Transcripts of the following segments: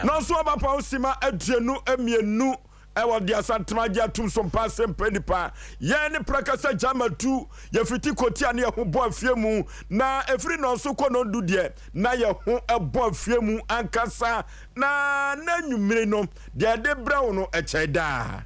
no so abapa osima aduenu emienu ewo dia santmagia tum Sompa Asem Mpe Nipa ye ne prakasa jamatu ye fiti kotia ne ho bo afiemu na efiri no so kono ndu de na ye ho ebo afiemu ankasa na nwumire no de brawo no echeda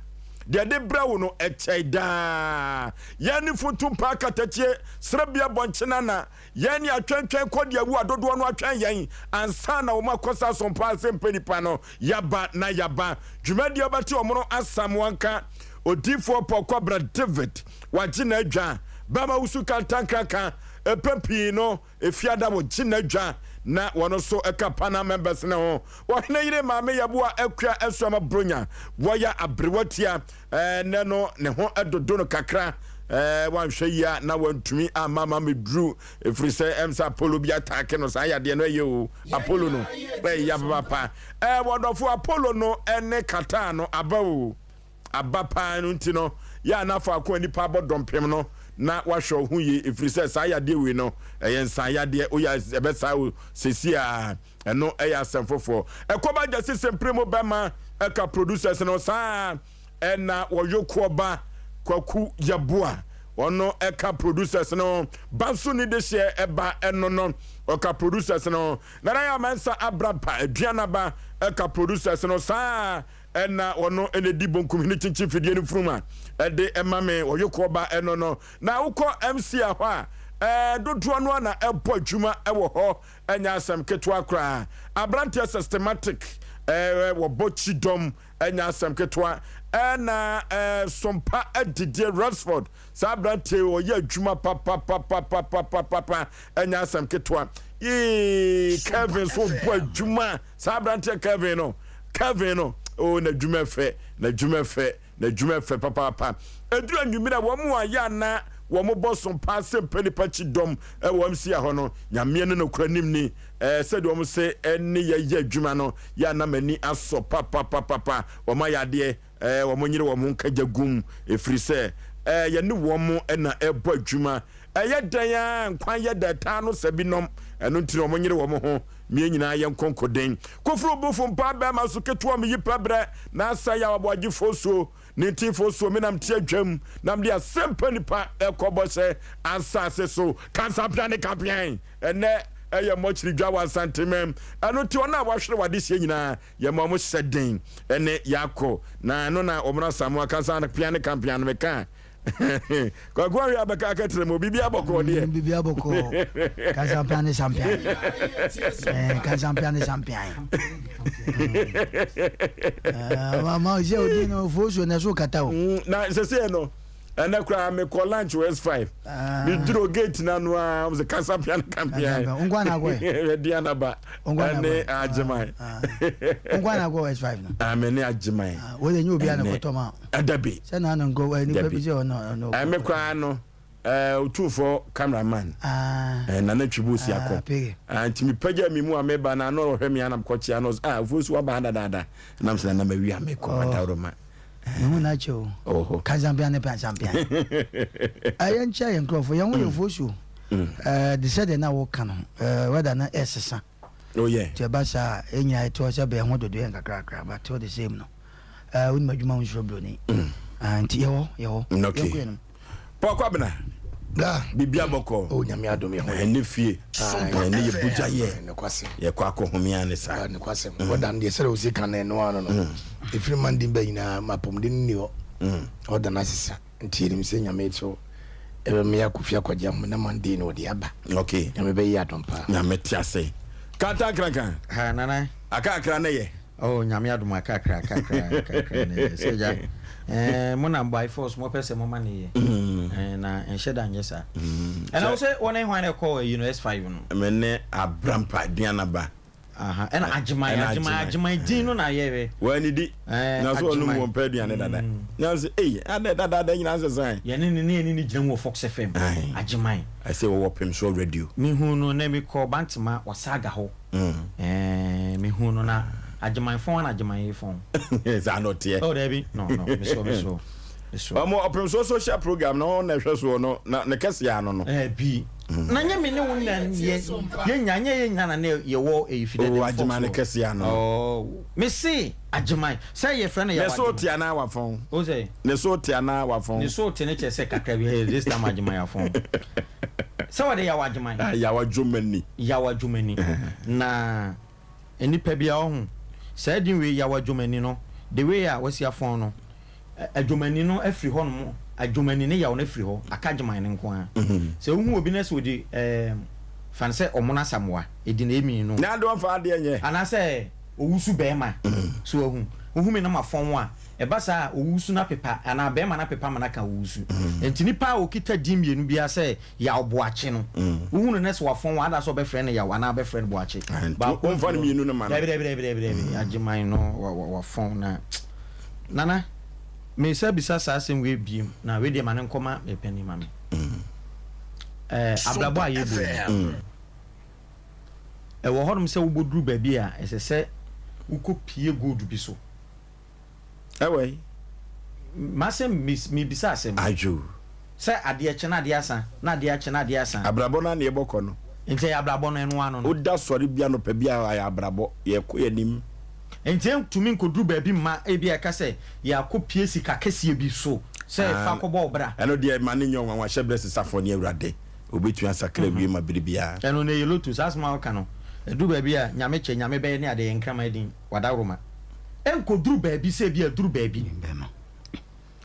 de brawo no echeda ye ne futum pa katachie srebia bonchena na ye ne atwentwen kodi awu adodo no atwen yen ansa na wo makosa Sompa Asem Mpe Nipa no yaba na yaba dwumadi abati omro asam wanka odifo pokobra David wagina adwa baba usu kantankraka epempi no efiada wo gina adwa na wono so ekapana members ne ho wohne yire maame yabua ekua esoma bronya woya abrewatia ne no ne ho edodo no kakra wanhwe ya na wantumi amama medru efrise emsa Apollo bi attack no sa yade no ye Apollo no ya papa wodofo Apollo no ene kata no abawo abapa no ntino ya na fa akwa nipa bodompem no na wahwe hu ye efrise sa yade we no yensa yade o ya ebesa sesi a eno eya semfofo ekoba jase sempremo bema eka producers no sa ena woyokuoba kwaku yabua ono eka producers no bansu ni de share eba eno no oka producers no na ya mansa abrapa aduana ba eka producers no sa ena ono enedi bonkum ni chichi fidie ni fruma ede emame oyokoba eno no na uko MC ahwa dodo no na ebo adwuma ewo ho enya asem ketwa kra abrantia systematic wo bochi dom enya asem ketwa na Sompa Adidie Ransford sabrante o ye adwuma papa enya asem ketwa Kevin so bo adwuma sabrante Kevin no o na adwuma fe papa edu anwumira wo mu aya na wo mo bo Sompa Asem Mpe Nipa chidom wo msi ya ho no nyame no kura nim ni se de wo se eni ye adwuma no ya na mani aso papa wo ma yade wo mo nyire wo mo nkagagum efiri se ye ne wo mo na ebo adwuma ye dan ya nkwan ye da ta no sabinom eno ntiri wo mo nyire wo mo ho mie nyina ye nkonkoden kofro bofo mpa ba ma so keto me yipabre na asa Yaw Aboagye Oforisuo nti Oforisuo me nam tie adwam nam de Asem Mpe Nipa ekobo se ansase so kansa plan campaign ene eye mochiri dwa wa santemem eno ti ona wahwere wade sie nyina ye ma mo hyeden ene yakọ na no na omra samu kansa plan campaign me kan kwa kwa ya baka ketre mo bibia boko de bibia boko ka champion ka champion mama je odino Oforisuo na so kata o na se no ana kwa me call lunch S5 mi duro gate na no a was ka champion campaign ongwa na go e dia na ba ane ajimai ongwa na go S5 no amene ajimai wo le nyu obi ana kotoma adabi se na no go ni pa bi je no me kwa no utufo cameraman na na twibusi akọ antimi pagya mi mu ameba na no hwe mi anam kochi ano Oforisuo ba dada nam se na mawi ameko adaroma no na cho ka champion ne pa champion ayen cha yen krofo yen wo Oforisuo de said na wo kan whether na esesa te ba sa enya to se be ho dodo yen kakra but to the same no won madwuma won shobro ni anti yo okay pokwa bena da bibia boko o nyame adom ye ho ene fie ene ye buja ye ne kwase ye kwa ko homia ne sa ne kwase wodan de sere o si kan no ano no efiri mandi ba nyina mapom de ni ho odan asisa ntirim se nyame cho ebe me yakufia kwagya mo na mandi no de aba okay nyame be yi adom pa nyame tiase kata kraka ha nana aka kra na ye nyame adom aka kra ne seja mona by force mo pese mo mani na ensheda nyesa and also one hwan call S5 no mene abrampa dianaba and ajimai din no na yewe wani di na so onu mo mpa diane dada na say dada nyina say san ye ni gyina wo Fox FM ajimai I say wo pem so radio mi hu no na mi call bantima wasaga ho mi hu no na ajimai phone ajimai phone is not here there be no me so omo open social program no na hwe so no na kese ya no bi na nya me ne wo nan ye nya na ne ye wo e fide de Agyeman kese ya no me see agyeman say ye friend ya wa so tia na wa fon Osei ne so tia na wa fon ne so tia ne che se kakra bi this time agyeman ya fon say what ya wa agyeman ya wa dwumani na enipa bia ho say din we ya wa dwumani no the way a wasi afon no adwumani no afiri ho no adwumani ne ya wo na afiri ho aka agyeman ne nko a say hu obi na so di fan say omona samwa edi na emi no na do fa de nye ana say owusu bema so ohu me na mafon a eba sa owusu na pepa ana bema na pepa mana ka owusu enti nipa okita dimienu bia say Yaw Boakye no ohu no nese wafon ada so be friend Yaw ana be friend Boakye ba ko mfa mienu no man debe agyeman no wafon na nana me sa bisa sa asem we biem na we de man nkoma me pani mame abrabo aye bo wo honom se wo boduru ba bi a esese ukopie gold bi so ewe masem mi bisa asem ajo se ade eche na ade asa na ade eche na ade asa abrabo na ne boko no enti abrabo no eno ano no oda sori bia no pa bia ya abrabo ye ko yanim enti tumi nkoduru ba bi ma e bia ka se ya kopie sika kese bi so se fa ko bo bra eno de ma ne nyon wa hye bless safo ne awurade obetu asakra wie ma biribia eno ne yelotu asma o kano edu ba bi a nyame che nyame be ne ade nkrama din wadaroma enkoduru ba bi se bia duru ba bi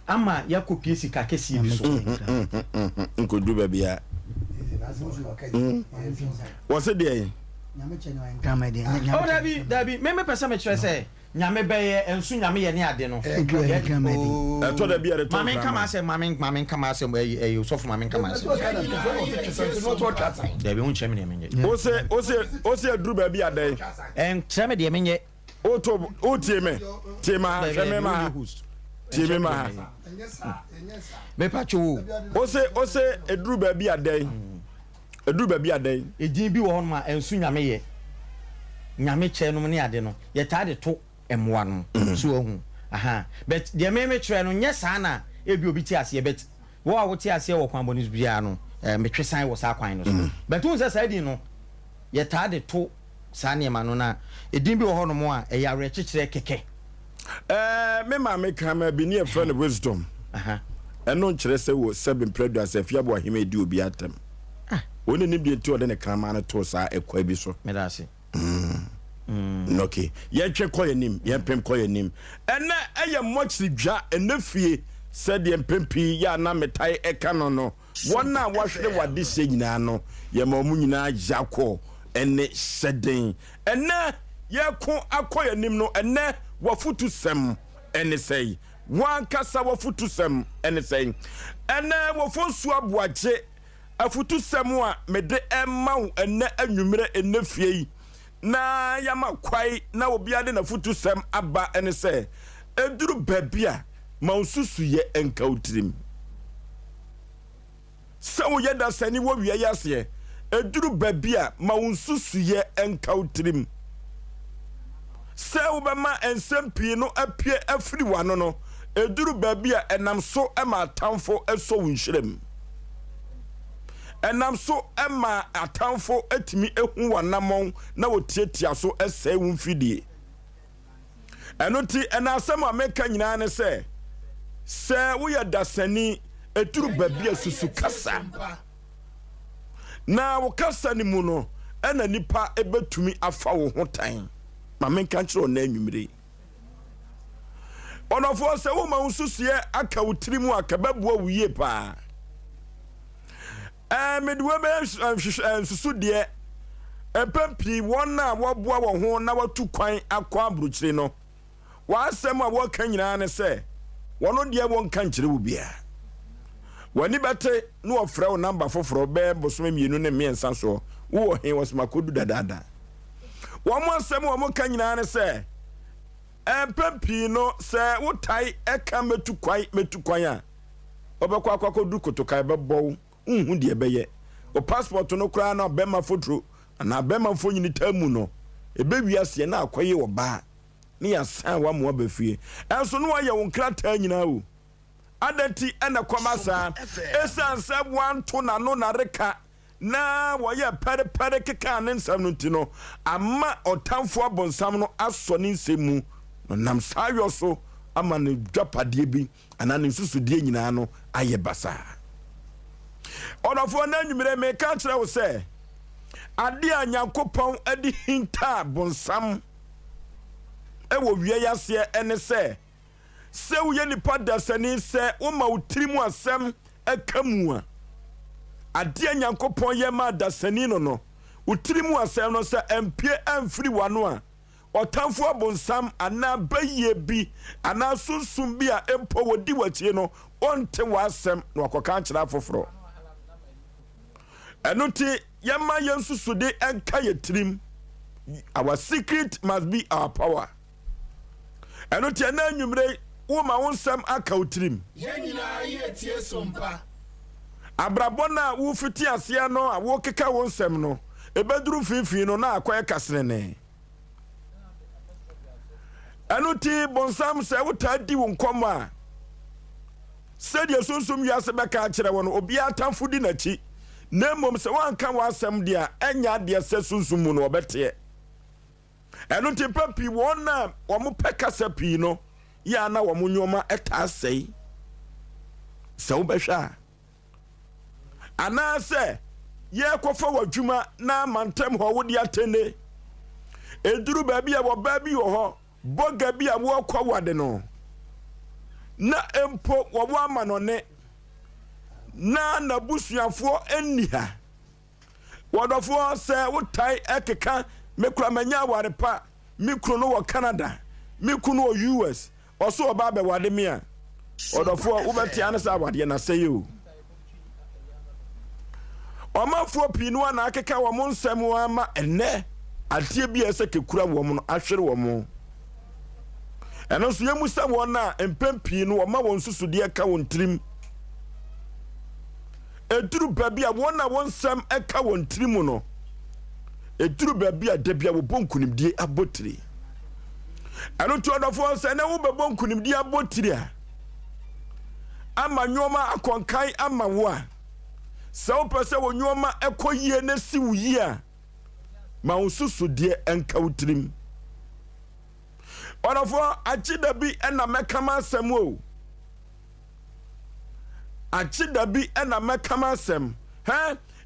ama ya kopie sika kese bi so enkoduru ba bia wose de nyame che no nkrama din oh dabi me pesa me chere se nyame be ye ensu nyame ye ne ade no nkrama din to da bia de to mame kama se mame kama se so for mame kama se dabi un cheme ne menye ose aduru ba bia de en cheme de menye o tie me cheme ma me pacho ose aduru ba bia de eduru ba bia de edin bi wo ma ensu nyame ye nyame che no ne ade no ye ta de to emwa no so ohun aha but de me chere no nye saa na ebi obi ti ase bet wo a wo ti ase wo kwan bonus bia no me twesan wo saa kwan no so but un se saa di no ye ta de to saa ne ma no na edin bi wo ho no mo a e ya re kekere keke me ma me kama bi ne e friend wisdom aha eno nkere se wo seven predu asafia bo ahime di obi atam oni ni bi enti ode ne kama na to saa ekwa bi so me da se okay ye twe koyenim ye pem koyenim ene eye mochri dwa enafie said ye pempi ya na metai eka no wona wahwere wade se nyina no ye ma mu nyina jakọ ene seden ene ye ko akoyenim no ene wafutu sem ene sei wan kasa wafutu sem ene sei ene wofonsu Aboagye afutu sem a mede emma ene anwumere enafie na yama kwai na obiade na futu sem aba ene se eduru babia ma ususu ye enka utrim se wo ye da sani wo wie yase eduru babia ma ususu ye enka utrim se wo be ma ensem pii no apie afiri wano no eduru babia enam so e ma tamfo eso wunhirem enam so ema atamfo etimi ehu wanamon na wotietia so ese wumfidie eno ti ena asem ameka nyina ne se wo ya dasani eturu babia susu kasa na wo kasa ni mu no ena nipa ebetumi afa wo hotan ma menka nkyero na anwumire onofo se wo ma unsusuye aka wutirimu akababuo wiye pa medwe be susu de epempi wona woboa wo ho na watu kwan akwa abruchire no wasem a wo kan nyina ne se wono de won kan kire wo bia wani bete no ofre wo number foforo be bosome mienu ne miensa so wo he wasma kodu dadada wo mo asem wo mo kan nyina ne se epempi no se wo tai eka metu kwan a obekwa kwakodu kotokai bebo unhu de beye o passport no kra na bema fotro na bema fo nyini tamu no ebewiase na akoye wo ba ni ya san wa mo abafie enso no aye won krata nyina o adati ena kwamasa esanse wanto na no na reka na wɔyɛ pɛrepɛre keka ne nsɛm no nti no ama ɔtamfo abonsam no asɔ ne nsɛm mu no nam saa yɔ so ama ne dwapadeɛ bi ana ne susudie nyinaa no ayɛ basa ɔdɔfoɔ na anwumere meka kyerɛ wo sɛ ade a Nyankopɔn adi hinta bonsam ɛwɔ wie yaseɛ ɛne sɛ woyɛ nipa dasani sɛ woma wo tirim asɛm aka mu a ade a Nyankopɔn yɛ ma dasani no wo tirim asɛm no sɛ ampie amfiri wano a ɔtamfo abonsam ana bayie bi ana sunsum bi a empo wodi wakyie no ɔnte wasɛm na wakɔka kyerɛ afoforo ɛno ti yɛma yɛnsusude ɛnka yɛ tirim. Our secret must be our power. ɛno ti ɛna anwumere woma wo nsɛm aka wo tirim yɛnyina yɛtie Sompa abrabɔ na wo fiti aseɛ no a wo keka wo nsɛm no ebeduru fifi no na akɔyɛ kasenene ɛno ti bonsam sɛ wotaa di wo nkɔm a sɛdeɛ sunsum wiase bɛka kyerɛ wo no obi atamfo di n'akyi na mmom sɛ woanka w'asɛm deɛ ɛnya adeɛ sɛ sunsum mu no ɔbɛteɛ ɛno ti papi wɔn na wɔn pɛ kasa pii no yɛ ana wɔn nneɛma ɛtaa sɛe sɛ wobɛhwɛ a anaasɛ yɛkɔfa w'adwuma na mantam hɔ wode atene eduru baabi a wɔbaa bi wɔ hɔ boga bi a wɔkɔ wade no na empo wɔwɔ ama no ne na nabusuafoɔ enni ha wɔdɔfoɔ sɛ wotae ɛkeka mekura manya aware pa mikro no wɔ Canada mikro no wɔ US ɔso ɔba bɛwade me a wɔdɔfoɔ wobɛtia ne sɛ awadeɛ na sɛ yo ɔmafoɔ pii no na akeka wɔ mo nsɛm wɔ ama ɛnɛ adeɛ bi ɛsɛ kekura wɔ mo no ahwere wɔ mo ɛno nso yɛmu sɛ wɔn na mpɛn pii no ɔma wɔn susudeɛ ka wɔn tirim eduru baabi a wɔn na wɔn nsɛm ɛka wɔn tirim no eduru baabi a dabi a wɔbɔ nkunimdie abotire ɛno to ɔdɔfoɔ sɛ na wɔbɛbɔ nkunimdie abotire a ama nneɛma akɔnkan ama wo a sɛ wopɛ sɛ wɔn nneɛma ɛkɔ yie na si wo yie a ma wo susudeɛ ɛnka wo tirim ɔdɔfoɔ akyida bi ɛna mɛkama asɛm o akyida bi ɛna mɛkama asɛm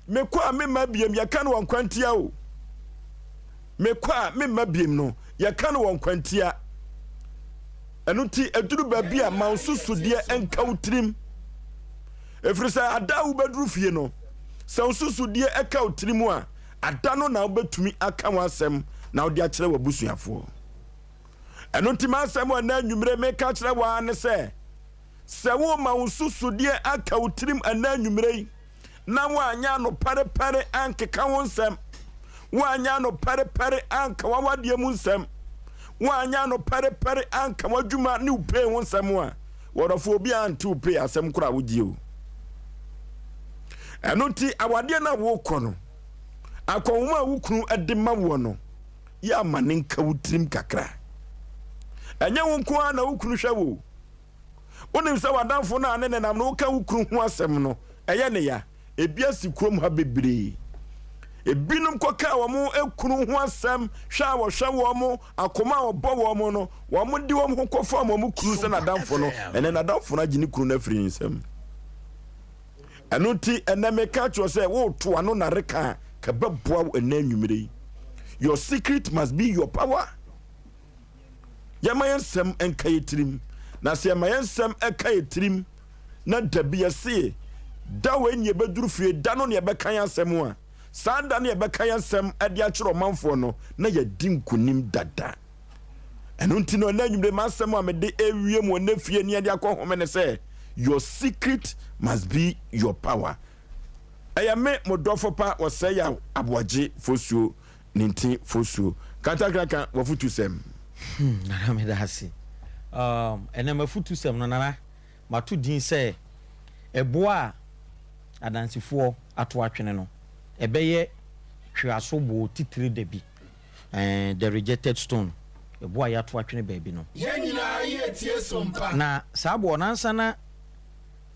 mekɔ a memma biem yɛka no wɔn kwantia o mekɔ a memma biem no yɛka no wɔn kwantia ɛno ti eduru baabi a ma wo susudeɛ ɛnka wo tirim ɛfiri sɛ ada wo bɛduru fie no sɛ wo susudeɛ ɛka wo tirim a ada no na wobɛtumi aka wo asɛm na wode akyerɛ w'abusuafoɔ ɛno ti ma asɛm a na anwumere meka kyerɛ waa ne sɛ wo ma wo susudeɛ aka wo tirim ana anwumere na woanya no parepare ankeka wo nsɛm woanya no parepare anka wawadeɛ mu nsɛm woanya no parepare anka wadwuma ne upee wo nsɛm a wɔdɔfoɔ bi ante upee asɛm kora wogye o ɛno ti awadeɛ na wokɔ no akɔnwoma a wo kunu ɛde ma wo no yɛ ama ne nka wo tirim kakra ɛnyɛ wo nko a na wo kunu hwɛ wo wonim sɛ wadamfo no a ne nenam no woka wo kunu ho asɛm no ɛyɛ ne ya ebi asi kurom ha bebree ebinom kɔka wɔn ekunu ho asɛm hwɛ a wɔhwɛ wɔn akoma a wɔbɔ wɔn no wɔn de wɔn ho kɔfa wɔn kunu sɛ nadamfo no ɛnɛ nadamfo no agye ne kunu no afiri ne nsam ɛno ti ɛnɛ meka kyerɛ sɛ woto ano na reka ka bɛboa ɛnɛ anwumere your secret must be your power yɛma yɛn nsɛm ɛnka yɛ tirim na sɛ yɛma yɛn nsɛm ɛka yɛ tirim na dabi yɛse da wɔ nyɛ bɛduru fie da no ne yɛbɛka yɛn asɛm a saa da ne yɛbɛka yɛn nsɛm ɛde akyerɛ ɔmanfoɔ no na yɛdi nkonim dada ɛno nti no ɛna anwumere ma asɛm a mede ewie mu ɔna fie ne yɛde akɔ home ne sɛ your secret must be your power ɛyɛ me modɔfo pa Osei Aboagye Oforisuo ne nti Oforisuo katakraka wafutu sɛm nana me da hase ɛna mafutu sɛm no nana mato din sɛ ɛboa adansifoɔ ato atwene no ɛbɛyɛ hweaso bo titire da bi the rejected stone ɛboa yɛ ato atwene baabi no yɛnyina yɛtie Sompa na saa bo nansana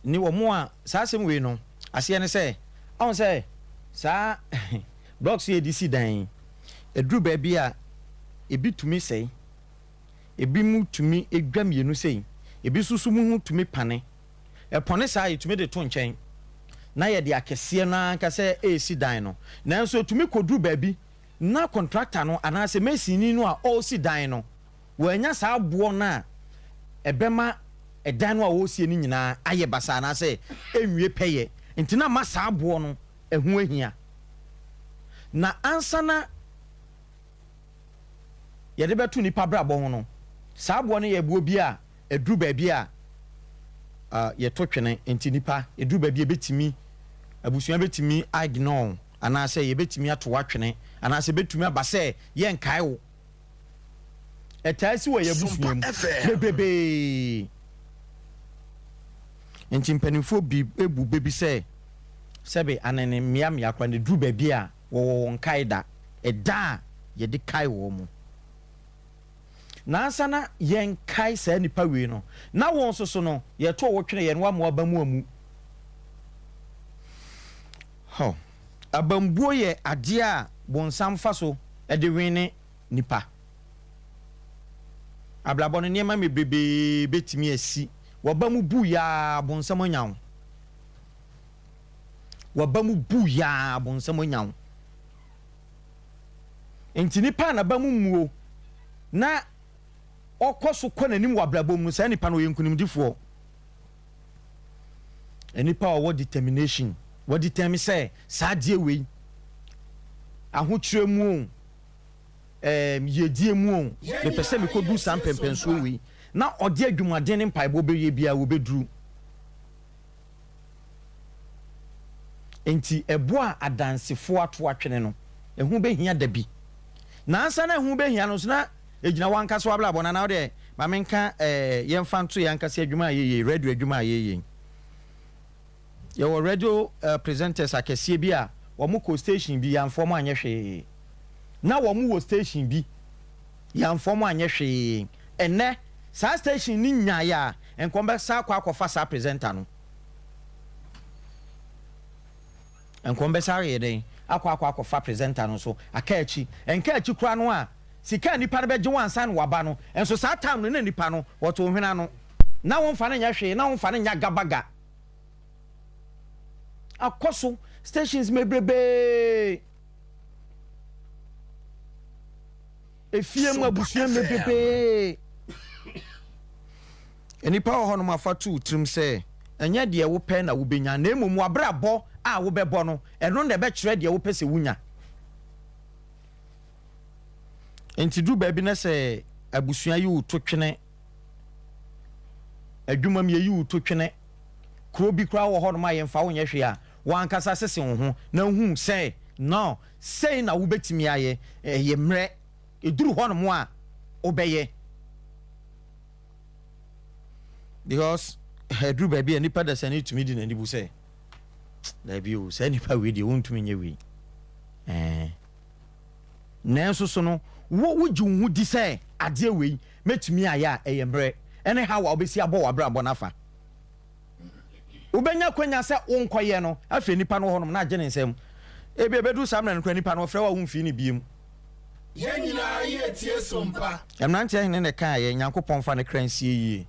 ni wɔn a saa asɛm wei no aseɛ ne sɛ ɔn sɛ sa blocks ye disi dan edru ba bia ebi tumi sei ebi mu tumi edwam yenu sei ebi susu mu hu tumi pane epone sa yetumi de to nchen na ye de akese na anka se esi dan no nanso tumi kodru ba bi na contractor no anase mesini no a o si dan no wanya sa abo na ebema edan no a o si ni nyina aye basa na se enwie peye ntina ma sa abo no ehu ahia na ansana ye de betu nipa brabo ho no sa abo no ye buo bi a edru ba bi a ye to twene enti nipa edru ba bi ebetimi abusua betimi ignore anase ye betimi ato watwene anase betumi abase ye nkae wo etasi wo ye busua mu bebebe enti mpanimfo bi ebu bebi sebe anene mmia kwa ne dru ba bi a wo nkae da eda ye de kae wo mu na asana ye nkae sa nipa we no na won soso no ye to wo twene ye no amu abamu amu ho abambuo ye ade a bonsam fa so de wene nipa ablabo no niema me bebe betimi asi wabamu bu ya bonsam anyawo wabamu bu ya bonsam anyawo enti nipa na bamu muo na okoso kɔ nanim wablabo mu sa nipa no yenkunim difo enipa wo determination what determine say sadie we ahokyere mu yedie mu me pese me ko du sam pempenso we na ode adwumaden ne mpaibo be ye bia wo beduru enti ebo a adansefo ato atwene no ehu be hia dabi na ansa na ehu be hia no so na ejina wanka so abla bona na ode ma menka yemfa nto yanka se adwuma ye radio adwuma ye your radio presenters akese bi a wo ko station bi yanfom anye hwe na wo wo station bi yanfom anye hwe enne sa station ni nya ya enkombe sa akwafa sa presenter no enkombe sa re den akwafa presenter no so akachi enkachi kura no a sika nipa be je wansa no waba no enso sa time no na nipa no woto hwena no na wo mfa na nya hwe na wo mfa na nya gabaga akoso stations mebrebe efiem abusua mebrebe enipa ho no mafatu trim se enya de wo pɛ na wo benya na emom abrabɔ a wo bɛbɔ no ɛno na be kyerɛ de wo pɛ se wunya enti du ba bi na se abusua yi wo to twene adwuma me yi wo to twene kro bi kra wo ho no ma yemfa wo nyɛ hwe a wankasa sese wo ho na hu sɛ no sei na wo betimi aye ye mre eduru ho no mo a obeye because eduru ba bi anipa da sani tumi di na nibu sɛ da bi o sɛ nipa we di won tumi nye we na so so no wo ji hu di sɛ ade we metumi aye a ye mre ene ha wa obesi abɔ wa bra abɔ nafa ubenya kwenya se wonkoye no afi nipa no honom na agene nsem ebi ebedu samna nkra nipa no frɛ wa wonfi ni biem ye nyina ye tie sompa emnante hene ne kan ye nyankopɔn fa ne kransie yie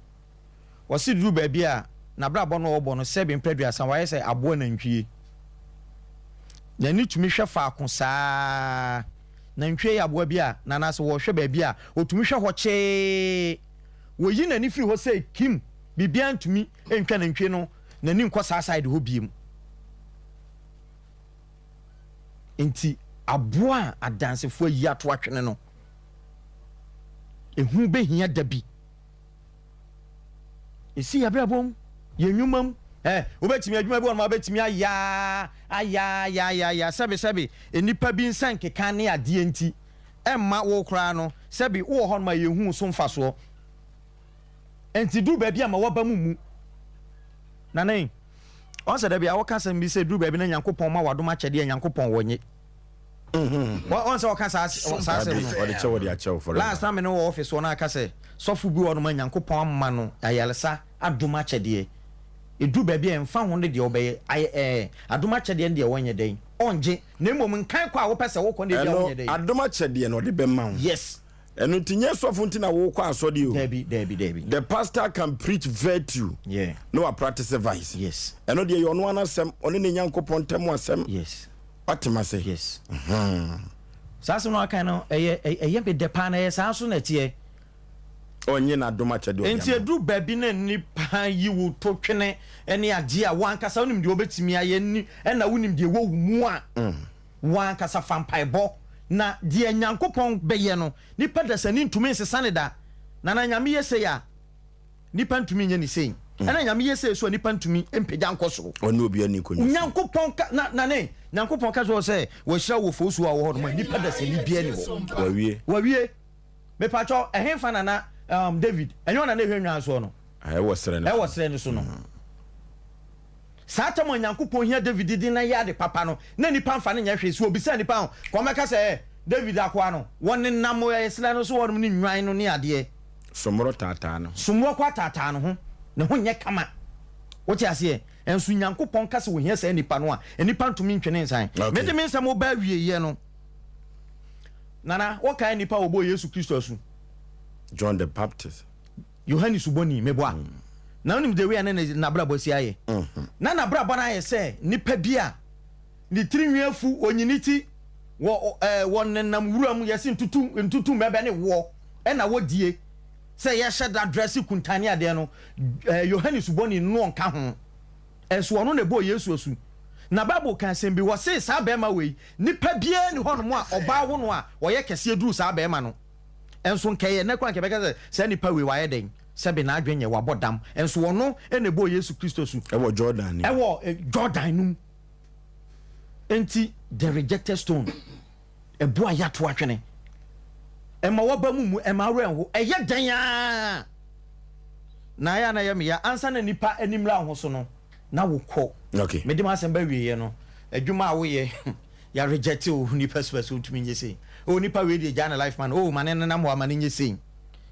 wɔsi duru ba bi a na bra bɔ no wɔbɔ no sɛbi mpɛduasa wa yɛ sɛ aboa nantwie na ni tumi hwɛ fa akosaa nantwie ya aboa bi a na naso wɔ hwɛ ba bi a otumi hwɛ hɔ kye woyi na ni firi hɔ sɛ kim bibia ntumi entwa nantwie no na ni nkɔ saa side ho biem enti aboa adansefo yi ato atwene no ehu behia dabi esi abrabom yenwumam obetimi adwuma bi won ma betimi aya sebe enipa bi nsan keka ne ade enti emma wo kra no sebe wo ho ma yehu so mfaso enti du ba bi ama waba mu nanen on se da bia wo kasa mbi se duru ba bi na Nyankopɔn ma wadom akyɛde Nyankopɔn wonye on se wo kasa se o de chewo de achewo for last time no office wona kasa sofu bi wono ma Nyankopɔn amma no ayalesa adom akyɛde eduru ba bi emfa ho de obeye adom akyɛde de wonye den onje na mmom nkan kwa wo pese wo ko na bia wo nye dey adoma chede no de be ma yes enu tinye sofo ntina wo kwa asode o Debbie the pastor can preach virtue no a practice vice yes enu de yo no anasem oni ne nyankopon temu asem yes Fatima say yes saso no aka no eye be depa na ye saso na tie onye na adoma chede o enti edu baabi na nipa yi wo to twene ene ade a wankasa wonim de obetimi aye ni na wonim de wo mu a wankasa fampaebo na de nyankopon beye no nipa da sani ntumi nsesane da na nyame yese ya nipa ntumi nye ni sei na nyame yese so nipa ntumi empegya nkoso ono obi ani ko nyankopon na ne nyankopon ka so se wo hira wo fosu a wo ho no nipa da sani bia ni wo wawie me pacho ehemfa na David enyo na hwenwa so no wo sere ne so no Sata mo nyankopon hia David di na yade papa no na nipa mfa ne nya hwe so obisa nipa ho ko meka se David akwa no wonne nam esla no so wonum ni nwan no ne ade somoro tata no somoro kwa tata no ho ne ho nye kama wote ase ensu nyankopon ka se wo hia se nipa no a nipa ntumi ntwene nsan me de me nsam oba wie ye no nana wo kai nipa obo Yesu Kristo asu John the Baptist Yohani suboni meboa na onim de we na bra bosi aye na bra bona aye se nipa bia ni tirinwi afu onyiniti wo nenam wuram yesi ntutu mebe ne wo na wo die se ye sheda dress kuntani ade no Yohani suboni no nka ho enso ono ne bo Yesu asu na Bible kan sembi wo se sa be ma we nipa bia ni hono mo a oba wo no a wo ye kese duru sa be ma no enso nkeye ne kwa nkebeka se nipa we wa ye den sebe na adwenye wa bodam enso wono ene bo Yesu Kristo su ewo Jordan ni ewo Jordan num enti the rejected stone ebu ayato atwene ema woba mu ema renho eye dan ya na ya na yem ya ansa na nipa animra ho so no na wokọ okay me dem asem ba wiye no adwuma a wo ye ya reject o nipa so tumi nyese o nipa we dey jana life man o mane na mo amane nyese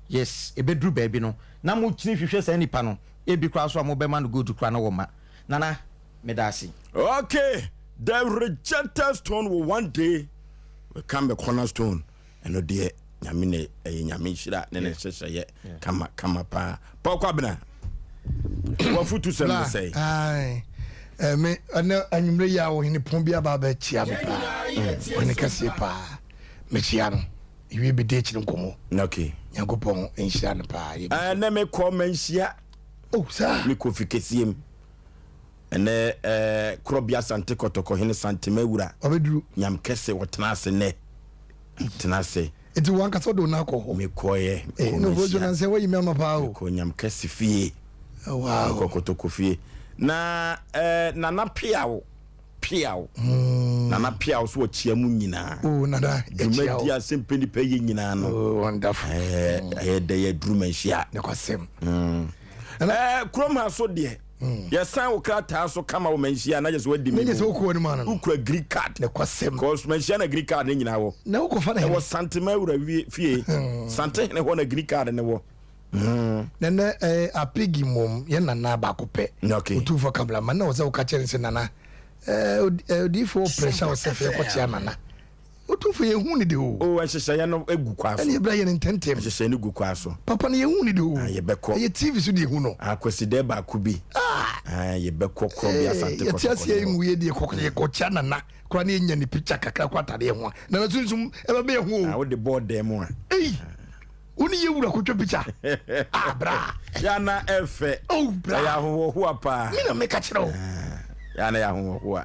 yes ebedru baabi no na mo chini hwehwe sa nipa no ebi kra so a mo be man go to kra na wo ma nana medasi okay the rejected stone will one day become a cornerstone and no dey nyame ne nyame hira ne ne hyehyeye kama pa kwa bena wa futu sem say ai me ana anyumre ya wo hini pon bia ba ba chia me pa oni kase pa me chia no iwe be de chire nkomo okay yankopon enhia no pa na me ko manhia oh sa me ko fikesiem ene krobia sante kotoko hene sante mawura obeduru nyam kese wotena ase ne tena ase eti wanka so do na ko ho me koye no bojo na se wo yimi amapa o ko nyam kese fie wow ko kotoko fie na nana piawo nana piawo so chia mu nyina oh nada echia dia sempeni pe ye nyina no oh wonderful de ye drumanhia ne kwasem kroma so de yes san wo krata so kama wo manhia na je so wadi me ne so ko ni man no ukura green card ne kwasem cause manhia na green card ne nyina wo na wo ko fa na wo santima wura fie sante ne ho na green card ne wo nene apigi mom ye nana ba ko pe otu for kamla man na wo se wo ka chere se nana di for pressure wo se fe ko tia nana otu for ye hu ni de o ahyehyɛ ye no egu kwaso ene bra ye ntentem ahyehyɛ ne gu kwaso papa ne ye hu ni de o ye beko ye tv so de hu no akwasi de ba ku bi ye beko kro bi asante ko ye tia se ye hu ye de ko tia nana kora ne nya ni picture kakra kwa tade ho na na sunsun e ba be hu o wo de board dem a uni ye wura ko twa bra ya na efe oh bra ya ho apa mi na me ka kire o ya na ya ho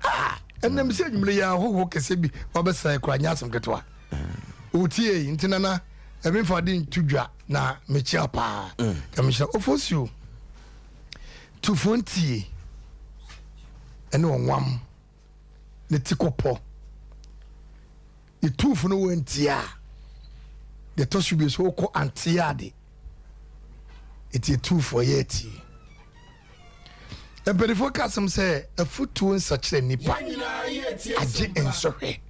enam se nwumre ya ho kese bi wabesa kura nya asem ketwa otie ntinana ebe fa din tudwa na mechi apa kamisha Oforisuo tufontie ene onwam ne tikopo itufu no wentia de tosubi so ko antiade iti tufu yeti ebelifo kasem se afutu nsakire nipa age ensohwe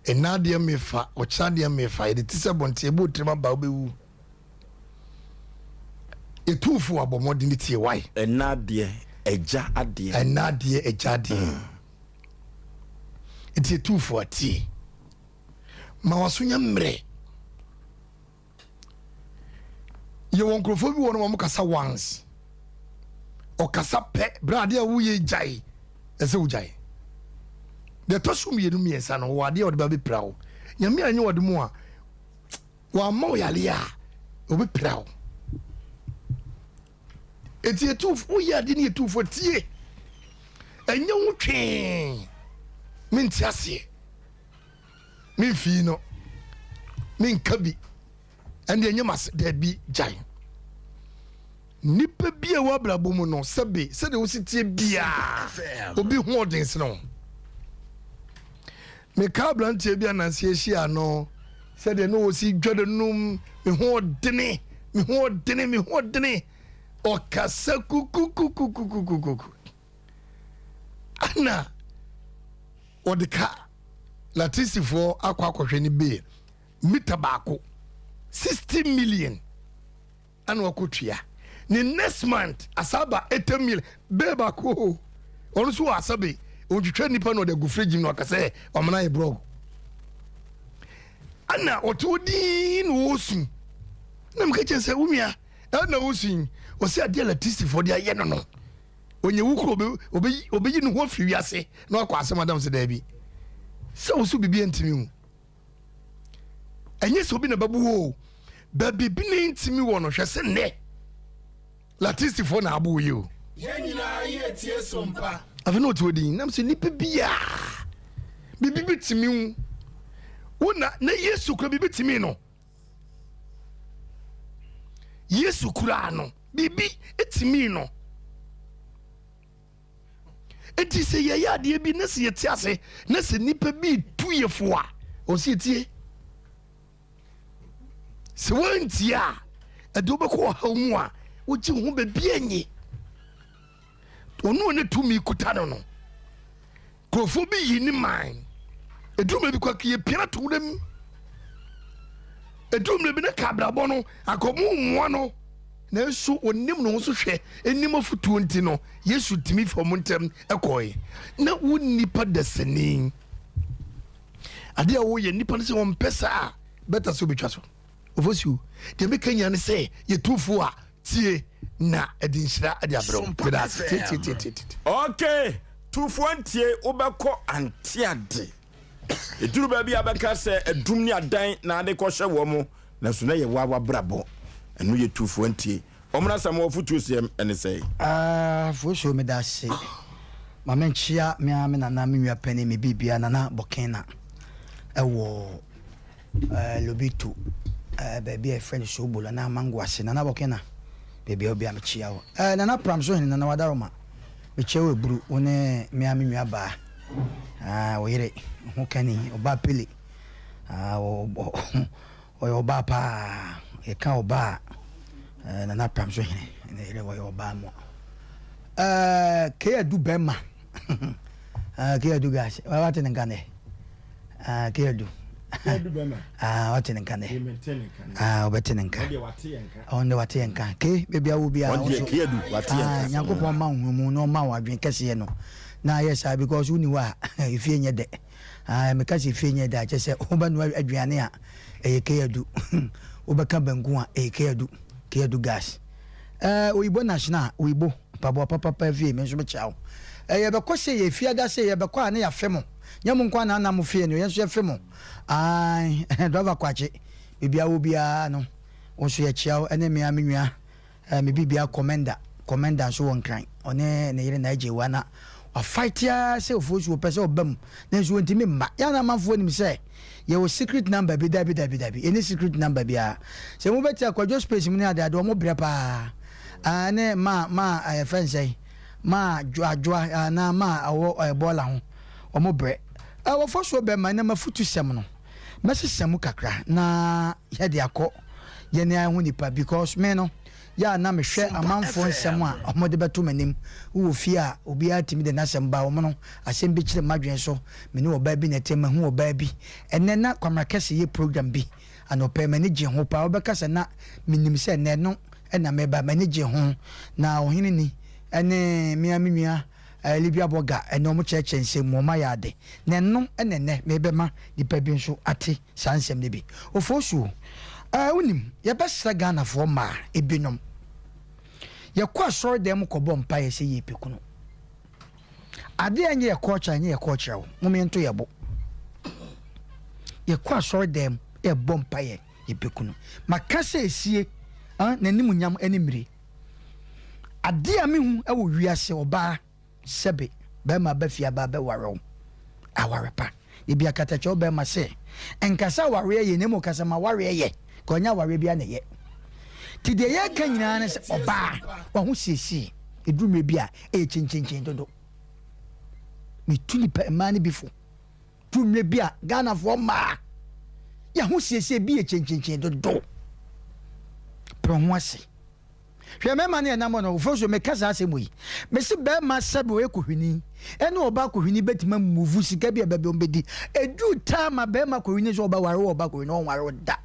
enade mefa ochade mefa de tise bonte ebo trema ba obewu etufu abomodi ni tie wai enade eja ade enade eja ade eti tu for tie ma wasonya mre ye won krofo bi won mo kasa once o kasa pe brade a wo ye jai ese wo jai de to so mienu miensa no wade o de ba be prawo nyame anyi wode mu a wa ma yale a o be prawo eti tu wo ye ade ne tu for tie enye wo twen min tiase min fi no min kabi ande enye mas de bi jai nipa bia wa brabo mu no sebe se de wo sitie bia obi hu odens no me ka blantie bia na se hia no se de no wo si dwade num me hu odene o kasa kukukukukukukuku ana odika latisifo akwa ni be mita baako 60 million ana wakotua ni next month asaba 80 million be baako onu so asabe onjutwa nipa no de gufrejim no akase omana e blog ana otodi no osu na mkache se umia ana osu o se ade latisifo de aye no onye wukro obeyi no ho firi ase na akwa ase madam se da bi se osu bibi ntimi hu enye so bi na babu ho ba bibi ne ntimi wo no hwese ne latisifo na abu yi o ye nyina ye tie sompa afi no to din nam se nipa bia bibi bitimi hu wona na Yesu kura bibi timi no Yesu kura no bibi etimi no enti se ye ade bi na se yeti ase na se nipa bi tuyefo a o se tie se wantia ado be ko ha mu a o ji ho be bi anyi onu ne tumi kuta no krofo bi yi ni man edum bi kwa kiye pira to dem edum bi na kabrabo no akomu mmo no na so onim no so hwe enim afutuo nti no Yesu timi fom ntem ekoi na wo nipa desani ade a wo ye nipa no se won pesa better so betwa so ofosu de me kanya ne se ye tufu a tie na edinhira ade abro pedas okay tufu antie obekọ antiade eduru ba bia beka se edum ni adan na ade ko hye wo mu na so na ye wawa brabo enu ye tufu antie omna sam wo futu siem ene sei fosho me da se mama nchia me na na me nwa pani me bibia na na bokena ewo lobito baby a friend so bolo na mango ase na na bokena baby obi am chia wo na na pram so hin na wadaroma me chia we buru one me nwa ba wo yire ho kani oba pele oba pa e ka oba na na pram so hin na yire wo oba mo ke adu bema ke adu gas wa tene ngane ke adu bema wate nkane obetene nka onde wate nka ke bebia wo bia onde ke adu wate nka nyankopon ma humu no ma wadwen kese no na yes because uni wa ifie nye de me kasi ifie nye de ache se oba no aduane a ke adu obeka bangu a ke adu gas oyibo national oyibo papa vie me so be chao ye be kwose ye fie da se ye be kwa na ya femo nyamu nkwa na na mu fie no ye so ye femo ai driver kwache bibia wo bia no wo so ye chiao ene me amenwa me bibia commander so won kran one ne yire na ajewa na wa fight ya se ofosu wo pese obam na so ntimi mma ya na manfo nim se ye wo secret number bi dabi any secret number bia se mo beti akwadwo space mu ne ade mo bre pa ane ma fensei ma dwa na ma awo bola ho omo bre awo fosu be ma na mafutu sem no mesesem kakra na ye de akọ ye ne ahu nipa because me no ya na me hwe amanfo nsem a omo de beto manim wo fi a obi atimi de nasem ba omo no asem bi kire madwen so me ne oba bi na tema hu oba bi enne na kwamakase ye program bi anope manage ho pa obekasa na minim se ne no na me ba manage ho na ohini ni ene mia Libya boga and no church and say moma yade nenno enene mebema di pebi so ate sansem ne bi ofosu unim ye besa Ghana for ma ebinom ye kwa soro dem kobo mpa ye se ye pekuno ade anye ye culture anye ye culture momento ye bo ye kwa soro dem e bompa ye pekuno makase esie nanim nyam animre ade a mehu e wo wiase oba sebe be ma ba fia ba be waro awarepa e bia katacho be ma se enkasa ware ye nemu kasa ma ware ye konya ware bia na ye ti de ye kan nyina ne se oba wa hu sisi edume bia e chinchin dodo mi tuni pa mani bifo tumle bia Ghana for ma ya hu sisi bia chinchin dodo promoise hwe mema ne na mo no foso me kasa asemu yi me se be ma sebe we kohwini ene oba kohwini betima move sika bia bebe ombedi edu time be ma kohwini so oba ware oba kohwini on ware da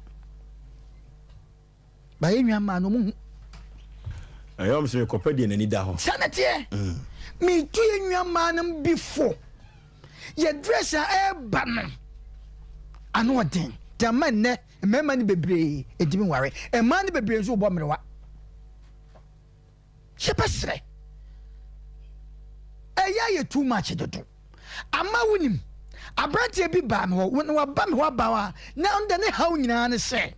ba yenwa ma no mu ayom se kopedi na ni da ho sanete me tu yenwa ma no before ye dress a ba no ano odin jama ne mema ni bebre edimi ware e ma ni bebre so obo mrewa Shepesre. Ye too much dodo. Ama wunim. Abrante bi ba me ho, wa ba me ho ba wa. Na onda ne haw nyina ne se.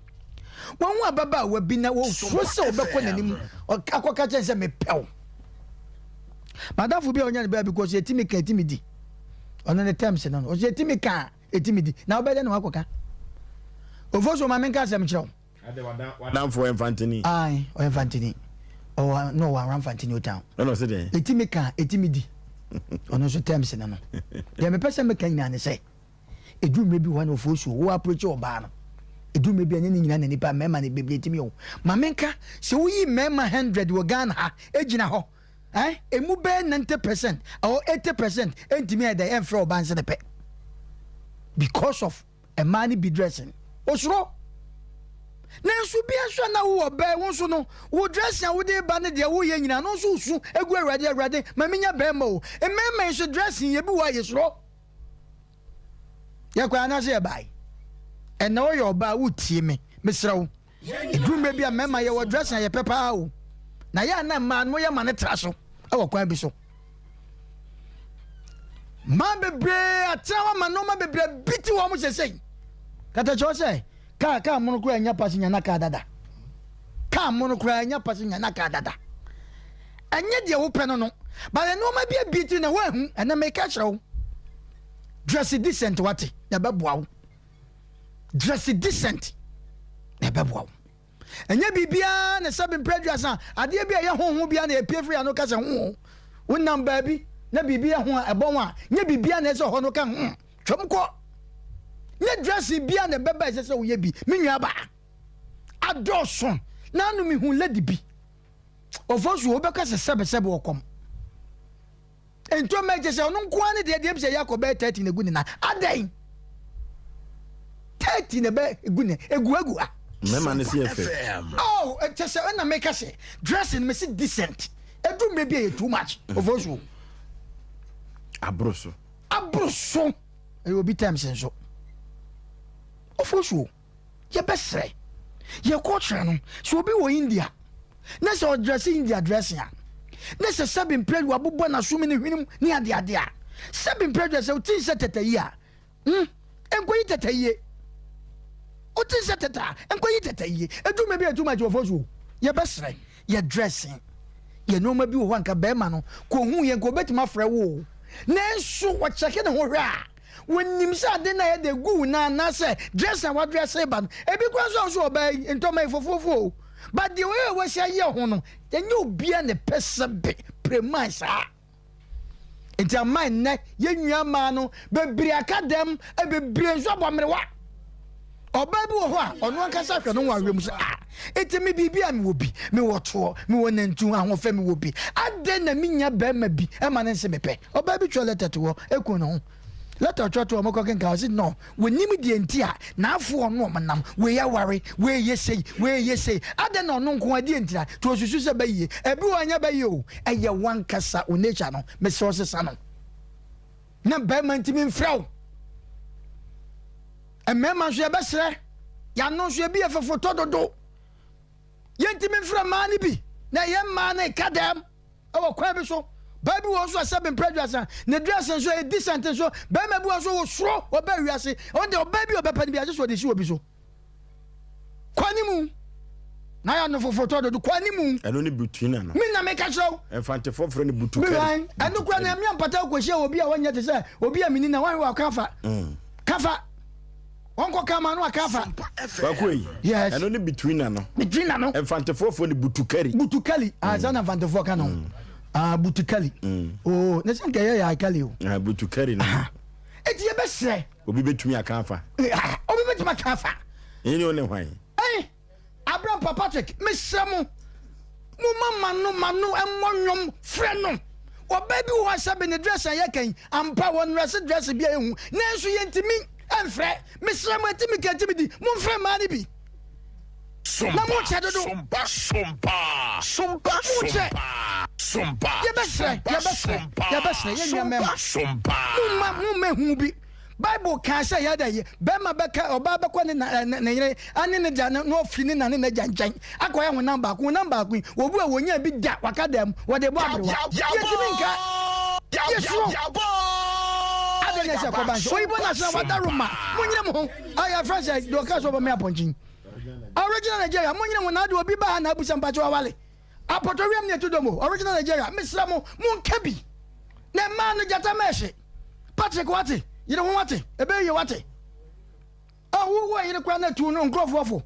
Won wa baba wa bi na wo so se obekọ nanim. Akoka chen se me pew. Madafu bi onya ne ba because etimi ka etimi di. Ono ne time se no. O se etimi ka etimi di. Na obede ne wakoka. Ofoso ma menka se me kire. Ade wadan for infantini. Ai, o infantini. Oh no, one run Fantino town. No, say there. Etimika, etimidi. Ono so terms na no. There me person make nyina ne say. Edu maybe one of us who approach your bar. Edu maybe any nyina ne nipa mema ne bebre timi o. Ma menka se wo yi mema 100 wo Ghana ha ejina ho. Emu be 90% or 80% entimi e dey enfra obanse ne pe. Because of a money be dressing. Osuro Nansu bia so na wo ba won so no wo dress ya wo de ba ne de wo ye nyina no so su egu awrade ma menya ba ma o e mema so dressing ye bi wa ye soro ya kwa na se bai e na wo yo ba wo tie me mesra wo edu me bia mema ye wo dress ya pepa o na ya na ma no ye ma ne tra so e wo kwa bi so ma bebre atawa ma no ma bebre biti wo mo sesei kata cho sei ka mono kura nya pasi nya naka dada ka mono kura nya pasi nya naka dada anya de wo pɛ no ba no ma bia biti na wahu ana make show dress decent wati na beboa wo dress decent na beboa wo anya bibia na sabin prejudice ade bia ye honho bia na epefri ano ka se ho wonam ba bi na bibia ho ebon a nya bibia na se ho no ka twom ko ne dressing bia na beba ise se wo ye bi menwa ba adoson na anu mi hu lady bi ofosu wo beka se sebe wokom ento meje se onu nko ane de bi se yakob 30 na guni na adai 30 na be guni egu a mema ne se efe oh ete se na make se dressing me se decent edu me bi too much ofosu abroso e obi time senso Ofosu, ye besre. Ye culture no. So be wo India. Na so dress India dress ya. Na se sabin play wa bubo na sumi ni hwinim ni ade a. Sabin play dress o tin se tete yi a. Enkoyi tete yi. O tin se tete a. Enkoyi tete yi. Edu me bi edu ma je ofosu. Ye besre. Ye dressing. Ye no ma bi wo hanka be ma no. Ko hu ye ko betima frɛ wo. Na nso wo cheke ne ho hwe a. When nimsa de na de gu na say dress and what dress ba ebi kwa so obey into my fofofo but the way we say ye ho no then you bia ne pesa be premise ah into mind na ye nua ma no bebri akadem e bebri nso abomrewa oba bi wo ho a ono ankasa hwe no wa wem so ah eti me bibia me wo bi me wo to me wo nantu ahofa me wo bi ade na minya ba ma bi e ma ne nse mepe oba bi twa letter to wo ekun no Let our church or Mokokan Kazi no. We need the entire now for no manam. We are worry, where ye say, I don't know no quadientia to a Susa Bay, a buanya by you, and your one cassa or nature, Miss Sosa. Na bɛma ntimi mfrɛw ɛmɛma nso yɛbɛsrɛ yɛano nso yɛbi yɛfɛfotɔ dodo yɛntimi mfrɛ maa no bi na yɛmmaa no ɛka dɛm ɛwɔ kwan bi so baa bi wɔ so asɛ bɛmprɛ duasa ne duasa nso yɛ decent nso bɛma bi wɔ so wɔ soro ɔbɛ wiase ɔnde ɔbaa bi ɔbɛpɛ no bi agye so ɔde si wɔ bi so kwani mu na ya no fofoto do kwani mu eno ni butuina no mi na me ka kyerɛw enfante foforo ni butu kari mi eno kwa na mi ampata akohye obi a wanya te sɛ obi a mini na wan wa kafa kafa onko kama no akafa bakoi yes eno ni butuina no enfante foforo ni butu kari azana enfante foforo ka no butu kari oh na sɛ nkɛyɛ ya kali o butu kari no eti ye bɛsrɛ obi betumi akafa obi betumi akafa yini one hwan Abraham Patrick, Miss Samu, Manu, and Monyum, Freno, or baby who has been a dress and yakin, and power and dress be a Nancy to me, and Fred, Miss Samu, Timmy, Monfre Manibi. Sompa, Bible can say yada ye bema beka obaba kwa na yire ane ne ja no fini na ne janjan akoya ho number ku obu a wonya bi da wakadam wo de bo abrewa yetimi nka yeso adene se ko banjo oyibo na se wada roma munyire mo aya France do ka so ba me aponchin original Nigeria munyire mo na de obi ba na abusa mpacho awale apotorium ne tudomo original Nigeria misra mo munkabi na ma no jata meshi Patrick Wati you don't want it. A baby, what it? Oh, who are you the crown to no grove waffle?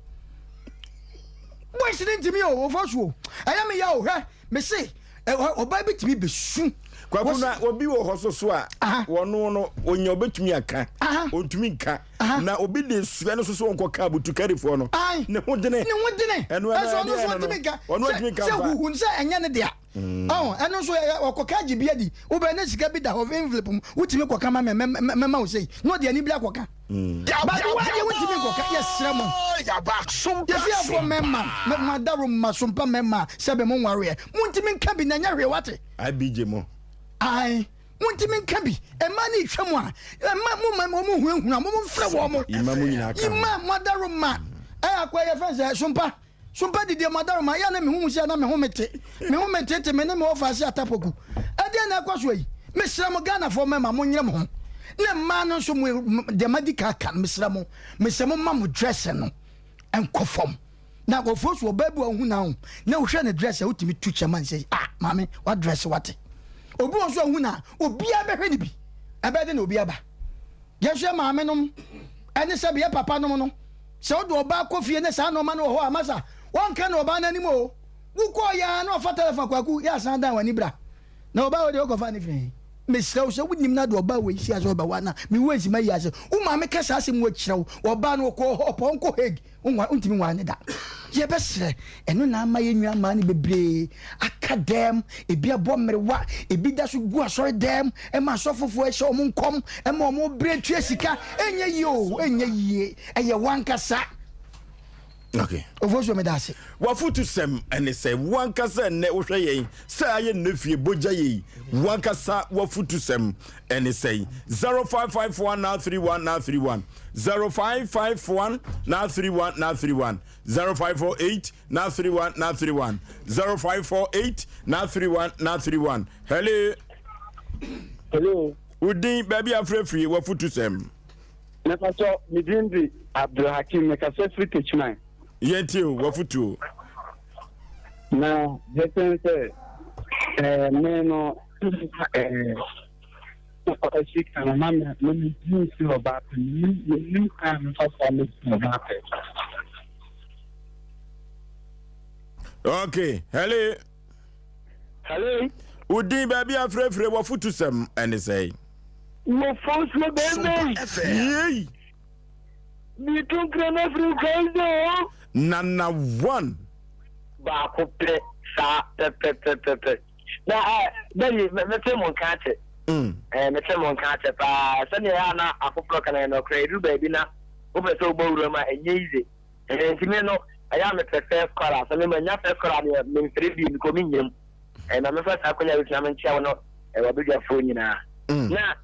What's it to me over you? I am a yaw, huh? Missy, or baby to be soon. Kwabuna obi wo hoso so a wono no onyo betumi aka ontumi nka na obi de sua no so onko ka butu karifo no ne ho dene eno eso no so ontumi nka se huhun se enya ne dia eno so okoka gibia di wo be na sika bi da of envelope wutimi koka mema wo sei no de ani bia koka ba wa de wutimi koka yesra mo ya for mema daru masumpa mema sebe mo nware muntimi nka bi na nya hwe wate abije mo ai muntimi nka bi e ma ni twam a mo huhuna mo mfrɛ wo mo imamu nyina aka ima madaru ma akwa ye fense sumpa didi madaru ma ya na me hu sia na me hu mete te me na me ofa ase atapoku ade na akwa so yi me sra mo Ghana fo mema mo nyere mo ho na ma no so mo de medical kan me sra mo ma mo dress no enkofom na go fo so babu hu na ho na wo hwe ne dress utimi tu chairman say mama what dress what obi won so hu na obi abehwe ni bi abede na obi aba yehwe maame nom ene se be papa nom no se odo oba kofie ne sa no ma no ho amasa won ka no oba na ni mo wu ko ya na ofa telephone kwaku ya san dan wani bra na oba we de okofa ni fi me srew se wunim na do oba we si aso oba wana me wezi ma ya se u maame ka sa asem wo kirew oba no ko hopo nko heg unwa untimi wa ne da ye besre eno na ama ye nwa ma ne bebre akadem ebi abo mrewa ebi da so gu asore dem e ma so fofo e hye omo nkom e ma omo bre tue sika enye yie eye wankasa okay ofoso me da se wafutu sem ene se wankasa ne wo hwe yen se aye nafie boja yi wankasa wafutu sem ene se 0551931931 0551 931 0548 931 0548 931 hello udin baby afrefri wafutu sem na pato midindi Abdulhakim Mekasefri Kitchman yenti wafutu na jetense meno Osika na mama mimi si oba ni kan fa mi oba okay hello udin baby afrefre wafutu sem ene say wo foslo bebe yey mi tun krena fru kaizo nana one ba ko pre sa pe na beli me te mon kate me tell mon ka che pa se ne ya na afofro kana no kra edu ba bi na wo pe so gbo wuro ma enye ize ntimi no aya me first call so me nya first call me 3 bi ko mi nyem na me first akonya bi na me ntia no wa bi ja fo nyina na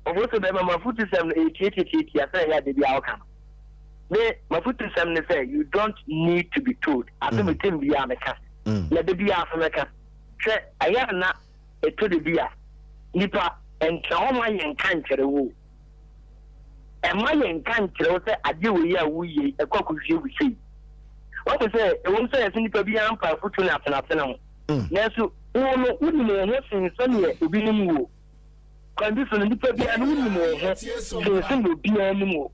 oboso be ma futu sem 88 ya say ya de bi awka me ma futu sem ne say you don't need to be told aso me tem bi ameka na de bi afameka che aya na eto de bi a nipa enka o ma yen kan kere wo e ma yen kan kere wo say ade wo ya wo yi e kwakuhwe wo sei what we say e wo say nipa bi ampa futu na afena ho na so wo no uni mo ho sin so ne obi nim wo condition nipa bi anu nim wo ho so obi anu wo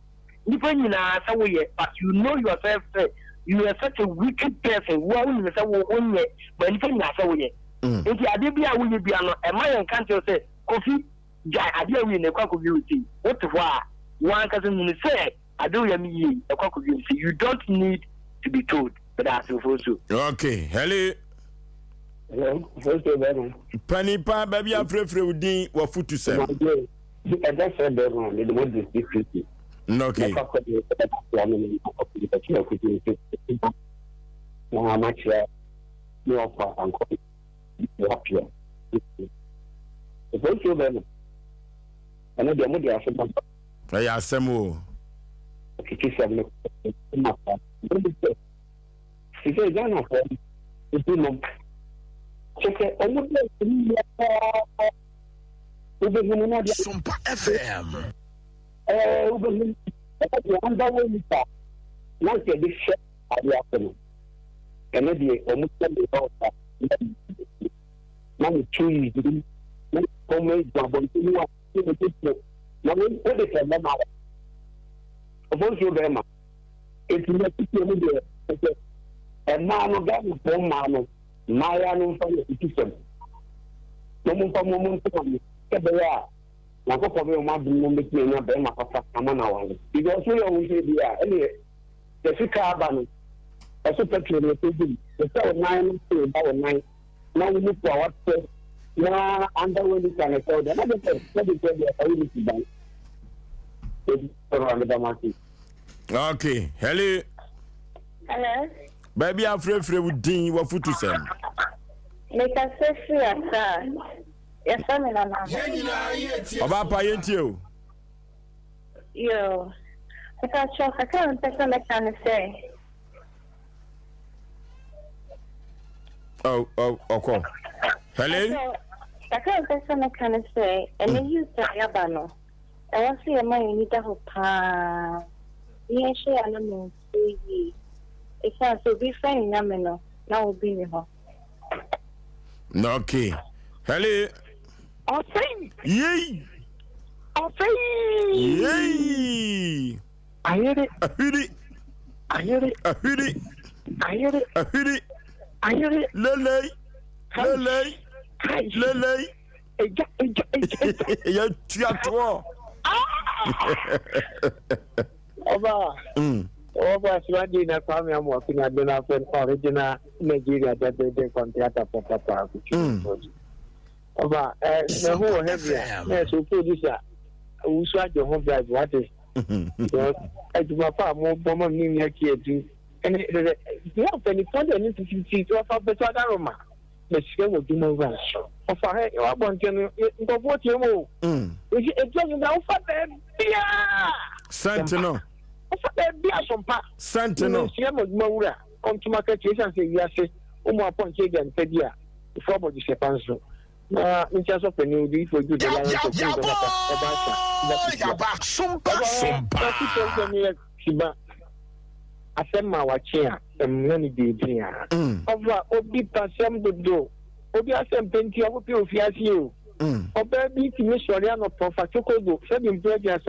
nipa nyina sa wo ye but you know yourself say you are such a wicked person wo uni say wo onye but nipa nyina sa wo ye enti ade bi a wo ye bia no e ma yen kan kere say kofi ja ade awi na kwakuhwe wo sei what for one cousin you say ade wo ya mi yi e kwakuhwe wo sei you don't need to be told but that's also okay hello Panipa baby afrefre udin wa futu sem okay ya asemo Sompa FM. Maya no fa itisem no mo fa mo mo to ni ke be ya na ko ko be ma dum mo be na be ma fa kama na wale because so yo we dey ya ele the fika aba no so petrol no to bi the so nine to ba nine na we look for what na under when you can so the na the we need to buy okay hello baby afrefre udin wa futu sem make us free asa yes am na na oba pa yenti o yo I can't say okay hello I can't say and then you say yabano I want to see a man you need to pa yes I know it's not so be fine now now be me ho no okay hello Osei yey Osei yey I hear it lele ya tiato Oba swadi na kwame amwa kuna dona fen original Nigeria that they contract papa. Oba na who heavy na so producer uswa the home drive what is because ejuma pa mo bomo ni mi akiedu and you have any fund any to offer better aroma the scale will do more than so offer hey wa bon tenu ngo bo tie mo e je na offer bia Sentinel be a Sompa. Sentinel. Maura, come to market and say, yes, Uma upon Chig and Pedia, before body Sepanso. In terms of the new deal for you, the Asem Mpe and many days. Over Obi Pasem the do. Obi Asem Mpe Nipa will be of you. Obi to Miss Soriano Professor do, 7 pledges.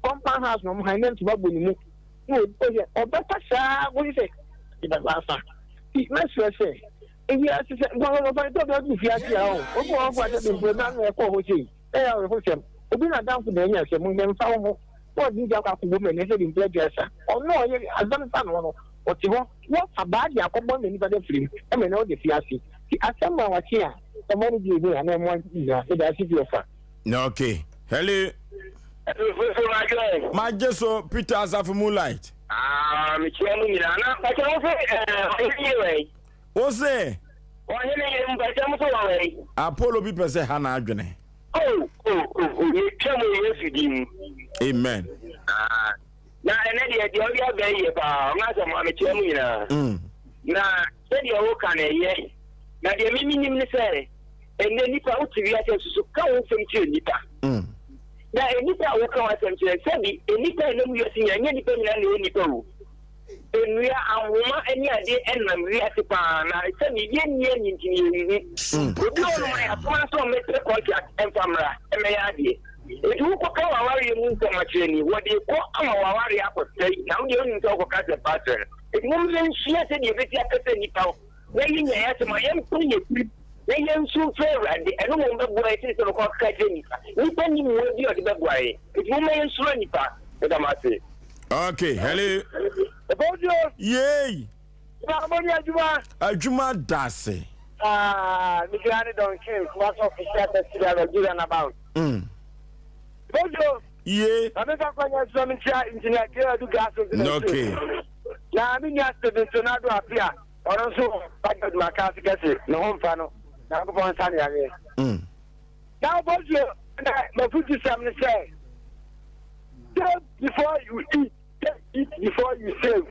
Compound house no my name to babu ni mu no o better sha what you say it was fast let's say if you say no but don't do fear here o go go at the program e ko ho sei e ya ho sem obi na down for the nya se mu dem fa ho what do you got to women say the pledge or no you azam fa no o ti ho what about ya ko bon ni ba de free e me no de fear see Asem Mpe someone be doing and then one year so that's it your fa no okay hello my so Peter Asaf Moonlight me chemu ni na ba chemu anyway Osei Ohe ba chemu so way Apollo bi pese ha na adwene me chemu Yesu dim amen na ene de obi agaye ba ma so ma me chemu ni na se de wo kan ye na de mi nim ni se ene nipa utiri ase susu ka wo fem ti nipa na nipa wo ka wa sem ti se bi nipa ene mu yosi nya nipa nyina na nipa wo enua ahoma ani ade enam wi ase pa na se mi ye nie nyintini obi ono ma ya pa so me tre contract enfamra eme ya ade edu ko ka wa wari mu nko ma cheni wode ko ama wa wari akotai na wo de onu nko ko ka se pattern edu mu len shia se de beti akase nipa na yi nya ya se ma yem ko ye pri na yem su favorite eno mo be boy se se ko ka je nipa ni mu di o de be boy edu mu yen suro nipa da ma se okay hello Aboagye yay Aboagye adwuma dase me grande don king was official festival of Julian about Aboagye yeah I make a kwanya so me tia engineer Kira do gas okay na me nya stebe sonado apia ono so budget makasi kese no homfa no na ko pon sane ave now Aboagye na mafuti sam ne say before you eat before you save.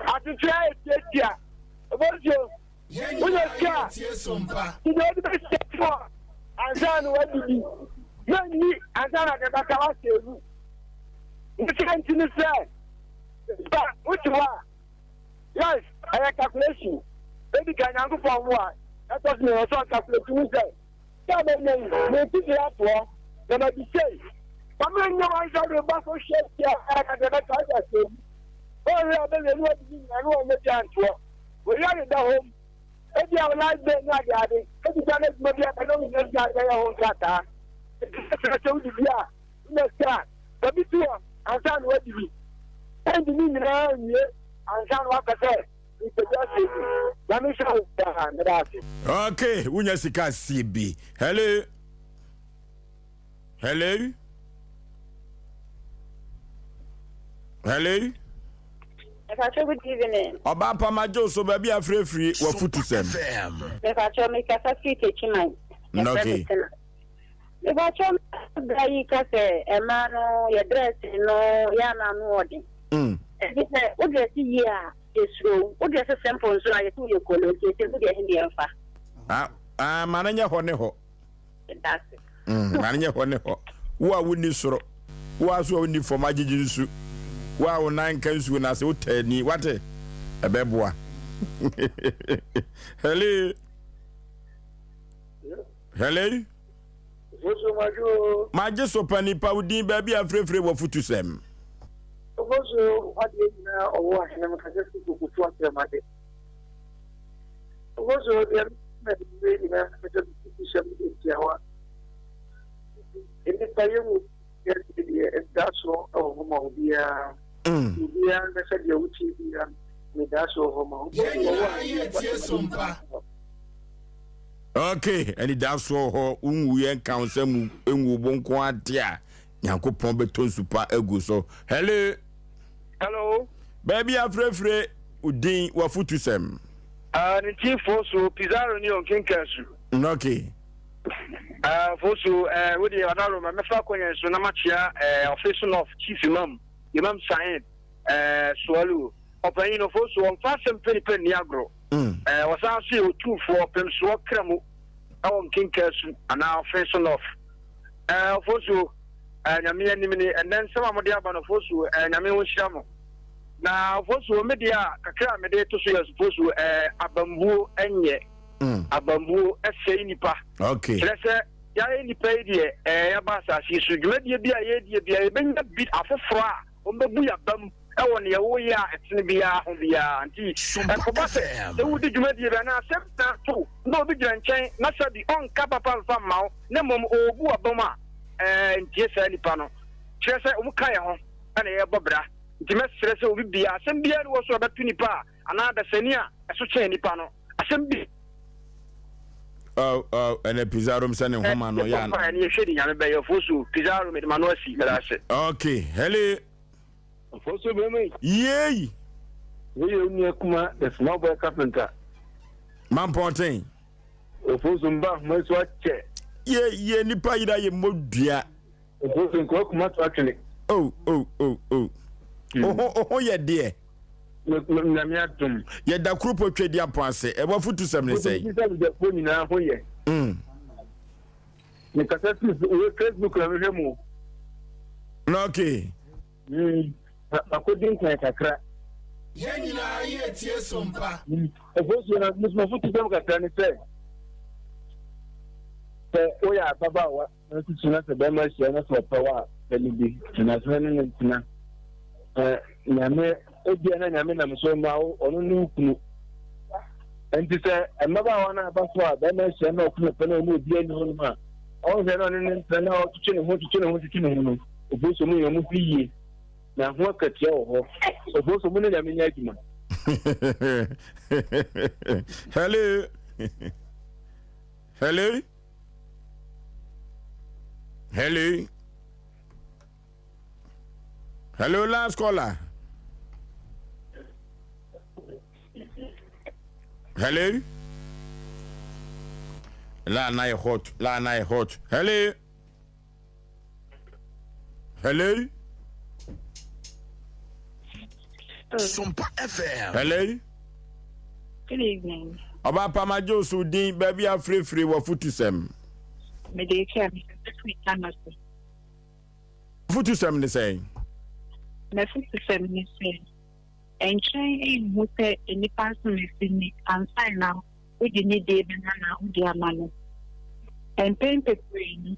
I to try it here. Aboagye, when you car, you know the best step for. And then what did you? You and then I get a house. The same thing is said. But what you are? Yes, I have calculation. Maybe can I go for one? That was me. I saw calculation. Tell me, maybe the apple. Then I be safe. I'm not going to back for shit. I got the time. Oh, yeah, but I know the answer. We are in the home. If you have life, then I got it. If you can't, maybe I don't just got their own data. I told you, yeah, let's start. But be sure, I'm trying to be. And the meaning around here, I'm trying to work at it. Okay, Unyasika CB. Hello. Hello. Hello. Good evening. Oba Pamajo so baby free wa futu sem. If I show me kasa fit echiman. Okay. If I show me kasa emano your dress no ya na no odi. If say o dress here is o dress simple so I to your color ke se o dress here fa. Mananya ho ne ho. That's it. Mananya ho ne ho. Wo wuni soro. Wo aso wuni for magigi nsu. Wow, 9 kansu na se utani wate ebeboa. Hello. Hello. Oso majo Sompa Nipa udin baby afrefre wo futu sem. Oso ade na owo ahene makaje ku kutu asemade. Oso de me na makaje ku sem de tiawa. Ene tayo that's all of Modia. Yeah, that's a beauty. That's all okay, and that's all we encounter and we won't quite dear. Yanko Pombe Tonsupa Ego. So, hello, baby, I'm free. Udin wa futu sem. The chief also Pizarro ni on King Kasu. Okay. Also, with the other room, I'm a falcon, so Namachia, official of Chief Imam Sain, Swallow, opinion of also on Asem Mpe Nipa, was also 2 for Pemswa Kremu, on King Kasu, and now official of also, and then some of the Aban of also, and Yamin Shamo. Now, also, media, Kakra, Mede to say, as opposed to Abambu and ye. Abambu Osei Nipa. Okay. Ya nipa die abasa si so dwumadie bia ye bia benya bit afoforo a ombebu ya bam e won ye wo ya etene bia ho bia anti akobase de wudi dwumadie bia na asem na to no obi gira nchen na sabi on ka papa mfa mawo na mom obu abam a ntie sa nipa no kyerese omuka ye ho ana ye bobra nti mesere se obi bia asem bia no so betu nipa ana da sani a eso kyen nipa no asem bi and a pizza room sending home and no yan. And you're shitting, I'm a Ofosu, pizza room at Manosi, but I said. Okay, hello. Ofosu, yay. We only come the small boy carpenter. Man Pontain. Ofosu, most watch. Ye, Nipa, ye modia. Ofosu, cook much actually. Oh, yeah, dear. Yet the group of trade your pass, a waffle to some say. The phone in our way. The cassette is Facebook and remove. Okay. I couldn't take a crack. Yenina ye tie Sompa. A voice when I miss my foot to them can say. Oh, yeah, Baba, not to not a damage and for power, Felipe, and as many in Tina. Yame, Ediana, I'm so now on new. And to say, another one about what, then I shall not put a no dear no man. All the running and turn out to change what to change. A voice of me, a movie. Now, what at you? A voice of money, I mean, hello. Hello. Hello. Hello, last caller. Hello. La na hot. Hello. Hello. Sompa FM. Hello. Good evening. About Pamajo Sudin, baby, I'm free, what Futusem. Medication, Futusem, they say. Futusem, they say. And China, who said any person is in it, and sign now, we didn't need the banana, dear man. And paint the brain.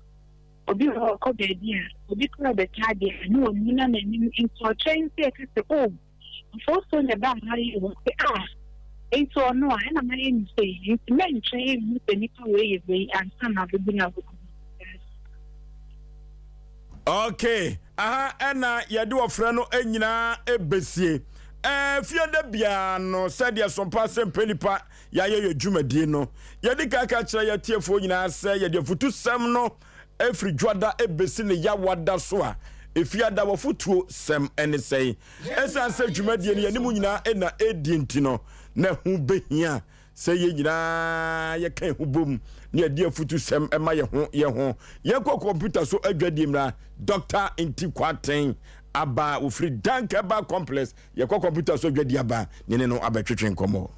Obi ho ko be dia obi kura be tade no nyina na nim into chain say kese oh for so ne ba mari wo into no a na mari ni say men chain mu pe nipa we and sana be na go. Okay ena ye de ofre no anyina ebesie fie da bia no said ya Sompa Asem Mpe Nipa ya ye dwumadie no ye de kaka kire ya tiefo nyina se ye de futusem no every jwada ebesi ne ya wada so a efiada wofutuo sem ene sei esa se dwumadie ne yanimu nyina na edi ntino na hu behia se ye nyina ye kan hu bom ne adi afutu sem ema ye ho ko computer so adwadie mra Dr. Inti Kwaten aba ofri dank aba complex ye ko computer so adwadie aba ne no abetwetwe nkomo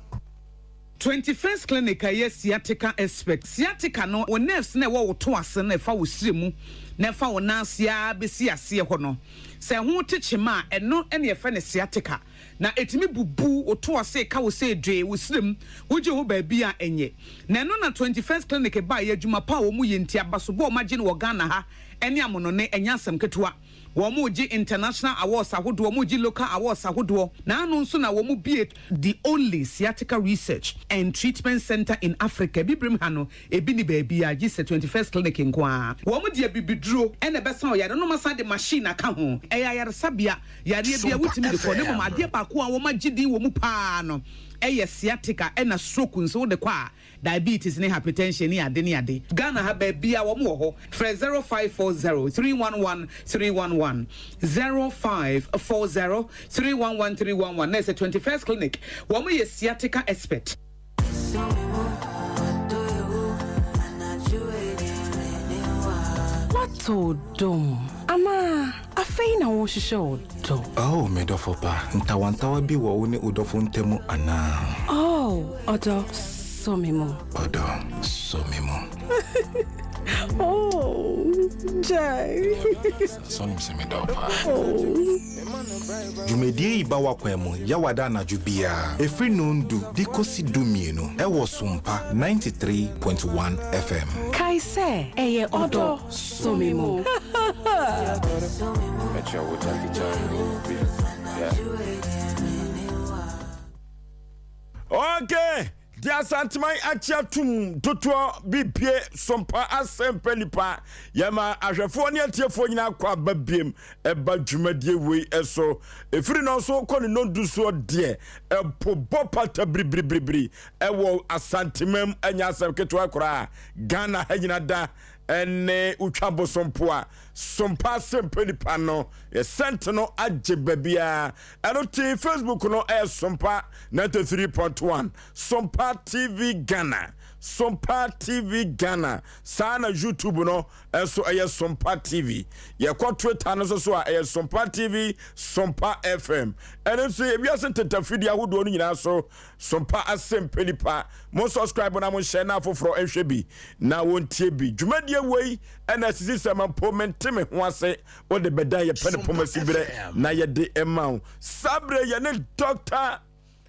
21st clinic yes sciatica expert sciatica no o nerves na wo to ase na fa wo siremu na fa wo nansia besi ase ho no se ho techema eno ene fa ne sciatica na etimi bubu o to ase ka wo se dwe wo sirem wo je ho ba bia enye na eno na 21st clinic ba ye adwuma pa wo mu ye ntia baso bo ma je no Ghana ha ene amono ne enya asem ketewa Womuji international awards ahodo womuji local awards ahodo na anu nso na womu be the only sciatica research and treatment center in Africa bibrim ha no ebi ni baabi a gise 21st clinic nkoa womu de bibiduro ene besa o yare no masa de machine aka ho eya yare sabia yare bia wutimi de ko ne mama de ba ko a wo magidi wo mu pa no sciatica ena stroke nso de kwa diabetes ne hypertension ne ade Ghana ha ba bia wo mo ho 0540 311 311 0540 311 311 na 21st clinic wo mo sciatica expert What dom ama afei na wo hwehwe do oh me dofo pa ntawantawa bi wo ne udofo ntemu ana odo so memo oh jai so me dofa jumedie iba wakwemu ya wada na jubia efri nundu dikosi dumienu ewo Sompa 93.1 FM kaise eye odo so memo okay dia santiman achia tum toto bibie sompa Asem Mpe Nipa yama ahwefo ne atiefo nyina kwa babiem eba dwumadie wei eso efiri no so kɔ ne nondu so de epobo pata bribribribri ewo asantimam anya asem keto akora Ghana hanyina da ene utwabo sompoa sompa Asem Mpe Nipa no ye senteno agye babia eno ti Facebook no sompa 93.1 Sompa TV Ghana Sompa TV Ghana sana YouTube no eso Sompa TV ye kwa Twitter no so a Sompa TV Sompa FM ene so ye biase tetafidi ahodo no nyina so Sompa Asem Mpe Nipa mo subscribe na mo share na foforo ehwe bi na wontie bi dwumadie wei ena sisi samampo menteme ho ase o de beda ye pene pomasi bire na ye de emau sabre ye ne doctor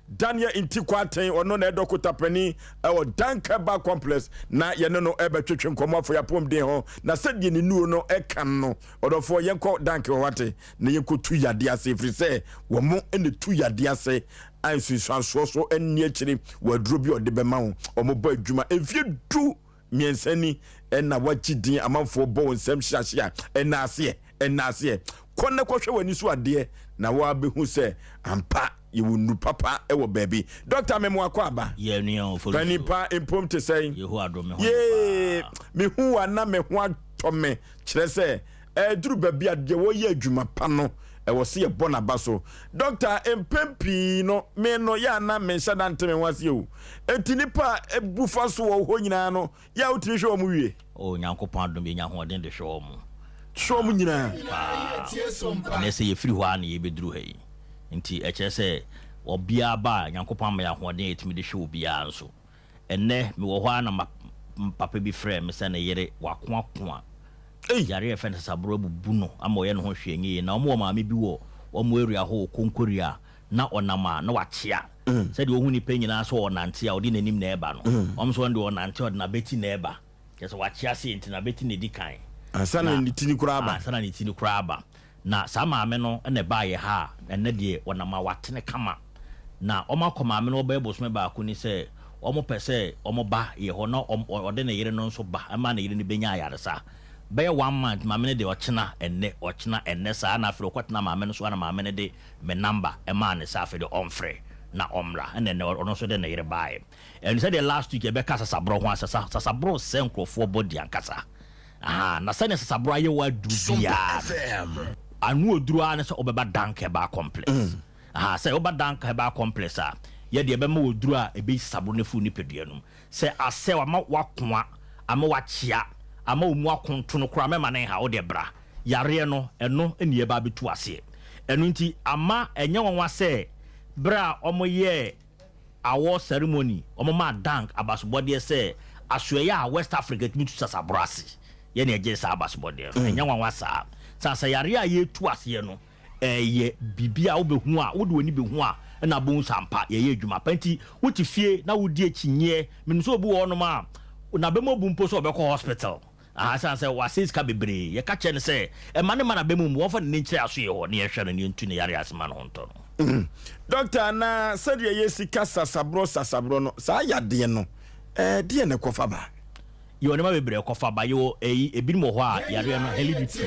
Daniel Intikwaten ono na edokota pani o Danka Bar Complex na ye no ebetwetwe nkomo afo ya pom den ho na sedie ne nuo no ekan no odofo yenko Danka wate na yenko tu yade ase frise wo mo ene tu yade ase ansu so eni akiri waduro bi ode bema ho o mo ba adwuma efie du miensani ena wachidin amanfo bo nsem hyiahia ena ase konne kohwe wani so ade na wa behu se ampa you papa ewo baby Dr. Memo Akwaba ye nua Oforisuo Nipa impom te say yehu adome ho ye me hu ana me ho atome kire se duru baby ade wo ye adwuma pa no ewo se ye bona baso Dr. Empempi no me no ya na me nhyada nteme wase o enti nipa ebufa so wo ho nyina no ya utiri hwe o mu wie o Nyankopon adome nya ho den de hwe o mu hwe mu nyina na se ye firi ho ana ye beduru ha yi nti eche se obia ba Nyankopon ma ya hoden etimi de hwe obia nso enne me wo ho ana papa bi frɛ me se na yere wakoakoa yare efen sabro bubu no ama ye no ho hwe nyi na omo maame bi wo omo area ho konkoria na onama na wachia se de ohuni pe nyina so onante a odi nanim na eba no omo so de onante odi na beti na eba kese wachia se nti na beti na dikan asana ni tini kuraba asana ni tini kuraba na sama ame no ene ba ye ha ene de wonama watene kama na oma koma ame no ba ebosome ba ko ni se omo pese omo ba ye ho no ode na yire no nso ba ama na yire ni benya ayaresa ba ye 1 month ma me de ochina enne sa na afro kwatena ma me no so ana ma me ne de me number e ma ne sa afro de omfre na omra ene ne ono so de na yire ba e enu se de last week e be kasa sabro ho asasa sabro se nkrofo body ankasa na sane sabro aye wa dubia anu oduru ana se obeba Danka Bar Complex se oba Danka Bar Complex ye de be ma oduru a e be sabro ne fu ni peduanum se ase wa ma wakoa ama wachia ama omu akonto no kura mema ne ha wo de bra yare no eno eni e ba betu ase eno nti ama enye wonwa se bra omo ye award ceremony omo ma dank abasobode se asoya a West Africa timi tu sasabro ase ye ne eje sa abasobode enye wonwa sa yare a ye tu ase no ye bibia wo behu a wo de woni behu a na bon sampa ye adwuma panti wo ti fie na wo di ekinye menso obu wo no ma na be mo bu mpo so obekọ hospital asan say wasis ka bebre ye ka che ne say e mane mana be mu wo fa ne nkyere aso ye ho ne ye hwe no ne ntu ne yare asema no honto no doctor na said ye sika sasabro no sa yade no de ne kofa ba yo ne ma bebre kofa ba yo ebi mo ho a yare no helidity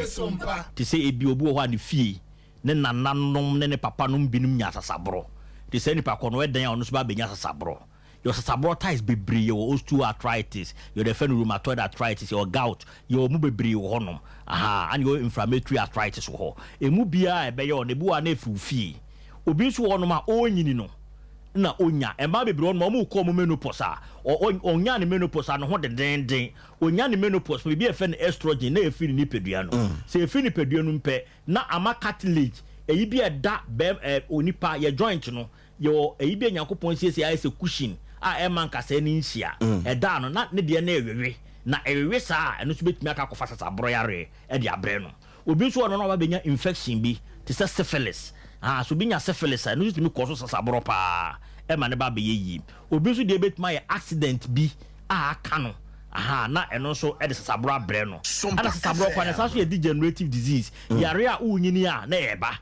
ti say ebi obi ho a ne fie ne nananom ne papa no binum nya sasabro ti say ni pa kono edan a ono so ba benya sasabro your sasabro ties bebre your osteoarthritis your defend rheumatoid arthritis your gout your mu bebre wo honom and your inflammatory arthritis wo emu bia e be ye on ebu a na efufie obi so honom a onyini no na onya emba bebre honom mu ko mu menopause a onya ne menopause no ho den onya ne menopause be e fe no estrogen na efiri ni pedua no se efiri ni pedua no mpe na ama cartilage eyi bi e da onipa ye joint no yo eyi bi Nyankopon siesie ayese cushion a eman kasa ni nhia eda no na ne de na ewewe na ewewe saa eno so betumi aka kofa sasabro yare e de abre no obi so no ba benya infection bi te se syphilis so binya syphilis eno so tumi koso sasabro pa e ma ne ba be yi obi so de betuma ye accident bi aka no na eno so e de sasabro abre no ana sasabro kwa na so ye degenerative disease yare a unyini a na eba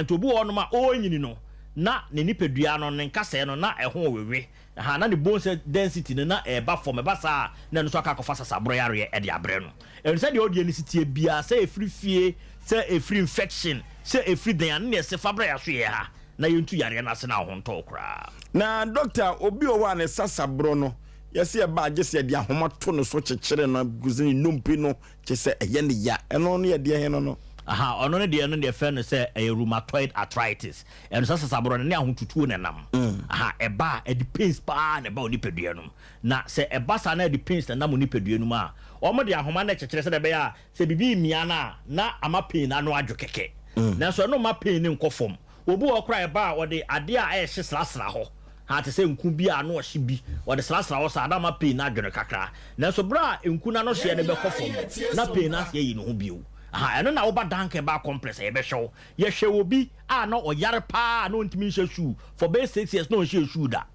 to obi wo no ma onyini no na ne nipadua no ne nkasa no na ɛho wewe ha na ne bone density no na ɛba form ɛba saa na no so aka kofa sasabro yare ɛde abre no ɛno sɛ de odie ne sitie bia sɛ efiri fie sɛ efiri infection sɛ efiri dan ne ɛse fabra ya so yɛ ha na yentu yare na se na ho ntɔ kra na doctor obi o wa ne sasabro no yesi e ba agese de ahoma to no so kyekere na guzini numpi no kyese eye ne ya eno no ye de he no aha ono ne de no de fe no se rheumatoid arthritis eno sasabro ne ahotutuo ne nam aha eba e depends pa ne ba oni pedua no na se eba sa na depends na nam oni pedua no ma omo de ahoma na kyekere se de be ya se bibi mia na ama pain na no adwo keke na so no ma pain ne nkofom obu okra eba wo de ade a e hye slasla ho ha te se nku bi a no ohye bi wo de slasla ho sa adama pain na adwo kakra na so bra nku na no hye ne be kofom na pain na ye yi no ho bio aha eno na oba danke ba complex e be hwew ye hwe obi a no oyare pa no ntimi hye shoe for base 6 years no hye shoe da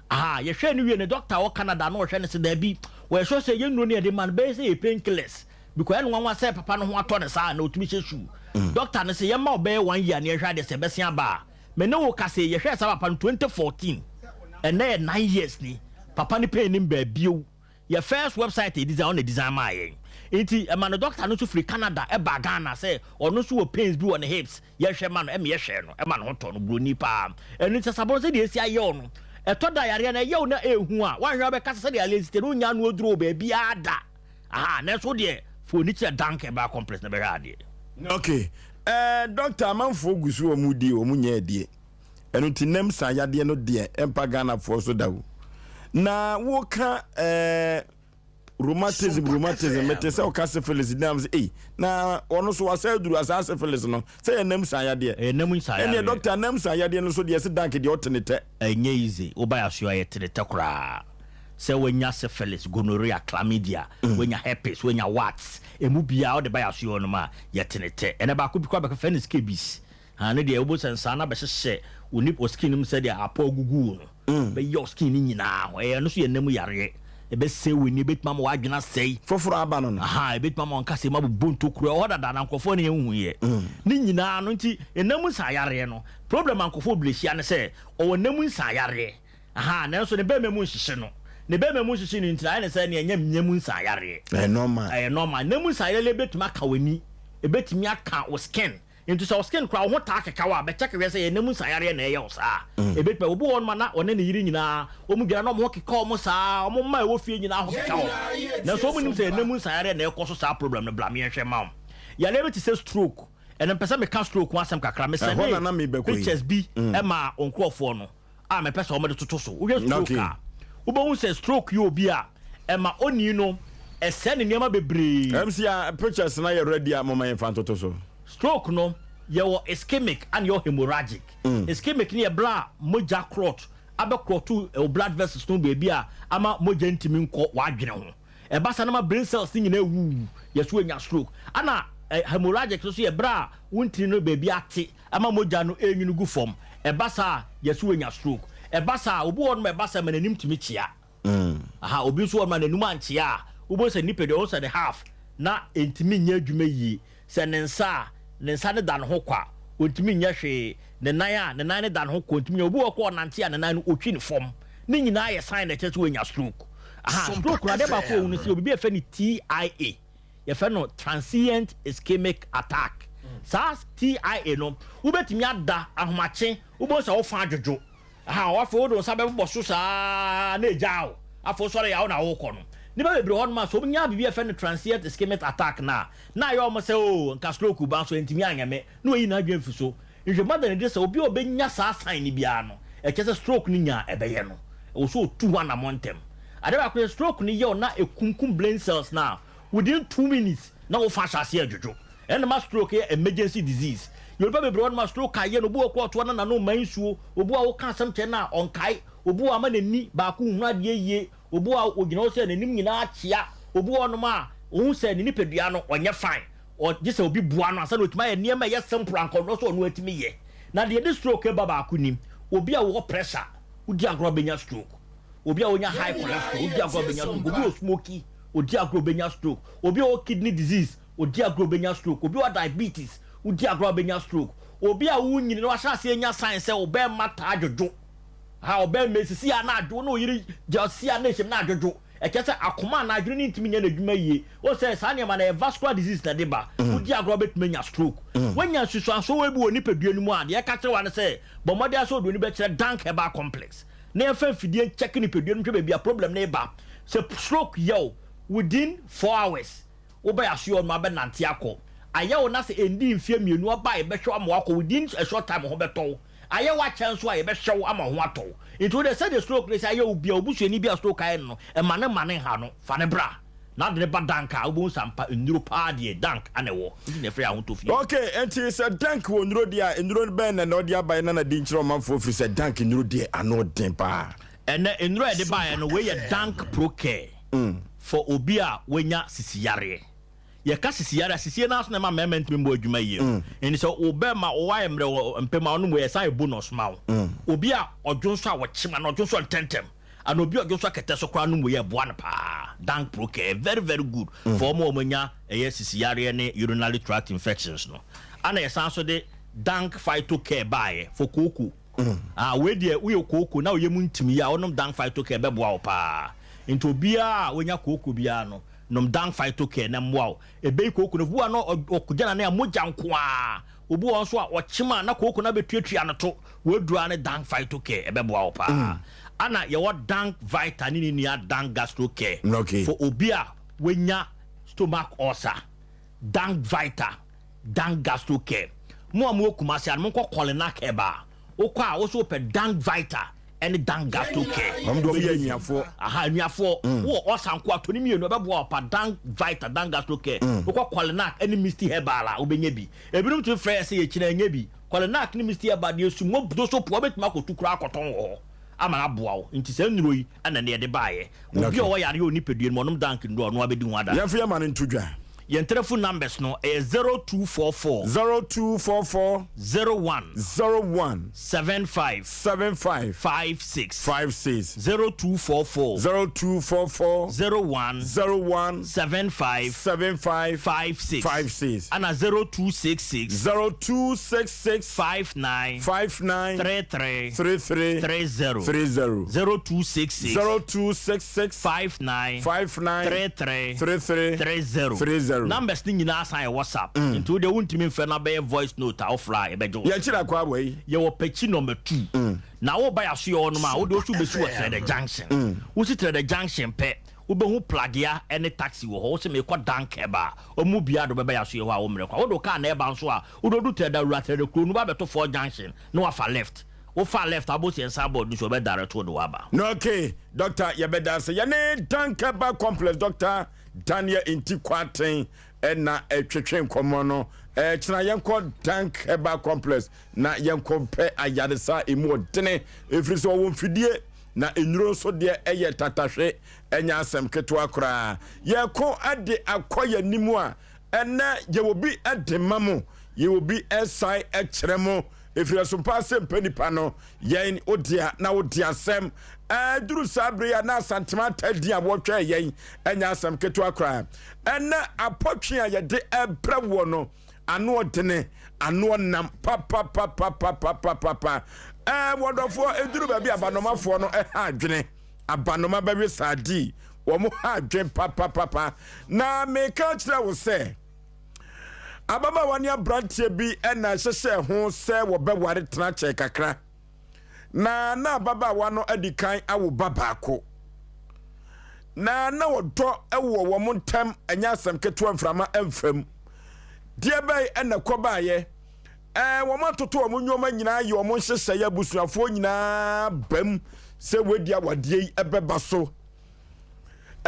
aha ye hwe ni wie ne doctor wo Canada no hwe ne se da bi we hwe se ye nuro ne de man be se painkillers because eno nwanwa se papa no ho ato ne sa na otimi hye shoe doctor ne se ye ma obe 1 year ne hwe de se be sia ba me ne wo ka se ye hwe sa papa no 2014 and na 9 years ni papa ni pain nim ba bio your first website e design on the design ma yen enti man doctor no to free Canada e ba Ghana say ono so pains bi on the hips ye hwe ma no e me ye hwe no e ma no hoto no broni pa eni sasabon se de esi aye ono e to da yare na ye na ehu a wan hwe be kasa se de alesite no nya no oduro ba bia ada aha na so de for ni che danke ba complex na be hade okay doctor amanfo gusu o mu di o mu nya adie eno tinem sa yade no de empa Ghana for so dawo na wo ka rheumatism metese o ka syphilis dams na ono so wasa duru asa syphilis no say enam sa yade enam sa yade ene doctor enam sa yade no so de se dank de otenete enye easy wo ba yaso ayetenete kra say wenya syphilis gonorrhea chlamydia wenya herpes wenya warts emu bia o de ba yaso no ma yetenete ene ba ko bi kwa be ka scabies ha ne de obo sensa na be hye oni skin nim say de apa gugu no be your skin nyina ho no so yenam yare e be se weni betma mo adwena sei foforo aba no aha e betma mo nka se ma bonto kura o dada na nkofo ne hu ye ni nyina no nti enam sa yare no problem ankofo blehia ne se o wonam sa yare aha na so ne be memu hihye no ne be memu hihye ni nti na se ne nyam sa yare normal nem sa yare betuma ka weni e betimi aka o skin into so skin kra ho ta keka wa be check we say enam sayare na ye osa e bet pe obo won ma na one ne yiri nyina o mu gina no mo keka o mo sa o mo ma e wo fie nyina ho keka o na so mo nim say enam sayare na e koso sa problem no blame ye hwe ma ya le be say stroke and pesa me ka stroke wasam kakra me say pictures bi e ma onkrofo no a me pesa o me toto so wo stroke a wo bo hu say stroke yo bi a e ma oni no e se ne niam bebre MC pictures na ye ready a mo ma infant toto so stroke no your ischemic and your hemorrhagic ischemic ni e bla moja clot abe clot to blood vessels no baby a ama moja ntimi nko wadwene ho e basa na ma brain cells ni na wu yeso anya stroke ana hemorrhagic so ye bra wuntini no baby ate ama moja no enwunu gu form e basa yeso anya stroke e basa obu won me basa mananim timi chia aha obi so won mananum anchia obo se nipede o se the half na entimi nya adwuma yi se nensa ne dan ho kwa ontimi nya hwe ne nan ne dan ho kwa ontimi obu okọ nante a ne nan no otwi ne fom ne nyina ye sign na cheche wenya stroke aha stroke na de ba ko unu se obi efe ni TIA ye fe no transient ischemic attack SARS TIA no ubetimi ada ahomache ubo se wo fa adwojo aha wo fa wo sa be bo so sa na ejao afo sore ya wo na wo ko no ni ba bebre hon ma so nya bibia fe no transient ischemic attack na yo mo se o nka stroke ba so entimi anyame na oyi na adwen fi so nje madan de se obi obenya sa sign ni bia no e kese stroke ni nya ebeye no o so tu wana montem ade ba ko stroke ni ye na ekunkum brain cells na within 2 minutes na wo fa shase adwojo and ma stroke e emergency disease yo ba bebre hon ma stroke aye no bu okọ to na no mansuo obu a wo ka asem che na onkai obu a ma na ni ba ko hu ade ye obu a ogina o se na nim nyina achia obu onum a ohun se ni nipadua no onye fine o gise obi bua no asa na otuma ye niam ye simple anko no so onu atimi ye na de stroke ba ba ko nim obi a wo pressure udi agro benya stroke obi a onya high cholesterol udi agro benya stroke obi o smoky udi agro benya stroke obi o kidney disease udi agro benya stroke obi o diabetes udi agro benya stroke obi a wunyini no ahase nya science e obe mata adwojo ha obe mesisi a na adwo no yiri jasi a na ehim na adwojo e kese akoma na adwene ntimi nya na adwuma yie o say sa ne ma na vascular disease na deba udi agro betmenya stroke wanya susuanso we bi oni pedua ni mu ade e ka kire wa ne say bomode aso do ni be kire dank heba complex na e fa fidie check ni pedua ni hwe be problem na eba say stroke yo within 4 hours oba ya sure ma be nante akọ ayawo na se endi mfie mienu oba e be hwe ama akọ within a short time ho beto ayawo chance a ye be hwe ama ho ato into they say the stroke they say ayawo bia obusuani bia stroke aye no e mane ha no fa ne bra na de ba danka obo sampa enduro pa de dank anewo ndi ne free ahun to fie okay enti say dank wo nduro dia enduro ben na odi abai na di nchiro manfo free say dank nduro dia ano den pa ene enduro e de ba no we ye dank pro care for obia wenya sisiyare ye ka sisiyare sisiye na so na ma memment membo adwuma yie eni so obema owa emre mpema no we sai bonus ma obia odwonso a wochima na odwonso tentem and obia odwonso kete so kra no mo ye boa na pa dank pro care very very good for mo omanya eye sisiyare ne urinary tract infections no ana ye san so de dank phyto care bae for koku we de we koku na oyemu ntimi ya onom dank phyto care be boa pa into bia wonya koku bia no nom dank phyto care na mwa ebe koku no bua no okugana na moja nkoa obu won so a ochima na koku na betuatua no to wedura ne dank phyto care ebe boa opa ana ye wo dank vita ni ni ya dank gastro care for obia wonya stomach ulcer dank vita dank gastro care mo okuma se an mo kolena care ba okwa wo so pe dank vita any dank gastro care do ye nyafo nyafo wo osanko atoni mienu bebo pa dank vita dank gastro care wo kwalenak any misty herbal obenya bi ebirum to frɛ se ye kina nya bi kwalenak ni misty herbal de su mo do so po betima akotu kura akoton ho ama aboa wo nti se nnuro yi ana ne de baaye obi o yare oni pedue mo nom dank ndo no abedi hu ada yɛmfa yɛma no ntodwa yen telephone numbers no 0244 01 75 56 0244 01 75 56 ana 0266 59 33 0266 59 33 numbers ni nyina asan WhatsApp into de wuntimi mfa na be voice note offline e bejo ye kira kwa boy ye wo pechi number 2 na wo ba ya so yo no ma wo do so be so the junction wo si the junction pe wo be hu plug ya any taxi wo ho se me kwa dank eba o mu bia do be ya so yo a wo mre kwa wo do ka na e ba so a wo do the da kro no ba beto 4 junction no wa fa left wo fa left about the sabo do so be direct to the waba no okay doctor ye be dance ye ne dank eba complex doctor Daniel inti kwaten na twetwe nkomo no kina yenko dank eba complex na yenko pe ayaresa emu odene efiri so wo mfidie na enuro so de eye tatahwe enya asem keto akora yeko ade akoya nimu a ena ye obi ade mamu ye obi esai ekremo efiri Sompa Asem Mpe Nipa no yen odia na odia asem duru sabria na santema tadi abotwa yen enya asem keto akra ena apotwe a ye de ebrawo no ano odene ano nam papa wonderful eduru ba bi abanomafo no ha adwene abanoma ba wi sadi wo mo ha adwen papa na me ka kire wo se ababa wani abrantie bi ena hyehye ho se wo beware tena che kakra na ababa wano adikan awo babako na wodo ewo wo montam anya asem keto mframa emfam die bai ena kobaaye wo matoto wo nyoma nyina ye wo hyehye ya busuafo nyina bam se wedi awade ebeba so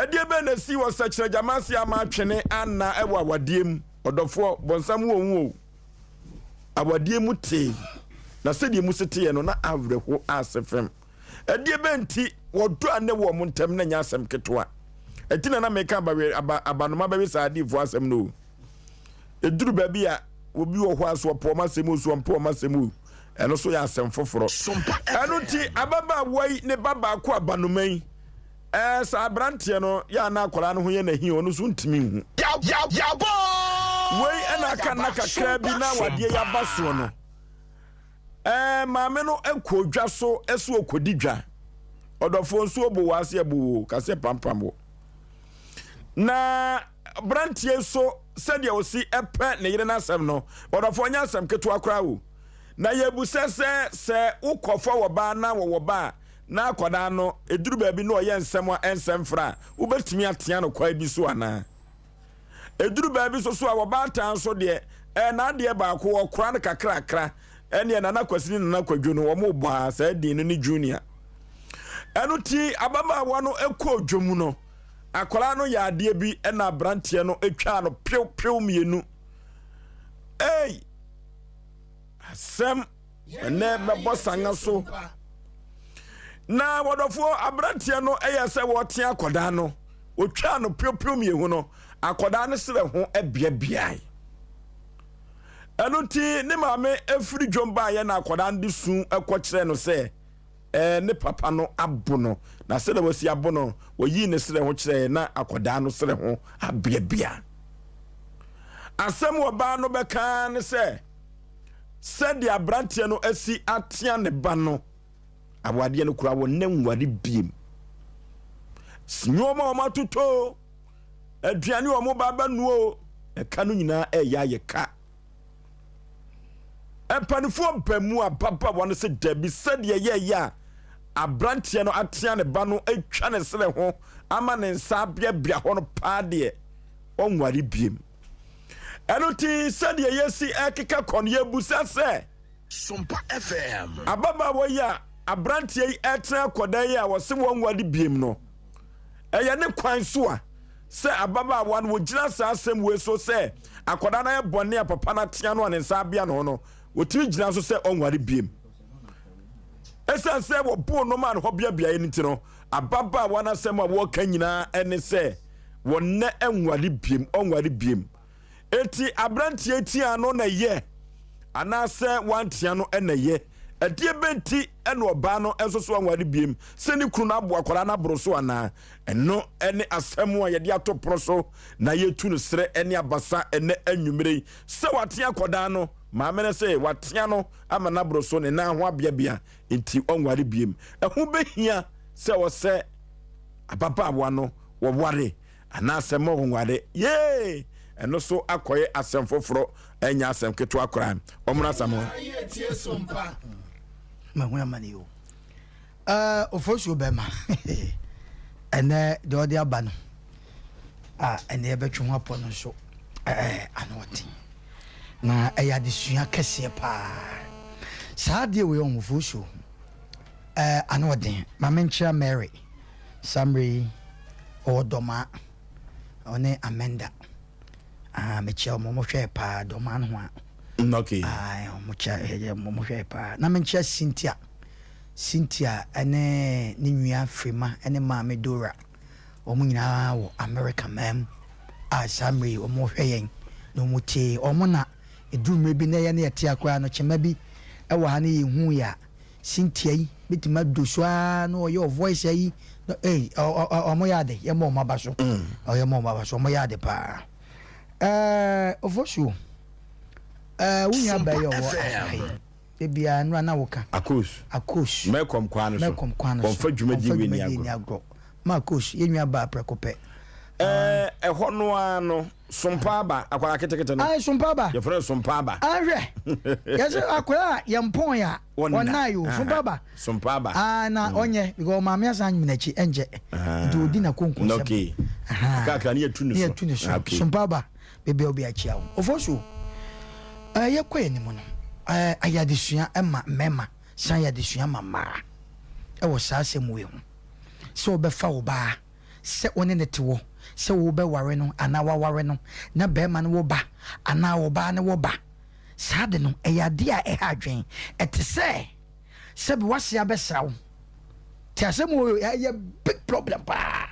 edie be na si wo sakire jamasi ama atwene ana ewo awadiem odofo bonsam wo awade mu te na se die mu sete no na avreho asefem edie benti wodo ane wo montam na nya asem ketoa etina na meka abanoma bawe saadi fu asem no eduru ba bia obi wo ho aso po masem so mpo masem eno so ya asem foforo eno ti ababa wai ne baba ko abanoman sa brantie no ya na akwara no ho ye na hi ono so ntimi hu ya wei ena aka na kakra bi na wade ya baso no maame no ekɔ dwa so eso okodi dwa odofo nso obo wase abu kase pampamo na brantie so sɛdeɛ osi ɛpɛ ne yere n'asɛm no odofo nya asɛm keto akora wo na yebusa sɛ ukɔfo wo ba na wo ba na akoda no eduru baabi no ɔyɛ nsɛm a ensɛm fra wobetimi atea no kwa bi so ana eduru baabi so a wo ba tan so de na de ba ko okora no kakrakra ene na nakwasini na nakwadwo no wo mo bɔ sa din no ni junior enu ti ababa wa no ekɔ dwomu no akola no ya ade bi na brantie no etwa no pew mienu asɛm ne bɛbɔ sanga so na wɔdɔfo abrantie no ɛyɛ sɛ wɔte akoda no otwa no pew mienu no akoda no sere ho ebiabiai enu ti ne maame efiri dwomba ye na akoda ndi su ekɔkyerɛ no sɛ ne papa no abo no na sɛ wasi abo no woyi ne sere ho kyerɛ na akoda no sere ho abiabia asɛm oba no bɛka ne sɛ de abrantie no asi atea ne ba no awade no kura wo nanware biem sinyoma o matuto aduane o mo baba nuo ɛka no nyinaa ɛya yɛka ɛpanifo mpamu ababa wɔn se dabi sɛdeɛ yɛyɛ abrantie no atea ne ba no atwa ne sere ho ama ne nsa biabia ho no paadeɛ ɔnware biem ɛno ti sɛdeɛ yɛsi ɛkeka kɔn yɛbusa sɛ Sompa FM ababa wɔyɛ abrantie yi ɛtena kɔda yi a wɔse wɔnware biem no ɛyɛ ne kwan so a sɛ ababa wɔn wɔgyina saa asɛm wei so sɛ akɔda na yɛ bɔne a papa na tea no a ne nsa bia no no wotimi gyina so sɛ ɔnware biem ɛsan sɛ wɔbo no ma no hɔ biabia ni ti no ababa wɔn asɛm a wɔka nyinaa ɛne sɛ wɔnne ɛnware biem ɔnware biem eti abrantie tia no na yɛ anasɛ wantia no na yɛ ɛdeɛ benti ɛna ɔba no ɛso so ɔnware biem sɛ ne kunu no abo akɔra no aboro so ana ɛno ɛne asɛm a yɛde ato poro so na yɛtu no serɛ ɛne abasa ɛne anwumere sɛ watea akɔda no maame ne sɛ watea no ama no aboro so ne na ho abiabia enti ɔnware biem ɛho behia sɛ wɔsɛ ababaawa no wɔware anasɛ ma ɔnware yee ɛno so akɔyɛ asɛm foforo ɛnya asɛm keto akora ɔmra samo mahuna mani yo Oforisuo bema ene de ode aba no ene betwe ho apo no so anotin na eya de sua kese pa saa de we on Oforisuo anoden mamencha Mary Samri Odoma one Amanda mechia mo hwe pa doma no a okay mo hwe pa na menchia Cynthia ene ni nwia Frima ene Maame Dora omo nyina wo America mam Samri omo hwe yen no mutie omo na edumre bi na ye na yete akwa no chema bi e wa ha na yehu ya Cynthia yi betima doswa no your voice yi no omo ya de ye mo mabaso ye mo mabaso omo ya de pa Oforisuo wunya bayo wo ebia no na woka akos mekom kwano so konfa dwumadi we ni agro ma akos yenwa ba prekope ɛhɔ no ano Sompa ba akwara ketekete no Sompa ba ye frɛ Sompa ba ahwe yes akwara ye mpon ya onayo Sompa ba na onye because maame asan nyinachi enje do di na konko se okay kakra ne yatu so Sompa ba bebe obi achia wo Oforisuo ye koye ni mo no ayadesua ema mema san yadesua mama wo saa semwe ho se obefa wo ba se one ne tewo se wo be ware no ana wa ware no na be ma no wo ba ana wo ba ne wo ba saa de no eyade a adwen etese se be wase abesra wo ti asem wo ye big problem pa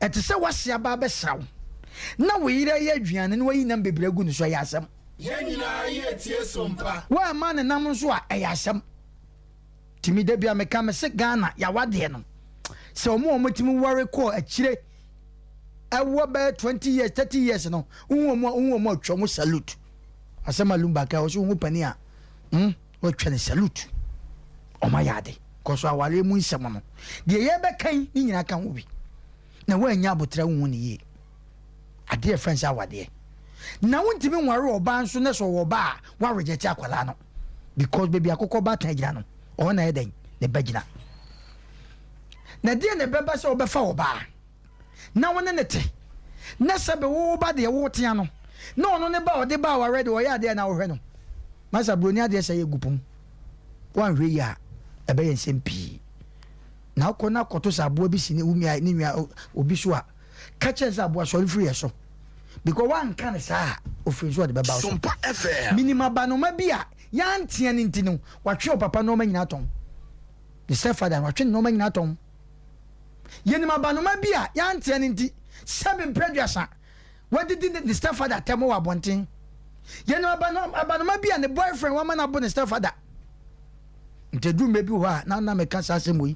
etese wase aba abesra wo na wo yire ye aduane no wayi nam bebre gu no so ya asem Yenina ye tie Sompa. Wa man nam nso a eyasem. Timi da bia meka me se Ghana ya wade no. Se omo timi ware call akire. Ewo be 20 years, 30 years no. Unwo atwa mo salute. Asema lumba ka o so hu pani a. wɔtwa ne salute ɔma yade kɔso awale mu nsɛm no deɛ yɛbɛkan ne nyina ka ho bi na woanya abotra wo ne yie adeɛ friends awadeɛ na wontimi nware ɔba nso ne so wɔ ba a warejete akwala no because baby akokɔ ba tan gina no ɔhɔ na yɛdan ne bagina na deɛ ne bɛba sɛ wɔbɛfa ɔba na wone ne te na sɛ be wo ba deɛ wo tea no na ɔno ne ba ɔde ba already ɔyɛ adeɛ na wohwɛ no masa broni adeɛ sɛ yɛ gupum wanhwɛ yi a ɛbɛyɛ nsɛm pii na akɔ na akɔto sɛ aboa bi si ne wumia ne nua obi so a ka kyerɛ sɛ aboa sɔre firi yɛ so because wanka ne saa ofiri so ɔde bɛba so Sompa FM minima banoma bi a yɛanteɛ ne nti no watwe papa na ɔma nyina tɔn the stepfather watwe ne ɔma nyina tɔn yɛnima banoma bi a yɛanteɛ ne nti sɛbe mpɛduasa wadidi the stepfather tɛmo wɔ abɔnten yɛnima banoma bi a ne boyfriend wama no abo ne stepfather nti duru mɛ bi hɔ a na meka saa asɛm yi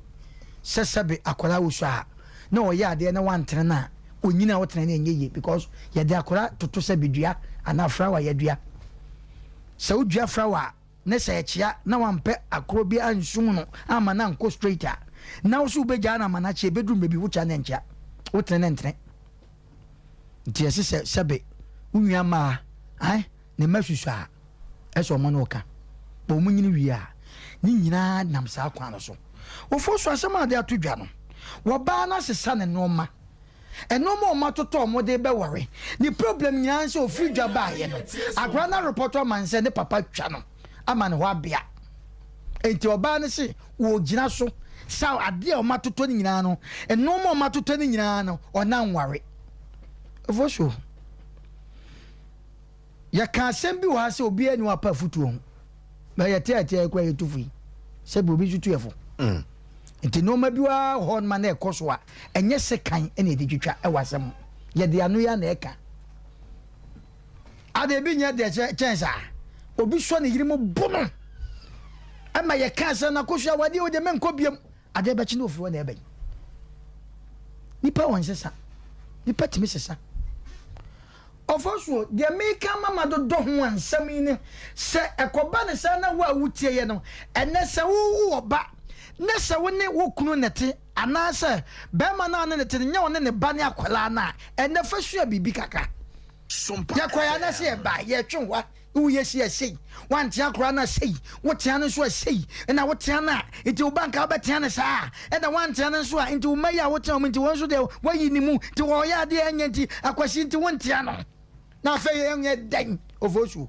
sɛ sɛbe akwaraa wo so a na ɔyɛ adeɛ na wantere no a onyina wotena no ɛnyɛ yie because yɛde akwaraa toto sɛ bidua anaa frawa yɛdua sɛ wodua frawa ne sɛ ɛkyea na wampɛ akoro bi ansum no ama na nkɔ straight a na wo so wobɛgyaa no ama no akyɛ bɛduru mɛ bi wokya ne nkyea wotene ne ntene nti ɛse sɛ sɛbe wonua maa ne ma susu a ɛsɛ ɔmo no woka bɔ ɔmo nyini wie a ne nyinaa nam saa kwan no so wofo so asɛm ade ato dwa no wɔbaa no asesa ne nnoɔma ɛnnoɔma ɔma totɔ ɔmo de bɛware ne problem nyinaa sɛ ofiri dwa baayɛ no akora na repɔtɔ ama nsɛ ne papa twa no ama ne hɔ abea enti ɔbaa no se wɔgyina so sa adeɛ a ɔma totɔ no nyinaa no ɛnnoɔma ɔma totɔ no nyinaa no ɔna nware wofo so yɛka asɛm bi wɔ ha sɛ obiara ni wapa afutuo ho bɛyɛ teatea ɛkɔ yɛtu fo yi sɛ bi obi tutu yɛfo nti nneɛma bi wa hɔ ma na ɛkɔ so a ɛnyɛ sɛ kan ɛna ɛde twitwa ɛwɔ asɛm yɛde ano ya na ɛka ade bi nyɛ deɛ kyɛn saa obi sɔ ne yiri mu bono ɛma yɛka asɛm na kɔhwɛ awadeɛ wode menkɔ biam ade bɛkye ne ofiri hɔ na ɛbɛn nipa wɔn sesa nipa timi sesa Oforisuo deɛ meka mama do ho ansɛm yi ne sɛ ɛkɔba ne sɛ na wo a wotie yɛ no ɛnɛ sɛ wo ba ne sɛ wo ne wo kunu nete anaasɛ bɛrima no ane nete nyɛ wo ne ne ba ne akwala na ɛnɛ fa sua biribi kakra yɛkɔyɛ na sɛ yɛba yɛtwe wa woyɛ si ɛsei wante akora no asei wotea no nso asei ɛna wotea no a nti wo banka wobɛtea no saa ɛna wantea no nso a nti wo mayi a wotea mu nti wo nso deɛ wayi ne mu nti wɔyɛ adeɛ ɛnyɛ nti akwasi nti wontea no na afei yɛnyɛ dan Oforisuo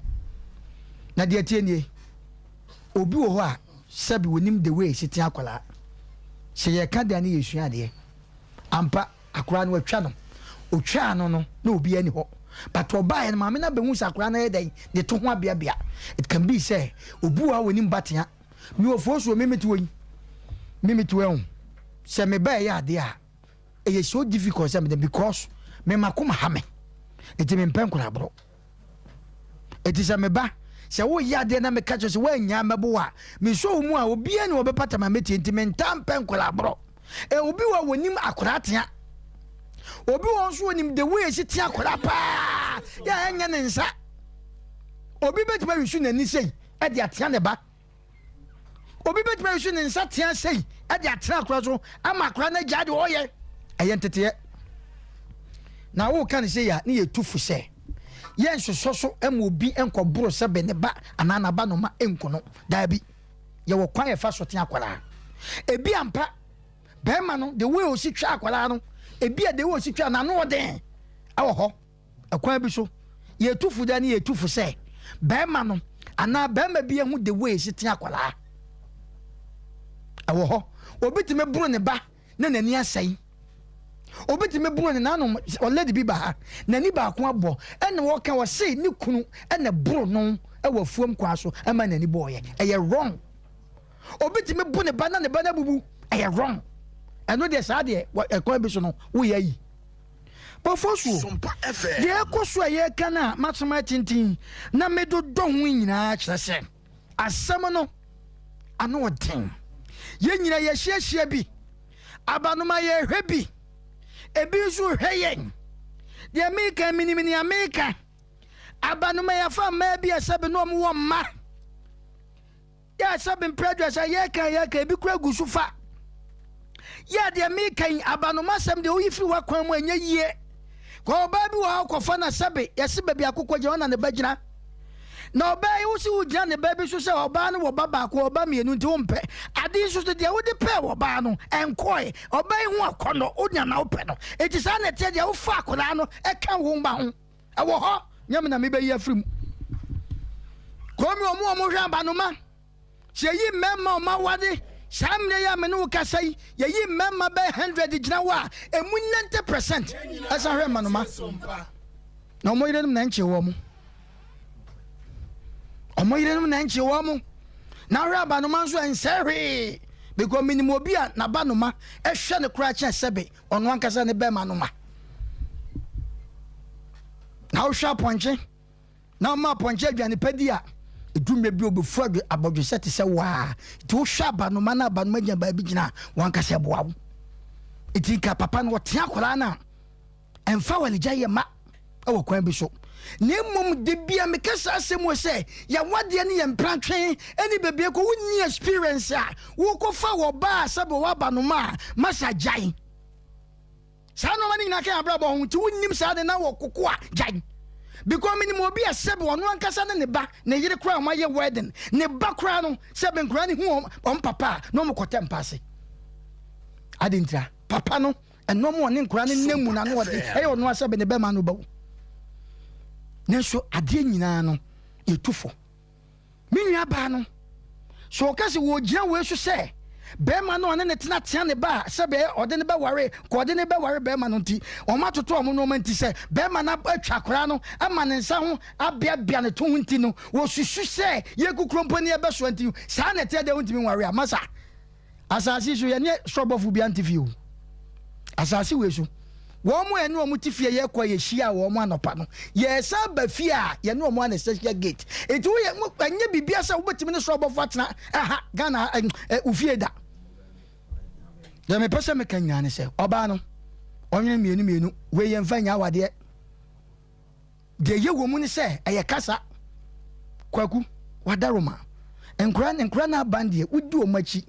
na deɛ tie nie obi wɔ hɔ a sɛbi wonim the way sitea akwala sɛ yɛka deɛ ne yɛsua adeɛ ampa akora no watwa no otwa no no na obi ani hɔ but oba no maame na behu sakora na yɛdan de to ho abiabia it can be say obi wa wonim batea me Oforisuo memetu wɔn sɛ me ba yɛ ade a ɛyɛ so difficult sɛ me because me makoma ha me eti me mpɛn kora bro eti sɛ me ba sɛ wo yɛ ade na me ka kyerɛ sɛ woanya mɛbo a me so mu a obi ani wɔbɛpata ma meti enti me ntam mpɛn kora bro obi wa wonim akora atea obi won so onim the way si tia akora pa ya enya ne nsa obi betima hwisu nani sei e de atea ne ba obi betima hwisu ne nsa tea sei e de atena akora so ama akora na gya de oyɛ ɛyɛ ntete na wo kan sei ya ne yɛtufu sɛ yɛn soso so ɛma obi ɛnkɔboro sɛ bɛ ne ba anana ba no ma ɛnkono daabi yɛwɔ kwan yɛfa so tea akora ebi ampa bɛrima no the way osi twa akora no ebi ade wo si twa na no den awo ho akwan bi so ye tufu da ne ye tufu se bɛrima no ana bɛrima bi ehu the way si tia akwala awo ho obi time buru ne ba na nani asɛn obi time buru ne nanom already bi ba ha nani ba ko abɔ ɛna wo ka wo sei ne kunu ɛna buru no ɛwɔ fuom kwa so ɛma nani boye ɛyɛ wrong obi time buru ne ba na ne ba na bubu ɛyɛ wrong ɛno deɛ saa deɛ ɛkwan bi so no woyɛ yi Oforisuo deɛ ɛkɔ so a yɛka no a matoma tintin na medodɔ ho nyinaa kyerɛ sɛ asɛm no ano ɔden yɛn nyina yɛhyiahyia bi abanoma yɛhwɛ bi ebi nso hwɛ yɛn deɛ meka minimini Amerika abanoma yɛfa mmaa bi a sɛbe no ɔmo wɔ mma ya sabin prejudice ya kan bi kura gusufa ya de me kan abanoma sam de oyi firi wa kwan mu anya yie ko oba bi wa akofa na sabe yesi ba bi akokọ je ona ne bagina na oba yi wusi wugina ne ba bi so se oba no wo baba ko oba mienu nti wo mpe ade so de wo de pe wo ba no enkoi oba yi hu akono onya na wo pe no eti sa na te de wo fa akona no e kan wo mba ho e wo ho nyam na me be yi afrim ko mi omo hwa abanoma se yi memma ma wade samre ya me no kasai ye yi memma be 100 gina wa emu 90% asa hwe manoma na omo yire na nche wo mo omo yire na nche wo mo na hwe abanoma nso ensehwe because minimum obi a na banoma ehwe ne kura cha sebe ono ankasa ne be manoma na wo hwa ponche na ma ponche aduane padi a dumme bi obefura abodwe sete se wa ti wo hwa banoma na banoma gya ba bi gina wankasa boawo itika papa no tia kola na emfa waligya ye ma ewo kwan bi so na mmom de bia me kasa asem wo se ya wade ne ye mpratwen eni bebie ko wonni experience a wo ko fa wo ba sabo wa banoma masa gyan sa no mani na kan abrabo ho ti wonnim sa de na wo kokoa gyan because minimum obi a sebe ono ankasa ne ba ne yire kura ma ye wedding ne ba kura no sebe nkura ne hu on papa no mo kotem passe adintra papa no eno mo ne nkura ne nemu na no ode e ono asebe ne be ma no ba ne so ade nyina no etufo minua ba no so kasi wo gina we so se be ma no ne tena tia ne ba sebe ode ne ba ware ko ode ne ba ware be ma no nti o ma toto o mo no ma nti se be ma na atwa kora no ama ne nsa ho abia bia ne to ho nti no wo susu se ye kukrompo ne be so nti sa na te de ho nti mi ware amasa asasi so ye ne sobofu bia nti fi o asasi we so wo mo enu o mo ti fie ye kwa ye hia wo mo anopa no ye sa ba fie a ye no mo anesthesia gate eti wo ye anya bibia sa wo betimi ne sobofu atena aha Ghana ufie da de me pese me kanya ne se oba no onwene mienu we ye mfa nya awade de ye wo mu ne se eye kasa kwaku wadaroma enkura na bande udi o machi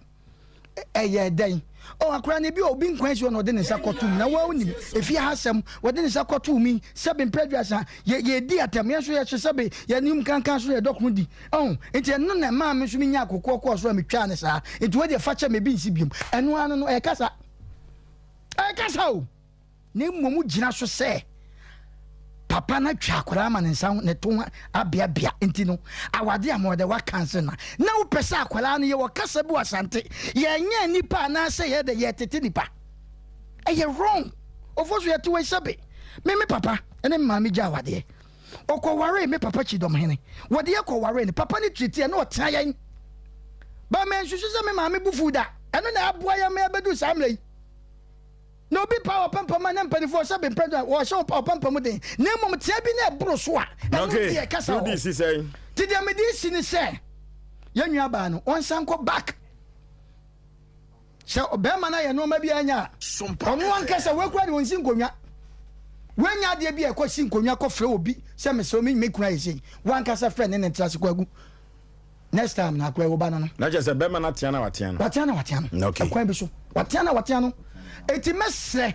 eye den o akura ne bi obi nkwansi no de ne sakotum na wa onim efi hasem wode ne sakotum mi sebe prejudice ye di atam ye so ye sebe ye nim kankan so ye dokun di enti eno na ma me so mi nya akokọ so mi twa ne sa enti we de facha me bi nsi biem eno anu no e kasa o ne mmomu gina so se papa na twa akora ma ne nsa ne to abia enti no awade amode wa cancel na wo pesa akora no ye wo kasa bi wasante ye nya nipa na se ye de ye tete nipa ye wrong ofoso ye to we sabe me papa ene mama gya awade okoware me papa chidom hene wode ye koware ne papa ne treat ye na otan yan ba me nsusu se me mama bufu da eno na aboa ya me abedu samlei no be power pampa man and penny for seven president or show pampa mudin. Name of Tabina Broswa. Okay, so this is saying, did you medicine say? Young Yabano, one sanko back. So, Bermana, no, maybe Anya. On one case, I work right on Sinkonia. When ya dear be a question, Konyako flow be, some so me crazy. One case friend and Trasquagu. Next time, na kwa banana. Not just a Bermana Tiana Watiana. No, okay. Watiano. Eti mesre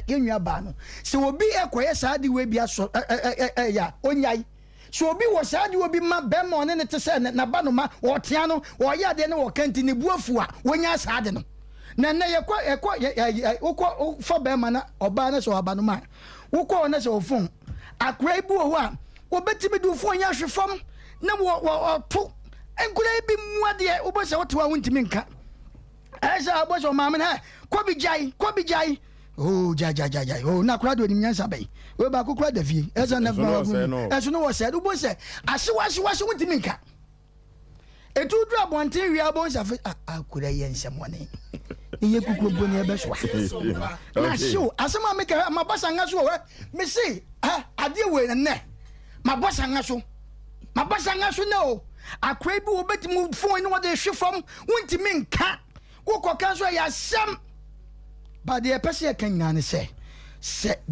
yenwa ba no se obi ekoye saadi we bia so ya onyai so obi wo saadi obi ma be mo ne te se na ba no ma wo tia no wo ya de ne wo kanti ne buafu a wonya saadi no na ekọ fo be ma na oba na so aba no ma wokọ na so fon akra ibu ho a wo betimi du fon nya hwefam na wo to enkura bi muade wo se wo to wa wontimi nka esa aboso maame na Kobi jai. Oh, jai. Oh, na krado ni nyansa bai. We ba ko krado fie. Esa na ba. Eso no was said. Ubo say, asiwashi wuti minka. Etu dra bonten wi abon sa fe akura yensem woni. Iye kukuro ni ebe so. Na show asema make ma bossa ngaso we. Me say, ade we ne. Ma bossa ngaso no. Akra bi obetimu phone ni wo de hwe fam. Wonti minka. Wo kokanso ya sam. But the person can say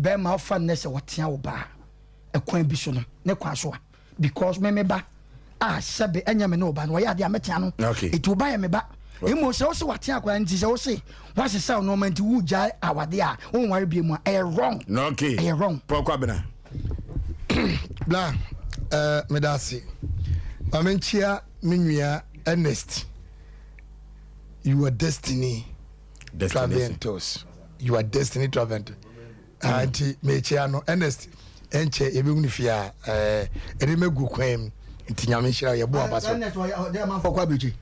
be my fan nese watia wo ba ekwan bi so no ne kwa so because me ba sebe enya me no ba no ya de ametia no it will buy me ba emo se wo se wate akwa nti se wo se wa se sa no man ti wu ja awade a won ware bi mu wrong wrong pokwa bena bla medasi amenchia minua Ernest you are destiny traventos you are destiny traventos anti mechia no Ernest enche ebegu fia edemegu kwem nti nyame hira ye bo abaso Ernest o de man fokwa bechi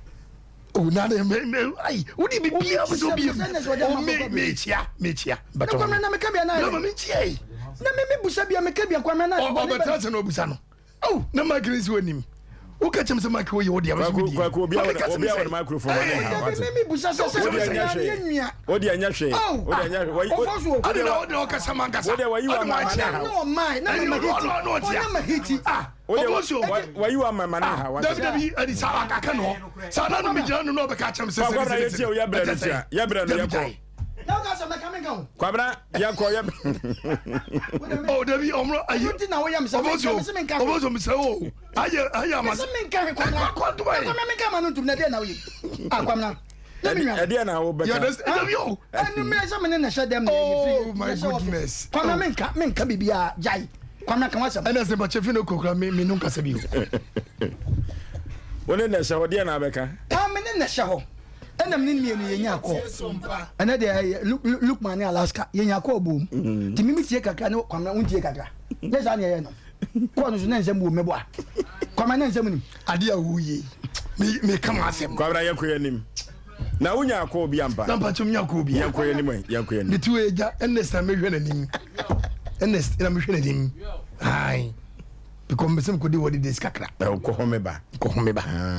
o na de ai udi bibia so bi mechia but na me kabia na no mechia na me busa bia me kabia kwa na o betra no busa no oh na makrisi wonim o ka chem se makro ye wo dia so bi kwa obi a microphone me busa so o dia nya hwe o dia ka sama nkasa o dia wayi wa mama no mai na me hiti o dia wayi wa mama na ha dabi adi sa aka no sa na no mi jira no be ka chem se kwa bra ye tie o ya bra no yakọ now guys I'm coming down kwa bra yakọ ya oh dabi omro ayi na wo yam se obozo mi se o ayi ama se men kan kwa do ai kwa men kan ma no tum na de na wo yi kwa na ede na wo beka dabi o anu me se men na shadem na oh my goodness kwa men kan bibia jai kwa na kan wasa ana se ba chefi no kokra me no nkasa bi wone na sha ode na beka men na sha ho enam ni mienu yenya akọ ana de Lukman Alaska yenya akọ obum ti mimi tie kakra ne kwamna untie kakra ne za ne ye no ko no so na nsem wo mebo a kwamna na nsem nim ade a wuye me kama asem kwabra yakọ yanim na unya akọ obi ampa na pa chum nya akọ obi yakọ yanim yakọ yanim bitu eja Ernest na mehwe na nim Ernest na mehwe na nim ai because me sem ko de wodi des kakra ko homeba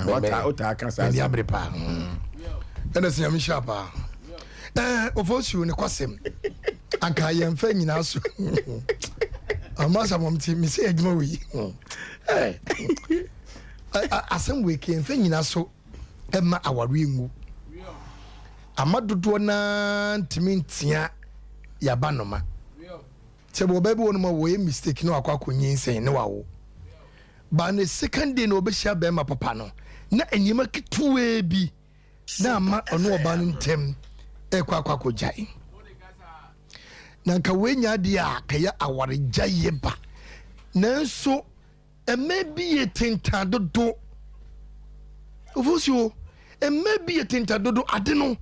wata aka sa ya brepa Ernest nyame shapa Oforisuo ne kwasem anka ye mfa nyina so amasa momti mi se adwuma wi asem we ke mfa nyina so ema aware ngu amadodo na ntimi ntia yaba noma sebo baby wonu ma wo ye mistake no akwa konyin sen ne wawo ba ne second day no obehia be ma papa no na enyima kituwe bi na ama ono oba ntem ekwa ko jai na nka wenya dia kaya aware jaye ba nanso emebi yetinta dodo Oforisuo emebi yetinta dodo ade no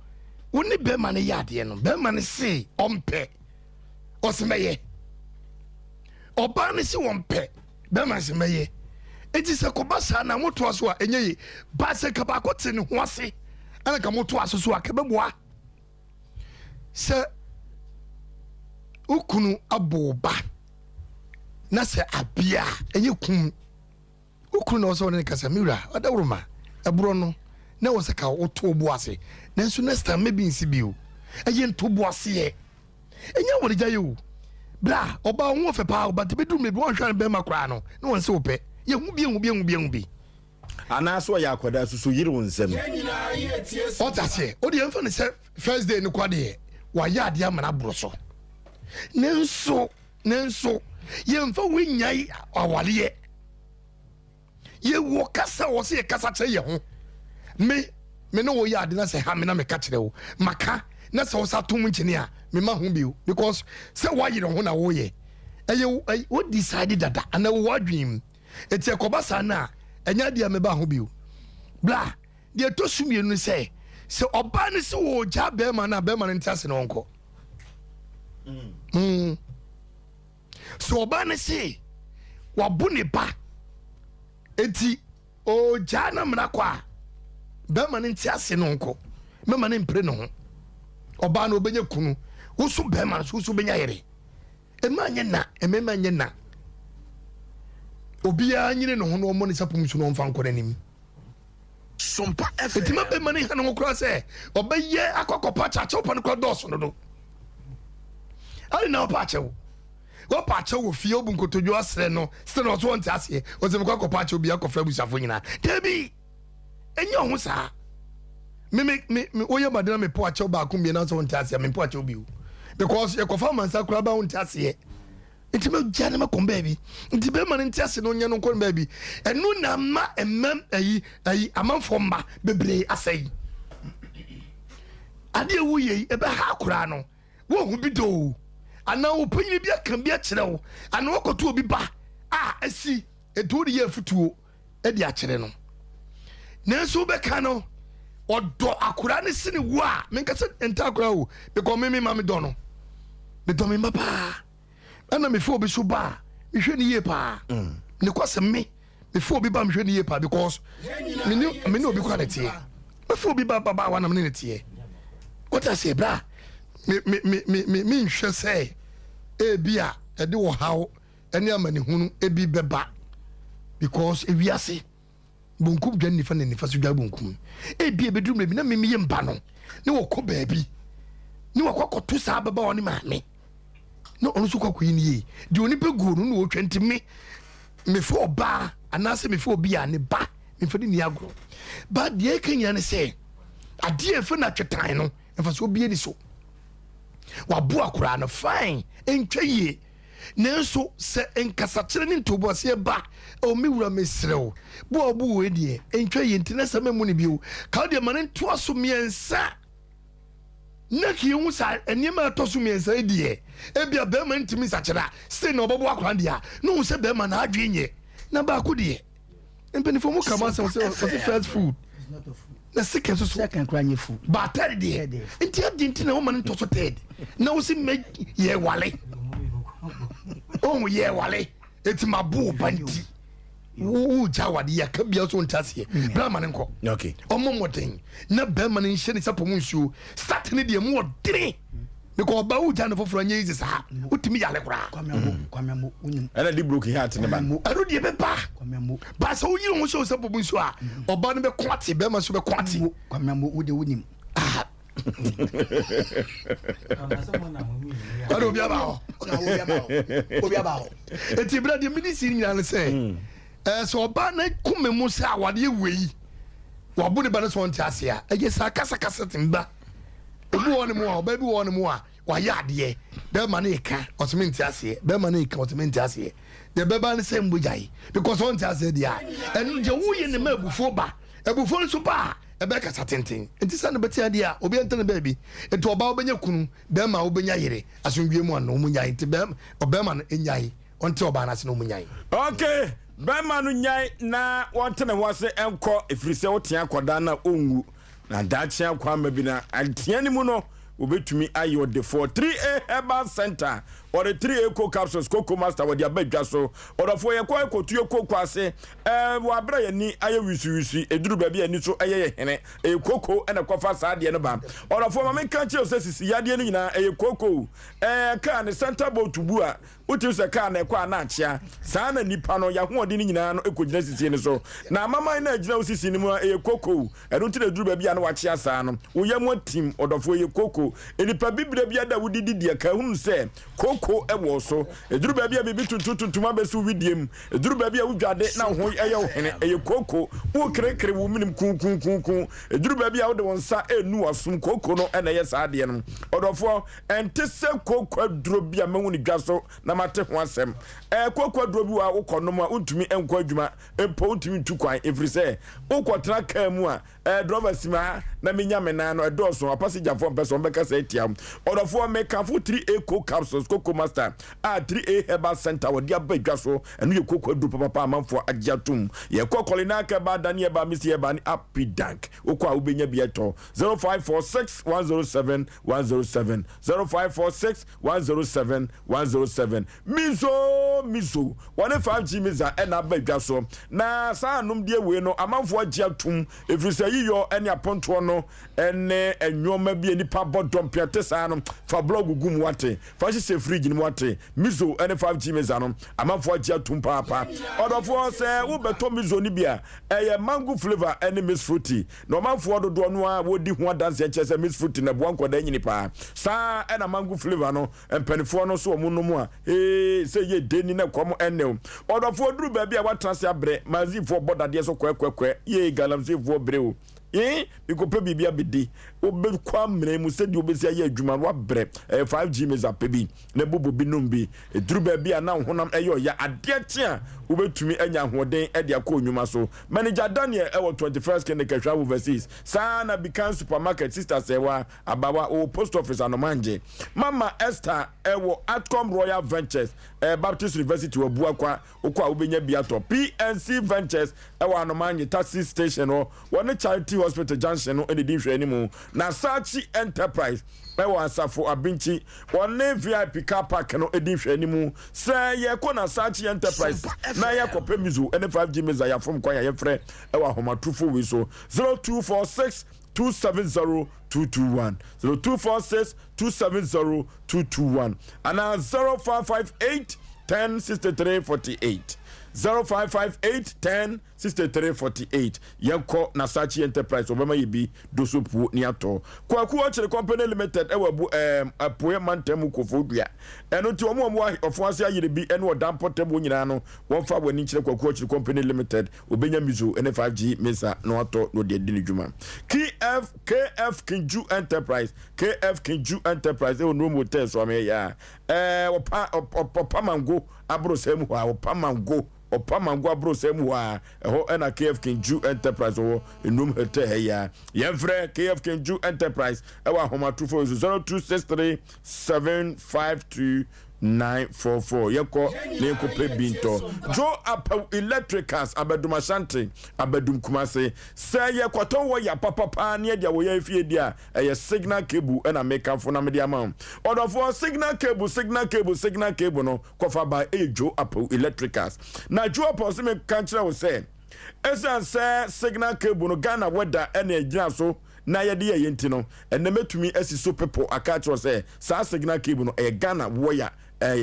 woni be ma ne yade no be ma ne se ompe osemeye oba ne se wompe be ma se meye eti se ko basa na moto aso a enye ba se ka ba ko te ne ho ase ana ka moto aso so akebeboa se ukunu aboba na se abia enye kum ukunu no so ne kasa miura adawroma aburo no na wo se ka oto obo ase nanso next time maybe nsi bio eye nto bo ase ye enye wori jayo bra oba ho fe pa oba te bedum me bi won hwan be makra no na won se ope ye hu bi ana so ya akoda susu yiri won nsem o ta se o de emfa ne se first day ni kwade wa ya ade amana bro so nenso ye mfa wenyai awale ye wo kasa wo se kasa che ye ho me no wo ya ade na se ha me na me ka kire wo maka na se wo sa tum nchini a me ma hu bio because se wa yire ho na wo ye eye wo decide dada ana wo adwim eti ekobasa na enya dia me ba ho bio bla dia to sumie no se oba ne se wo ja be ma na be ma ntase no nko so oba ne se wabu ne ba eti o ja na mra kwa be ma ntase no nko me ma ne mpre no ho oba na obenya kunu wo so be ma so benya yere ema nye na obia nyine no ho no mo ne sapum su no mfa nkore nim Sompa FM etima be mani hanu nkora se obaye akokopa chacho pa no dos no do ali na opa chawo go pa chawo fie obu nkotodwo asre no se no so nti ase o se mkokopa chawo bia kofra busafo nyina debi enye ho sa me oye madina me po chawo ba kum bia na so nti ase me po chawo bi because e kofa mansa kura ba nti ase nti me gya ne me kom baby nti be man nti ase no nya no kom baby enu na ma emem ayi amanfo mba bebre asai ade wuye ebe ha akura no wo hu bi do ana wo panyi bi aka bi akire wo ana wo koto obi ba asi edu de ye futuo e de akire no nanso be ka no odo akura ne sine wo a menka se enta akura wo because me ma me do no me do me papa ana me fo obi so ba me hwe ne ye pa ne kwase me fo obi ba me hwe ne ye pa because me obi kwa ne tie me fo obi ba wa na me ne tie what I say bra me nhwe say ebia e de wo hawo ene amani hunu ebi beba because ewiase bonkum dwan nifa ne nifa so dwa bonkum ebi ebedum bi na me ye mba no ne wo kɔ baabi ne wo kɔ to sa baba woni maame no onu so kwakoyi ne ye de oni pegu no no twenti me fo ba anase me fo bi a ne ba me fo ni agro ba de kanya ne say ade e fo na twetan no fa so bi ni so wa bo akura no fine entwa ye nanso se enkasa kire ni ntobo se ba o mi wura mesrew bo obu we de entwa ye ntine se memu ni bio ka de man nto aso miensa na ki hu sa enima to so miensa e de e bia be man ntimi sa kire se na obobo akura de a no se be man na adwe nye na ba ko de empeni fo mu kama se fast food na second so second cranye food ba third day nti adinti na woman to so third na wo si me ye wale o ye wale eti mabu banti wo jawade ya ka bia so ntase bra man nko okay omo moden na ba man nhye ni sapo mu nsuo start ne de mu odere because ba wo jana foforo anya izi sa utimi yale kura kwamemo unim ana di broken heart ne ba aro de be ba kwamemo ba so yiri wo so sapo mu nsuo a oba ne be kwate be ma so be kwate kwamemo ude unim obi aba eti bra de ministry nyina ne say so oba na kume mu say awade wei wo bu ne ba ne so ntiase a ege sa kasa timba obi woni mu a oba bi woni mu a wa ya ade be ma na eka otimenti ase be ma na eka otimenti ase de be ba ne say mbujai because on ntiase dia enu je wo ye ne ma ebufo ba ebufo so ba ebe kasa tenten enti sa ne beti ade a obi enten baby enti oba obenya kunu be ma obenya yire asundwie mu an omunya enti be obema no enyai onti oba na se no omunya okay be ma no nyai na wontene wase enko efrise wotia koda na ongu na dachi akwa ma bi na antia ni mu no obetumi ayo de for 3A herbal center or the 3A co capsules cocoa master with your bedja so or for your kwa kotu cocoa ase wa bra ye ni aye wisu eduru ba bi ani so aye hene cocoa and a kofa saade no ba or for ma menka che osesi yade no nyina cocoa ka ne center boat bu a uti se ka na kwa na achia saa na nipa no ya hoode ni nyina no ekogina sisi ni so na mama na agina osisi ni mu cocoa ero nti eduru ba bi a na wa chia saa no wo yam team odofo cocoa enipa bibire bi ada wudidi dia ka hunu se koko ewo so eduru ba bia bibi tuntuma besu widiem eduru ba bia wudwade na ho eyo hene koko wo krekre wo minim kun eduru ba bia wo de wonsa enu asum koko no ena ye saade no odofo entese koko aduro bia manwu ni dwaso na mate ho asem koko aduro bi wa wo konom a untumi enko adwuma empo untumi ntukwan efrise wo kotra ka mu a driver sima na menya mena no edoso passenger for person beka say tiam odofo make am 3A co capsules cocoa master 3A herbal center wo dia badwa so enu ye cocoa du papa amanfo agiatum ye kokole na ka ba danie ba misi ye ba ni happy dank okwa ubenya bi eto 0546 107 107 0546 107 107 mizo 15G miza ena badwa so na sa anum die we no amanfo agiatum efrisa yiyo ene aponto no ene enwoma bi enipa bodom piate sa no fa blog gum wate fa se fridge ni wate mizo ene 5G miza no amanfo agiatum papa odofo se wo beto mizo ni bia eye mango flavor ene miss fruity no amanfo dodo no a wodi ho dance eche se miss fruity na bo ankoda nyini pa sa ena mango flavor no empenifo no so omu no mu a se ye deni na komo ene odofo duru ba bia watrase abre mazifo bodade so kwekwe ye galamsifo breu bikope bibia bidi obe kwa mene mu se di obesi aye adwuma wa bre 5G meza pebi na bobo binum bi eduru ba bia na honam eyo ya ade tia obetumi anya hoden ede akọ onwuma so manager Daniel ewo 21st Clinic Travel overseas sana Bikan supermarket sister sewa abawa o post office anomanje mama Esther ewo Atcom Royal Ventures Baptist University Obuakwa okwa obenya biato PNC Ventures ewo anomanje taxi station o one charity hospital junction no ene di hwe animu na Sachi Enterprise ewo asafo abinchi one VIP car park no edi hwe animu se ye ko na Sachi Enterprise na ye kope mizu ene 5G meza ya from kwa ye frɛ ewo ahomatufo wi so 0246 270 221 0246 270 221 and 0558 1063 48 0558 10 6348 yanko na Sachi Enterprise obama yibi dosopu ni ato kwaku ochere company limited ewabu apoe mantemu kofodua eno ti omo ofuase ayire bi eno odampo tebo nyina no wonfa wani kire kwaku ochere company limited obenya mizo ene 5G mesa no ato no de dwuma KF Kinju Enterprise e onu motel so ame ya opa mango abro semu ha opa mango abro semu ha ho na KF Kinju Enterprise o enum hete he ya yefre KF Kinju Enterprise e wa homa 0263 752 944 yeko lenko pe binto jo apa electricals abedum ashanti abedum kumase say ye kwato wo ya papa ne dia wo ya fie dia eye signal cable na make for na media man order for signal cable no kofa by jo apa electricals na jo apa se me kanchira wo say esan say signal cable no Ghana weather na ejina so na ye de ye ntino ene metumi asiso people akacho say sa signal cable no e Ghana wire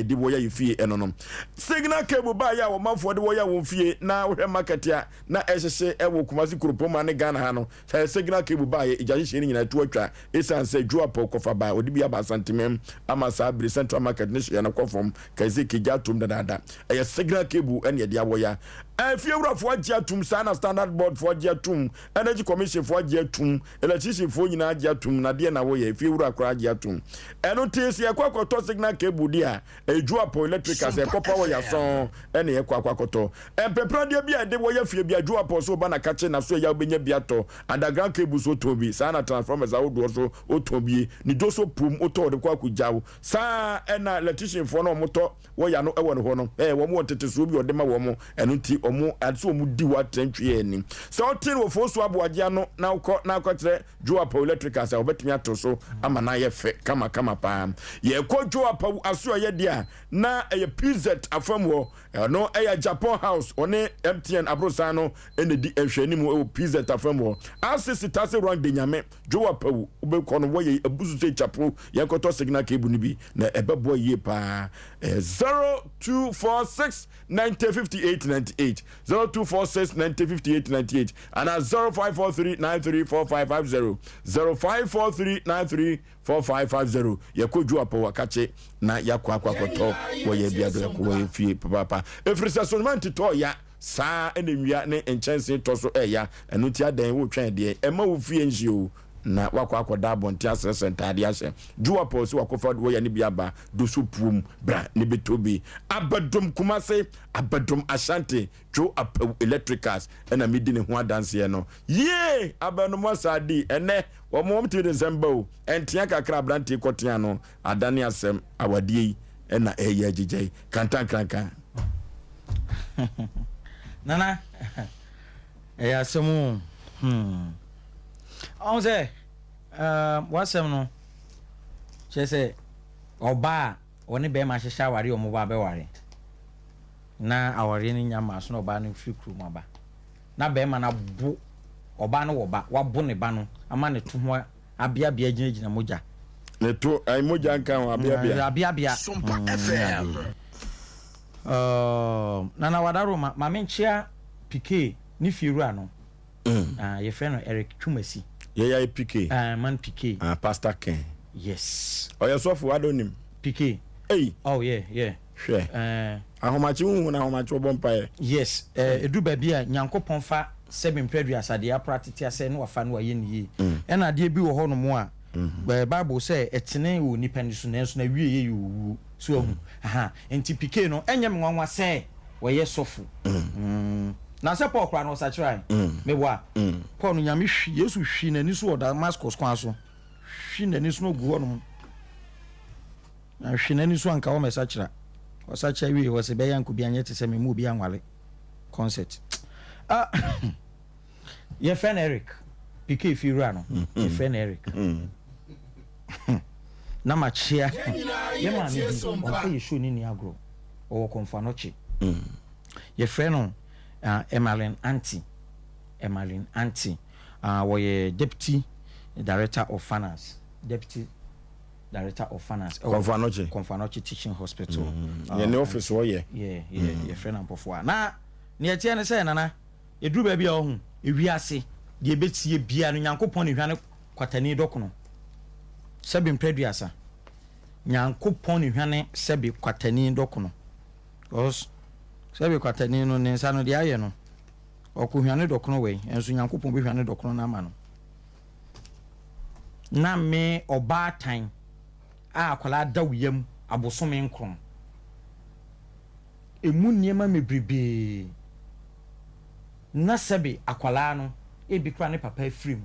di woya yefie enonom signal cable ba ya wo manfo de woya won fie na hwe market ya na ehhye ewo kumasi kuropoma ne Ghana ha no signal cable ba ya ijahye ni nyina tu atwa esanse juapo kofa ba odi bia ba santimem ama sa bri central market ne hye na kofom kaze kijatum dada signal cable ene de awoya fie wurafo agiatum sana standard board for agiatum energy commission for agiatum electricity for nyina agiatum na de na woya fie wurakra agiatum eno tesi yakwakoto signal cable dia juapo electricals power ya son ene yakwakoto empepra dia bia de woya fie bia juapo so ba na kache na so ya obenya biato underground cable so tobi sana transformers awodo so otobi ni doso pum oto de kwakujawo sa ena electrician for no moto woya no ewo no ho no wo mo tete so bi odema wo mo eno ti omo adso omo di watentwe ani so tin wo Osei Aboagye no na uko na akotre juapo electricals obetumi atoso ama na ye fe kama pa ye ko juapo aso ye dia na eye PZ afamwo no eye Japan house one MTN abrosa no ene di ehwani mu PZ afamwo asisi tase run de nyame juapo ubekọ no wo ye abusu se chapo ye koto signal cable ni bi na ebebo ye pa 0246 9058 98 0246 9058 98 and 0543 934550 0543 934550 yakoju apo wakache na yakwa akwakoto wo ye biado yakwo ye fie papa efrisa sonman to ya sa enewia ne enchanse to so eya enu ti adan wo twan de ema wo fie nji na wakwa akoda bonti asese ntade ase juwa pose wakofa wo ya ne biaba do so puom bra ne betobi abadom kumase abadom ashanti jo apaw electricals ena medi ne ho adanse no ye abanom asadi ene wo mom ti December o entia kakra brante kotia no adane asem awadie ena eye agigye kantankanka nana asemu on say wasem no chese oba oni be ma hihya ware o mo ba be ware na aware ni nyama so no oba no free crew maba na be ma na bu oba no woba wabu ne ba no ama ne to ho abia gina moja ne to ai moja nkan abia Sompa FM nana wadaro ma menchia PK ni firu ano ye friend no Eric Twumasi yeah PK man PK Pastor Ken yes oya sofo adonim PK hey oh yeah hwe ahomachi hu na ahomachi obompa yes edu ba bia nyankopon fa seven previous ade apratiti ase no wafa no waye ni e na ade bi wo ho no mo a Bible say etene wo nipa ni so na wie ye yu so aha enti pike no enye me nwanwa say wo ye sofu na se Paul kra no sa chirai me wa Paul no nyame hwi Yesu hwi na ni so o Damascus kwan so hwi na ni so no gu ho no na hwi na ni so anka wo me sa chira o sa chira wie wo se be yanku bi anye te se me mu bi anwale concert your friend Eric pike if you run your friend Eric na machia ye man o fe show ni agro o konfanochi your friend Emmeline Auntie we deputy director of finance Konfanochi teaching hospital in the office wo ye your friend ampofo na ne etie ne say nana eduru ba bia ohun ewiase de ebetie bia no Nyankopon ne hwane kwatani dokono sebi mpreduasa Nyankopon ne hwane sebi kwatani dokono os sebi kwatani no ne nsa no de aye no okuhwane dokono we enso Nyankopon be hwane dokono na ama no na me oba tan a akwala dawiyam abosome nkrom emu niema mebribe na sebi akwala no ebi kra ne papa afrim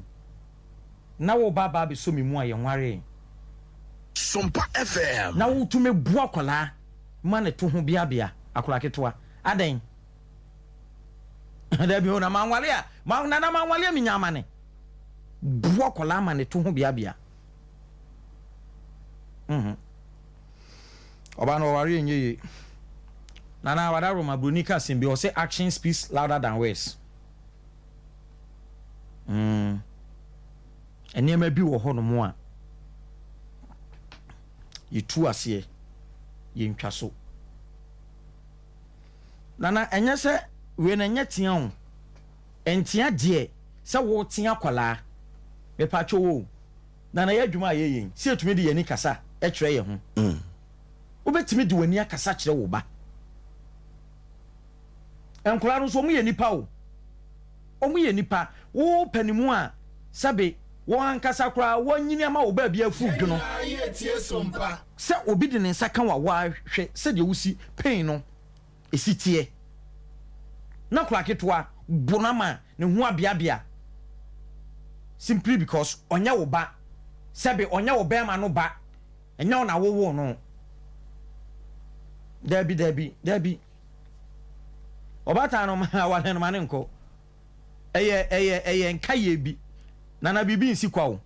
na wo baba be so memu aye nware Sompa FM na wo tume bu akwala ma ne to ho bia akwala ketwa aden da bi ona manwale a ma na manwale mi nyama ne bu akwala ma ne to ho bia oba no ware enye na wada Roma Brunica simbi o say action speaks louder than words enema bi wo ho no mo a yitu ase ye ntwa so na enye se we na nya tia ho entia de se wo tia kwala me pacho wo na ye adwuma ye yen se etumi de ye ni kasa e kire ye ho obetimi de wani akasa kire wo ba enkola no so mu ye nipa o omu ye nipa wo panimu a sabe wo ankasa kra wo nyini ama wo ba bia fu dwono se obi de ne nsa kan wa hwe se de wusi pain no esitie na kra ketwa bonama ne hu abia simply because onya wo ba sabe onya wo ba ma no ba enya wo na wo no Debbie obata no ma wale no mane nko eye nkaye bi na bibi nsi kwa wo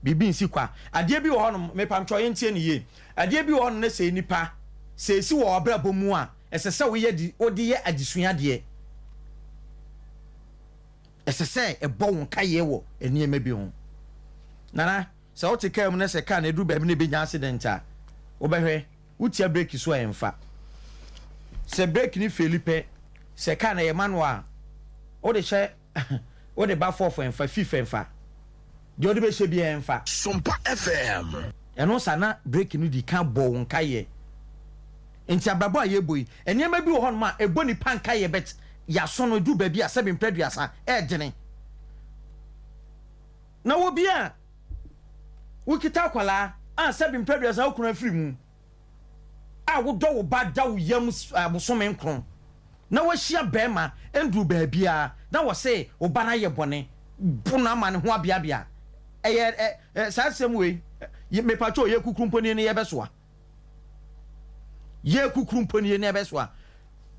bibi nsi kwa ade bi wo ho no me pamtwo ye ntie ne ye ade bi wo ho no na se nipa se si wo obrabo mu a esese wo ye di odi ye adisua de esese ebo wo nkaye wo eni ema bi ho nana se wo te kam na se ka na edu ba bi ne be nya accident a wo behwe utia break so emfa se break ni Felipe se ka na ye manual o de che o de ba for emfa fifa emfa de o de be she bi emfa Sompa FM eno sana break ni di kan bo nka ye enti ababo aye boyi enema bi wo ho ma ebo ni panka ye bet ya so no du ba bi a 7 preduasa e dene na wo bia wo kita kwala a 7 preduasa wo kuna free mu a wo do wo ba da wo yam abosome nkron na wo hia bema endru ba bia na wo se wo ba na ye bone buna ma ne ho abia sa sem we me pacho ye kukurumponi ne ye besoa ye kukurumponi ne besoa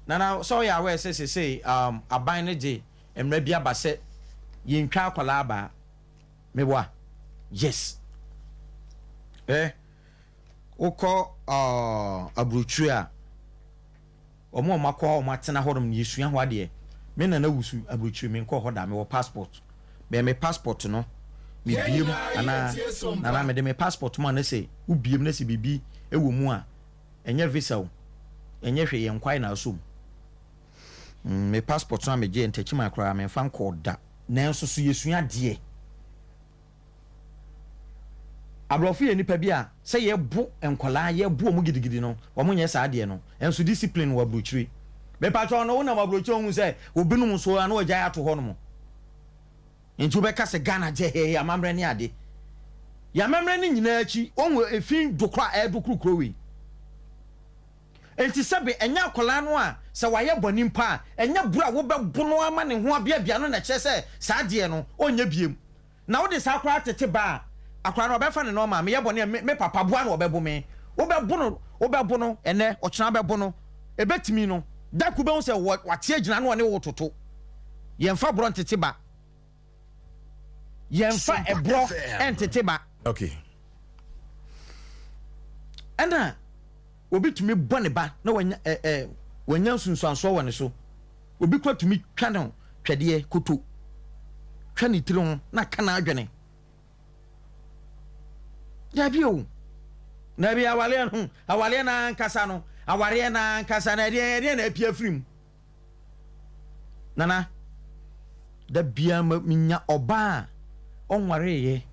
na so ya we say aban ne je emra bia ba se ye ntwa akwala aba meboa yes uko abruchu a omo makwa o matena hodom ne yesua ho ade me na wusu abruchu me nko hoda me wo passport be me passport no me biem ana me de me passport ma na say u biem na se bibi ewo mu a enye visa o enye hwe ye nkwai na asom me passport na me je entachi ma kra me fa nko da na enso so yesua de abrofo ye nipa bi a se ye bu enkola ye bu omu gidigidi no wo munye sa ade no enso discipline wa bruchiri be patro no na mabrocho hu say obinum so na ogya ato ho no mo nti be ka se Ghana je he ya mamre ne ade ya mamre ne nyina achi onwo efin dokra edokru wi enti sebe enya akola no a se waye boni mpa enya bura wo be bono ama ne ho abia no na kye se sa de no onya biem na wo de sa akora tete ba akora no be fa ne no ma me ye boni me papa boa no obebo me wo be bono ene ochena be bono ebetimi no da ku be wo se wate agina no ne wo toto yemfa bro tete ba yemfa ebro entete ba okay ana obi tumi bone ba na wanya sunsuanso wone so obi kwa tumi twa no twede koto twa ni tiri na kana adwene ya bio na bi awale na nkasa no aware na nkasa na de na apia firim nana da bia minya oba onware ye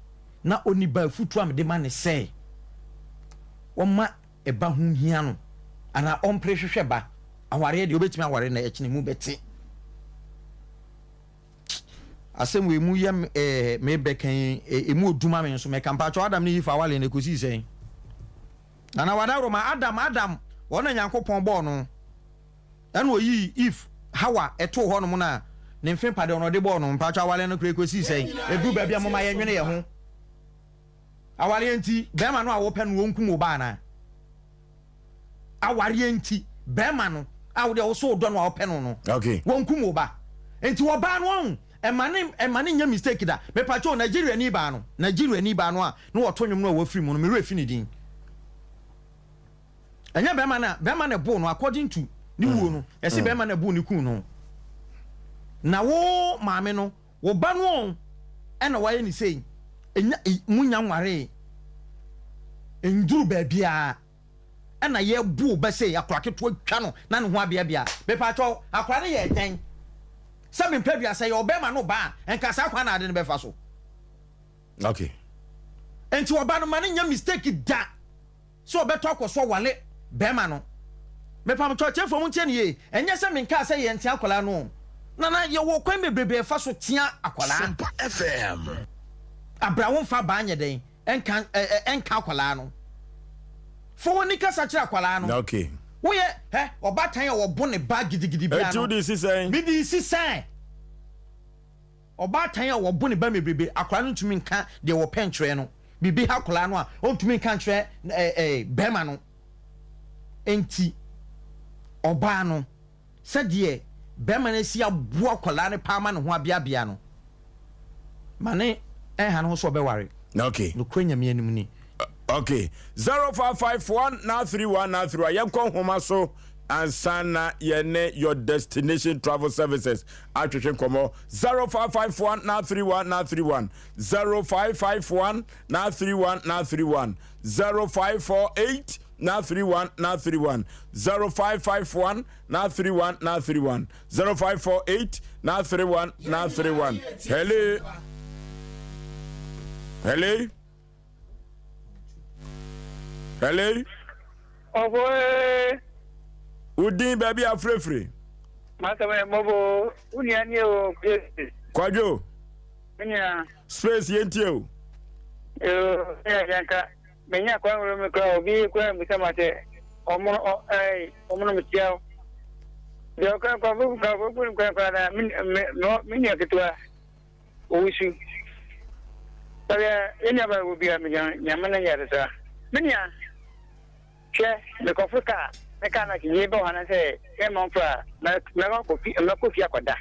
na oni ba futu am de ma ne sei woma eba hu hia no ana ompre hwehwe ba aware de obetimi aware na ekine mu beti asem we mu ye me bekan emu oduma me nso me kampa cho adam ne yifa awale ne kosi sei nana wada roma adam wona nyankopon bo no ena oyi if hawa eto ho no mu na ne mfe pade ono de bo no mpa cho awale no kure kosi sei edu ba bia moma ye nwene ye ho aware enti be ma no a wo pe no wonkum oba na aware enti be ma no a wo de wo so do no a wo pe no okay wonkum oba enti wo ba no emane nya mistake da me pa cho Nigeria ni ba no a no wo to nwom no wo free mu no me refi ni din enya be ma na bo no according to ni wo no ese be ma na bo ni ku no na wo maame no wo ba no ena waye ni sei enya munya nware enduru ba bia ena ye bu ba sei akora keto twa no na ne ho abia bia be pa cho akora ne ye den sabe mpedua say obema no ba enkasa akwa na ade ne be fa so okay enti oba no mane nya mistake da so obeto akoso wale bema no me pam cho chefo mu tie ye enye se menka say ye ntia akola no na ye wo kwan bebrebe fa so tia akola Sompa FM abrawo fa ba anye den enka akola no fo woni kasa kira akola no okay wo ye oba tan ye wo bo ne ba gidigidi bia no this is saying me this is saying oba tan ye wo bo ne ba mebrebe akola no tumi nka de wo pentre no bibi akola no a on tumi nka ntre bema no enti oba no sɛdeɛ bɛma no si aboa akola ne paama ne ho abia no mane ɛha no so bɛware okay no kwanya me anim ni okay 0551 na 31 na 31 yɛnkɔ homa so ansana yene your destination travel services atwetwe komo 0551 na 31 na 31 0551 na 31 na 31 0548 na 31 na 31 0551 na 31 na 31 0548 na 31 na 31 hello Oboe. Udin baby afrefre. Masame mobo uniani o place. Kwajo. Nya. Space yentie o. Yanka. Menya kwa ngoro me kwa obi kwa musamate. Omo mtia. Yo kwa bubu kwa na minya kitwa. Owisu. Saya enya ba obi a nyamana yaresa. Minya. Che me kofuka me kana ki yebo hana se e mon fra me ko fi akoda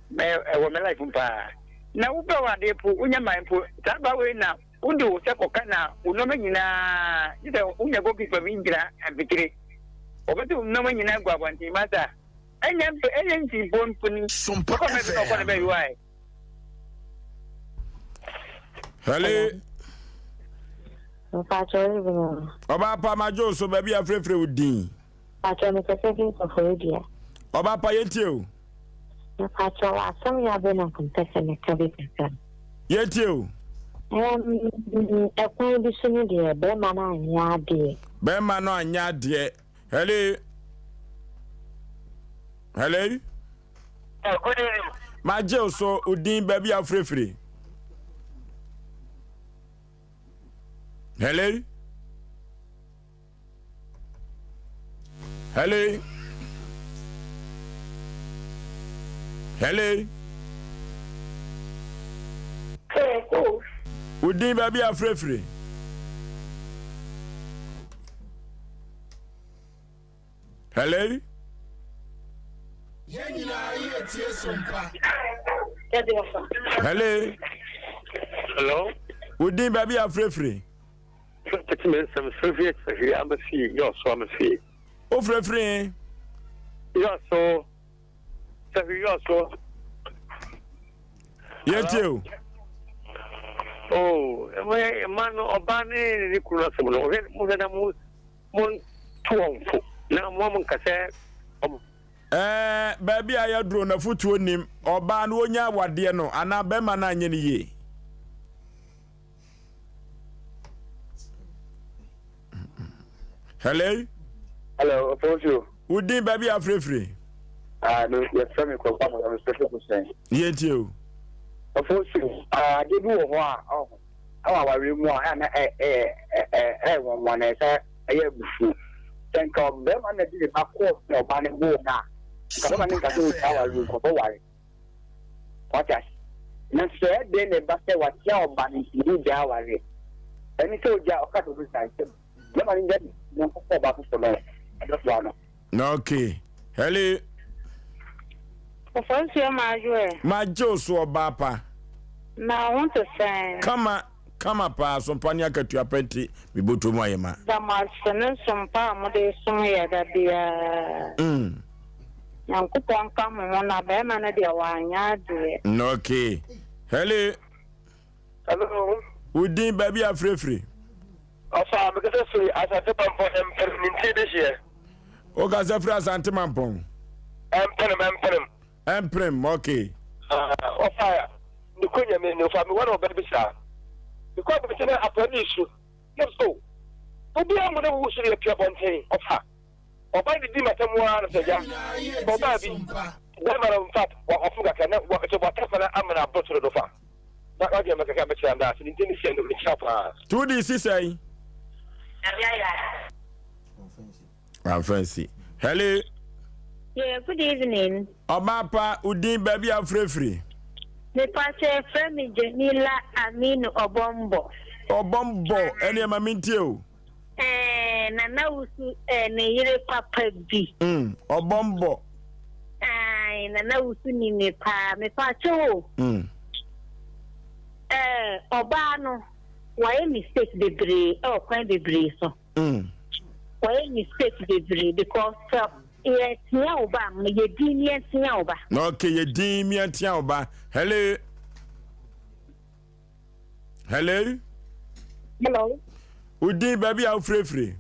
me wo me life mpa na wo ba wa de po unya man po ta ba we na undo se ko kana uno me nyina ite unya go ki fa mi ngira abikire obetu uno me nyina gwa banti mata enya nti bon puni Sompa ko me ko ne be yuai Hello. Patrol Oba pa majo so baby afrefre udin. Patrol me second for dia. Oba pa yentie o. Na patrol asem ya be na contest na kabe kan. Yentie o. Ekwan bi so ni de be ma na anya de. Be ma no anya de. Hello. Hello. Good evening. My jail so Udin baby free. Hello. Hello. Hello. Udin baby free. Hello. Hello. Hello. Udin baby free. Some Soviets here. I'm a fee. You're so I'm a fee. Oh, free. You're so. You're so. Yet you. Oh, man, Obani, Nicolas, Mon Tuonfo. Now, Mamma Cassette. Baby, I had drawn a foot to him, or ban one ya what dear no, and I bet my 9 years. Hello? Hello, Oforisuo. Would you baby are free? No, you're from a company. I was special to say. Yet you. Oforisuo. I did know what. Oh, I remember. And one is a year before. Think of them and I did my course. No, banning war now. Someone can do our room for Hawaii. What I said, then the basket was your banning to do the hour. And he told you, I got to resign. Nobody get no about it. I just want to. Okay. Hello. Oforisuo my Joe so bapa. Now I want to say. Come up, some panya cat to your petty, we both to my ma. The master some palm de somewhere that the young coupon come on a bearman at the wine. Okay. Hello. Hello. Would you baby are free? Also, because as I said, I'm for him this year. O Gazafras Antimampong. Emperor, okay. Or fire. The Queen, no family, one of baby sir. Because it's a police issue. Yes, so. To be able to should appear on saying of her. Or by the demon, someone said, or baby. Never on top or Africa cannot work to whatever I'm going to put to the far. That I can make a cabbage and that in the end of the shop. 2D, say. I'm fancy. Hello. Yeah, good evening. Omapa Udin baby are free. The pastor friend Janila Aminu Obombo. Obombo, any mamintio. Nana Usu and Yere Papa B. Obombo. Nana Usu ni pa me pacho. Obano, why mistake the bray or kind the bray so. Why mistake the bray because yes, Yaoba, ye dimian Yaoba. Okay, ye dimian Yaoba. Hello. Hello. Hello. Udin baby are free.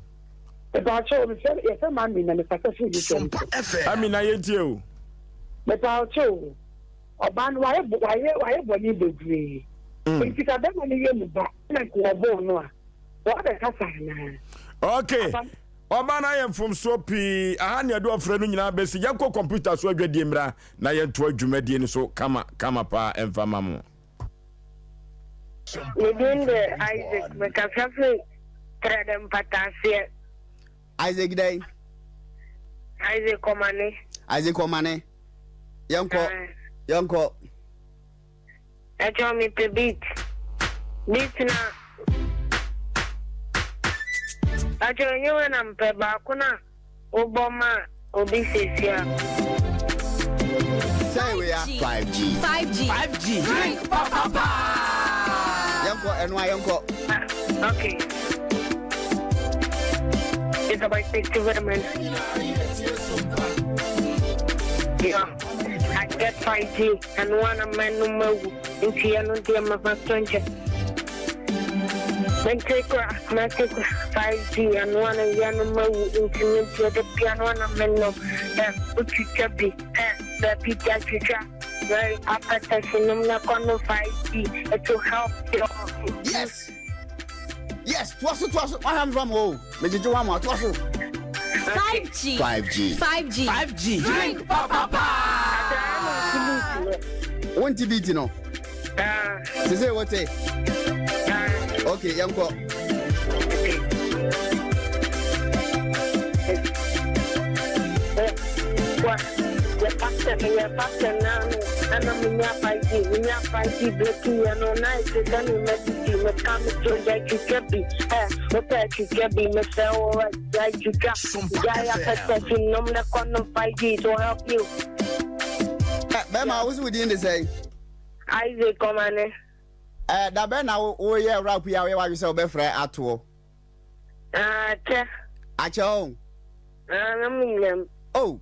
But if a man in the factory, I mean, I hate you. But I'll show. Oban, why you degree? If you can only get back, like Wabona. What a casa. Okay. Oban, I am from Sopi. I had your friend in our best. Yanko computer so good dimra. Na yen to Jumedian so come pa and famamo. Within the Isaac McAfee, Tradem Patasia. Isaac Day. Isaac Komane. Yanko. I told me to beat. Beat now. I told you when I'm Pebakuna, Obama, Obisesia. Say we are 5G. Drink, papa. Yanko and why Yanko? Okay. It's about 60 women. Yeah. I get 5G and one of my number in Piano Diama Vastonja. Then take 5G and one of your number in the piano and a man of the Pika. Very appetizing, number 5G to help you. Yes. Yes, twas. I am from home. But you want more twas. 5G. 5G. Drink papa. Won't you beat no? To say what? Okay, young boy. Pastor now, and I'm in your 5G, breaking and on night, then you met me come to that you can be, what that you can be, Mr. Or that you got some guy up in no 5G to help you. Bema, who's within the say? Isaac, come on. That Ben, now, oh, yeah, rap, we are yourself, Befre at all. At your own. Oh,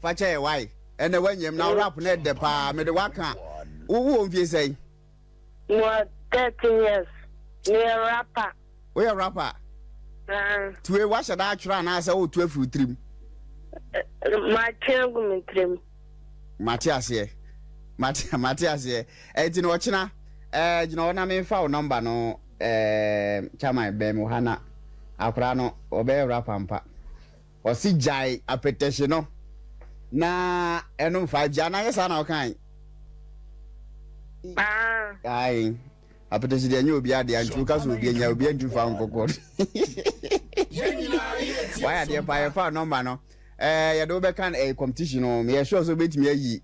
Fache, why? And when you now rap net the pa, made the waka. Who won't you say? What 13 years. Near rapper. We are rapper. To a wash at that run as a 12 trim. My children trim. Matthias here. Matthias here. You know what, you know, I mean, foul number no, Chama Bemuhana, Aprano, Obe Rapampa. Or see Jai a petition no. Na eno 5G na yesa na okan. Ai. Apetesi de anya obi ade antu ka so obi anya obi antu fa nkokor. Why ade pa fa number no. Ya do be kan competition no me sure so betimi ayi.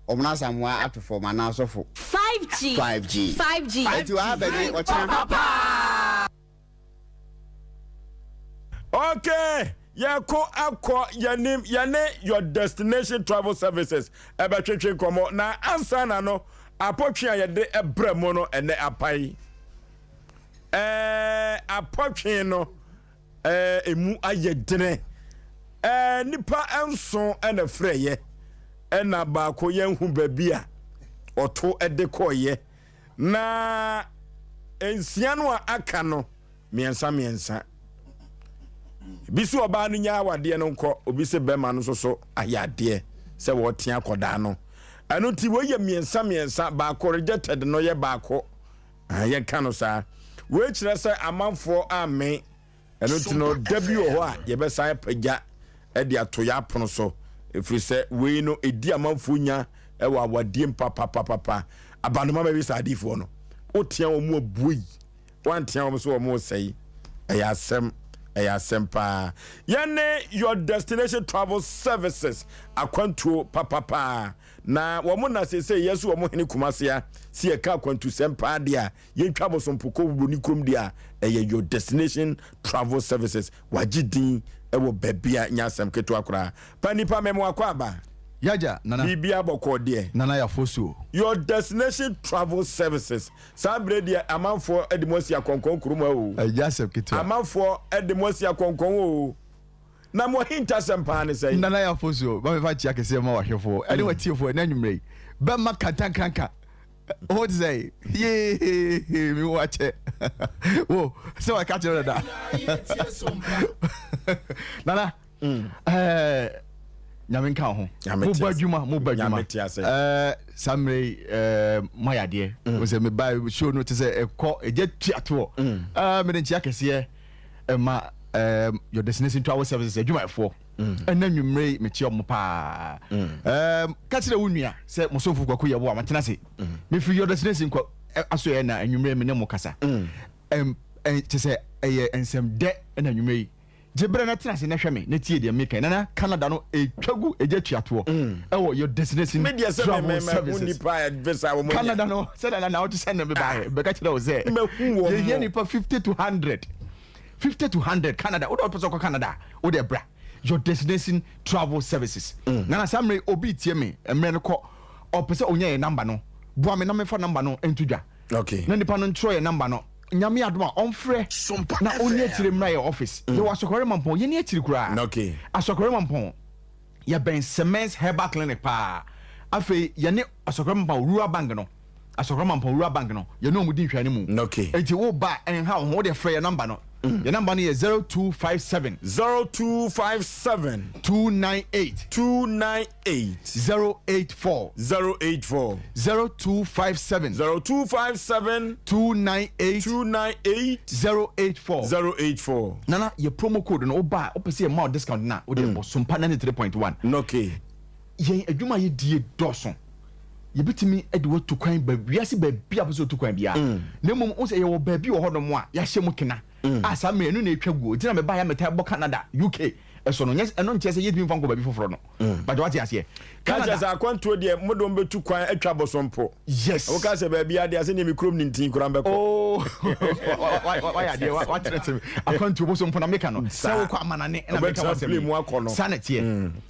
Omna samwa atofo mana sofo. 5G. Atu abedi ocha. Okay. Yako akọ yanim yane your destination travel services ebe twetwe komo na ansa na no apotwe ayede ebremo no ene apai apotwe no emu ayedene nipa enso ene freye ena ba ko yenhu babia oto ede koye na ensia no aka no miensa bisu oba no nya awade no nko obi se bema no so ayade se wo tia koda no anu ti wo ye miensa ba ko rejected no ye ba ko ye kanu sa we kire se amanfo amen anu ti no debut ho a ye be sai pagya e de atoya pono so efri se we no edi amanfo nya e wa awade papa abanoma ba bi sa adifo no o tia wo mu abuyi wan tia wo so wo mu sei Asem Mpe Yane your destination travel services akwantuo papa na womo na say yesu womo hene kumasia si e ka akwantu sempa dia yentwa bosompoko boni krom dia your destination travel services wagidin ewo babia nyasem keto akora panipa memo akwaba Yaja nana bibia boko de nana ya fosuo your destination travel services sabre dia amanfo edimosia konkon kuruma o Asem keto amanfo edimosia konkon o na mo hinta sempa ne sei nana ya fosuo ba me fa chia kese ma wahwefo ene watiefo na nwumrei ba makatankanka what say ye mi watch oh so I catch it that nana Nyaminka ho mo badwuma samre mayade we say me buy show no to say ekọ eje tuato me den chia kese ma your destination travel services adwuma efo ena nwumre me chia mo pa ka kire wonua say mo sofu kwako ye bo amatena se me free your destination kwa aso ye na nwumre me ne mo kasa to say ensem de ena nwumre Jebra na tena se na hweme na tie de meka na Canada no etwagu eje tuato ewo your destination media se me unipa advisa wo mo Canada no said na what send me buy be ka kire o say ye here nipa 50 to 100 Canada wo do person ko Canada wo de bra your destination travel services na samre obi tie me emre no ko o pese onya ye number no boa me na me fa number no entudwa okay na nipa no ntro ye number no nyame adoma onfre na onye tire mra ye office ye wasokore mampon ye ne tire kura okay asokore mampon ye ben Semens Herbal Clinic pa afi ye ne asokore mampon rural bank no asokore mampon rural bank no ye no mudi nhwane mu okay enti wo ba en ha ho de frɛ ye number no Your number is 0257 0257 298 084 0257 298 084 Nana, your promo code no buy opposite amount discount na o de Sompa 93.1. Okay. Ye adwuma ye die dɔso. Ye bitimi edwo to kwan ba wiase ba bia so to kwan bia. Na mum o se ye wo ba bi wo hodo mo a ya hye mu kena. Asa me enu na etwa guo. Tina me ba ya meta bo Canada, UK. Eso no nyes eno nche se ye dimi fanko ba bi foforo no. But what you say? Canada za kwanto de modom betu kwan atwa bosompo. Yes. O ka se ba bia de ase ne mikrom ni ntin kuran beko. Oh. Why dey what threat me? Akwanto bosompo na meka no. Se wo kwa amanane na meka wa se me. Sanity.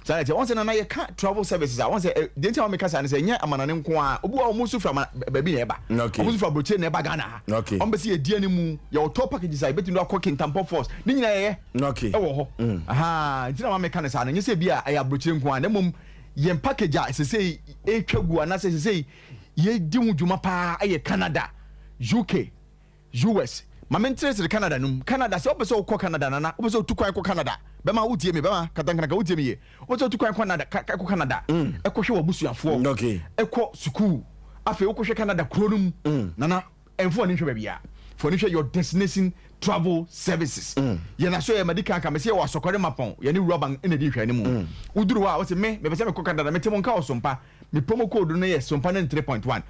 Sanity. Once na ye ka travel services. Once the ntia meka sa ne se nye amanane nko a obu a omusu fra ba bi na eba. Omusu fra broche na eba Ghana. On be se ye die ani mu your top packages I bet you akọ Kintampo Force. Ni nyina ye. Okay. E wo ho. Aha, ntina ma meka ne sa no nye se bia ya broche nko a na mum yen package a se say e twagu ana se say ye di hu dwuma pa aye Canada, UK, US. Ma mentre Canada num. Canada se obeso ko Canada nana, obeso tukwan ko Canada. Be ma wutie me, be ma katankana ka wutie me ye. Obeso tukwan ko Canada, ko Canada. E ko hwe wabusuafo. Okay. E ko school. Afi wo ko hwe Canada kronum. Nana enfo ni hwe ba bia. For ni hwe your destination travel services. Ye na so ye medical ka me se wa sokore mapon. Ye ni roban ene di hwe ni mu. Uduru wa wo se me be se me ko Canada me temo nka Osompa. Me promo code no ye Sompa 93.1.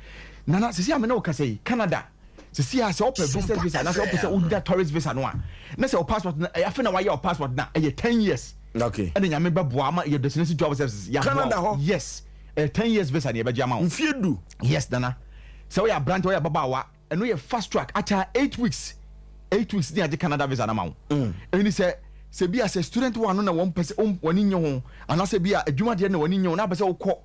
Nana se ame na wo ka say Canada. Se se open business visa na se open se unda tourist visa no a. Na se o passport na afi na wa ye o passport na e 10 years. Okay. And nyame be boa ma your destination travel services. Canada ho. Yes. 10 years visa na e be jama. Mfiedu. Yes Nana. Se we ya brand we ya baba wa eno ye fast track acha 8 weeks. 8 weeks ni ade Canada visa na ma wo. Eni se bia se student one no na won pese woni nye ho ana se bia adwuma de na woni nye ho na pese wo kɔ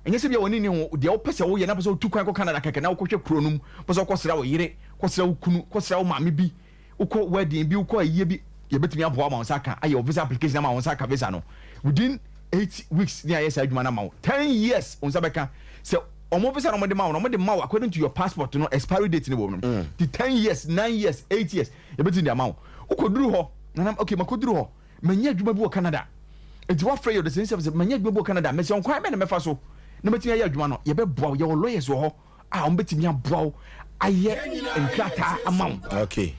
enye se bia woni ne ho de wo pese wo ye na pese wo tu kwan kɔ Canada keke na wo kɔhwɛ kronum pese wo kɔsra wo yire kɔsra wo kunu kɔsra wo maame bi wo kɔ wedding bi wo kɔ aye bi ye betimi aboa ma won saka aye visa application ma won saka visa no within 8 weeks ni aye sa adwuma na ma wo 10 years won sabeka se omo visa no mo de ma wo according to your passport no expiry date ni wo no the 10 years 9 years 8 years ye betimi de ma wo ukoduru ho na okay makoduru ho manya adwuma bi wo Canada enti wa frɛ yo the same service manya adwuma bi wo Canada me se on kwan me na mefa so na metimi aye adwuma no ye be boa ye wo lawyers wo ho a on betimi aboa aye nkrata amount okay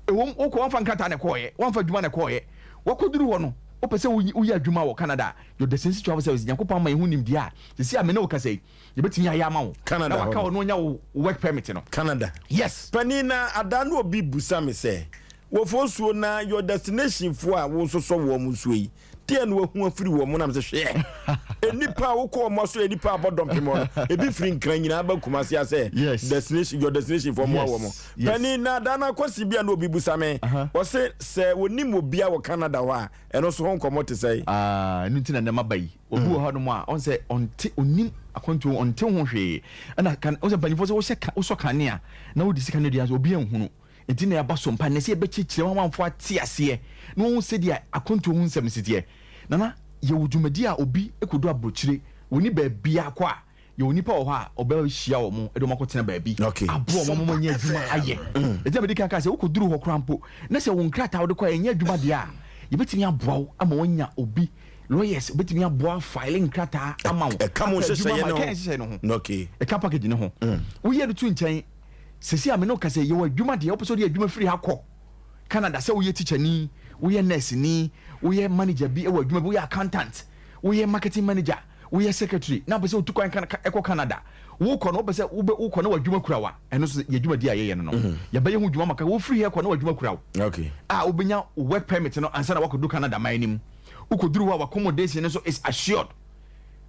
e wo ko wan fa nkrata na ko ye wan fa adwuma na ko ye wakoduru ho no o pese wo ye adwuma wo Canada yo the same travel service nyankopon ma ye hunim dia se si amene wo kase ye betimi aye ama wo Canada na waka wo no nya wo work permit no Canada yes panina adanu obi busa me se Oforisuo na your destination for a wo so so wo musuo yi tie no hu afiri wo mu na me se hwe enipa wo ko mo so enipa abodom pe mo ebi firi nkran nyina ba kumase ase destination your destination for mo wo mo pani na dana kwasi bia na obi busa me o se woni mo bia wo Canada wa eno so hon komo te sei nti na ma bayi obi wo hodo mo a on se onte onim akonto onte ho hwe na kan on se panifo se wo so kanea na wo disi kanea obi anhunu enti na yaba Sompa ne se be chichire wanfo ate ase na won se dia akonto hu nsem sitie nana ye wudwumadi a obi ekodo abrochire woni ba bia kwa ye woni pa wo ha oba hia wo mo edo makotena ba bi abo mo mo nya adwuma aye enti be dika ka se wokoduru ho krampo na se won krata wo de kwa nya adwuma de a ye betimi aboa wo ama wonya obi lawyers betimi aboa filing krata ama wo e kamo hye no okay e ka package ne ho wo ye do tu nchen sesi amene o kase ye wa adwuma de opso de adwuma firi hakɔ Canada se wo ye teacher ni wo ye nurse ni wo ye manager bi e wa adwuma bi wo ye accountant wo ye marketing manager wo ye secretary na be se o tu kwan ekɔ Canada wo kɔ no be se wo kɔ na wa adwuma kura wa ɛno so ye adwuma di aye no ye ba ye hu adwuma maka wo firi he kɔ na wa adwuma kura wa okay obenya work permit no ansa na wa kɔ do Canada man nim wo kɔ duru wa accommodation so is assured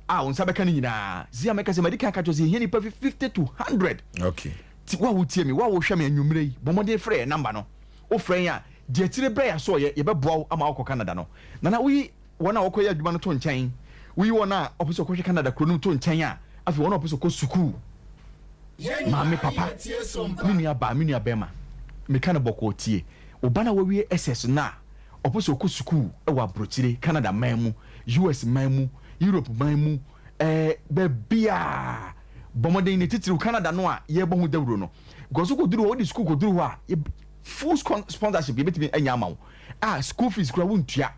on sabeka ni nyina zia meka se medical ka to se he ni pa 50 to 100 okay wa wo tie me wa wo hwe me anwumre yi bomode frɛ number no wo frɛ ya de tire bra ya so ye bɛboa ama wo Canada no na wi wona wo kɔ adwuma no to nkyɛn wi wona opiso kɔ Canada kronum to nkyɛn a afi wona opiso kɔ school maame papa minua ba minua bema me kana bɔkɔ tie obana wo wi SS na opiso kɔ school e wa brochire Canada man mu US man mu Europe man mu be bia bomode ni titiri Canada no a ye bo hu dawuro no because ko duru o di school ko duru a full sponsorship yɛbɛtumi anya ama wo school fees kura wontua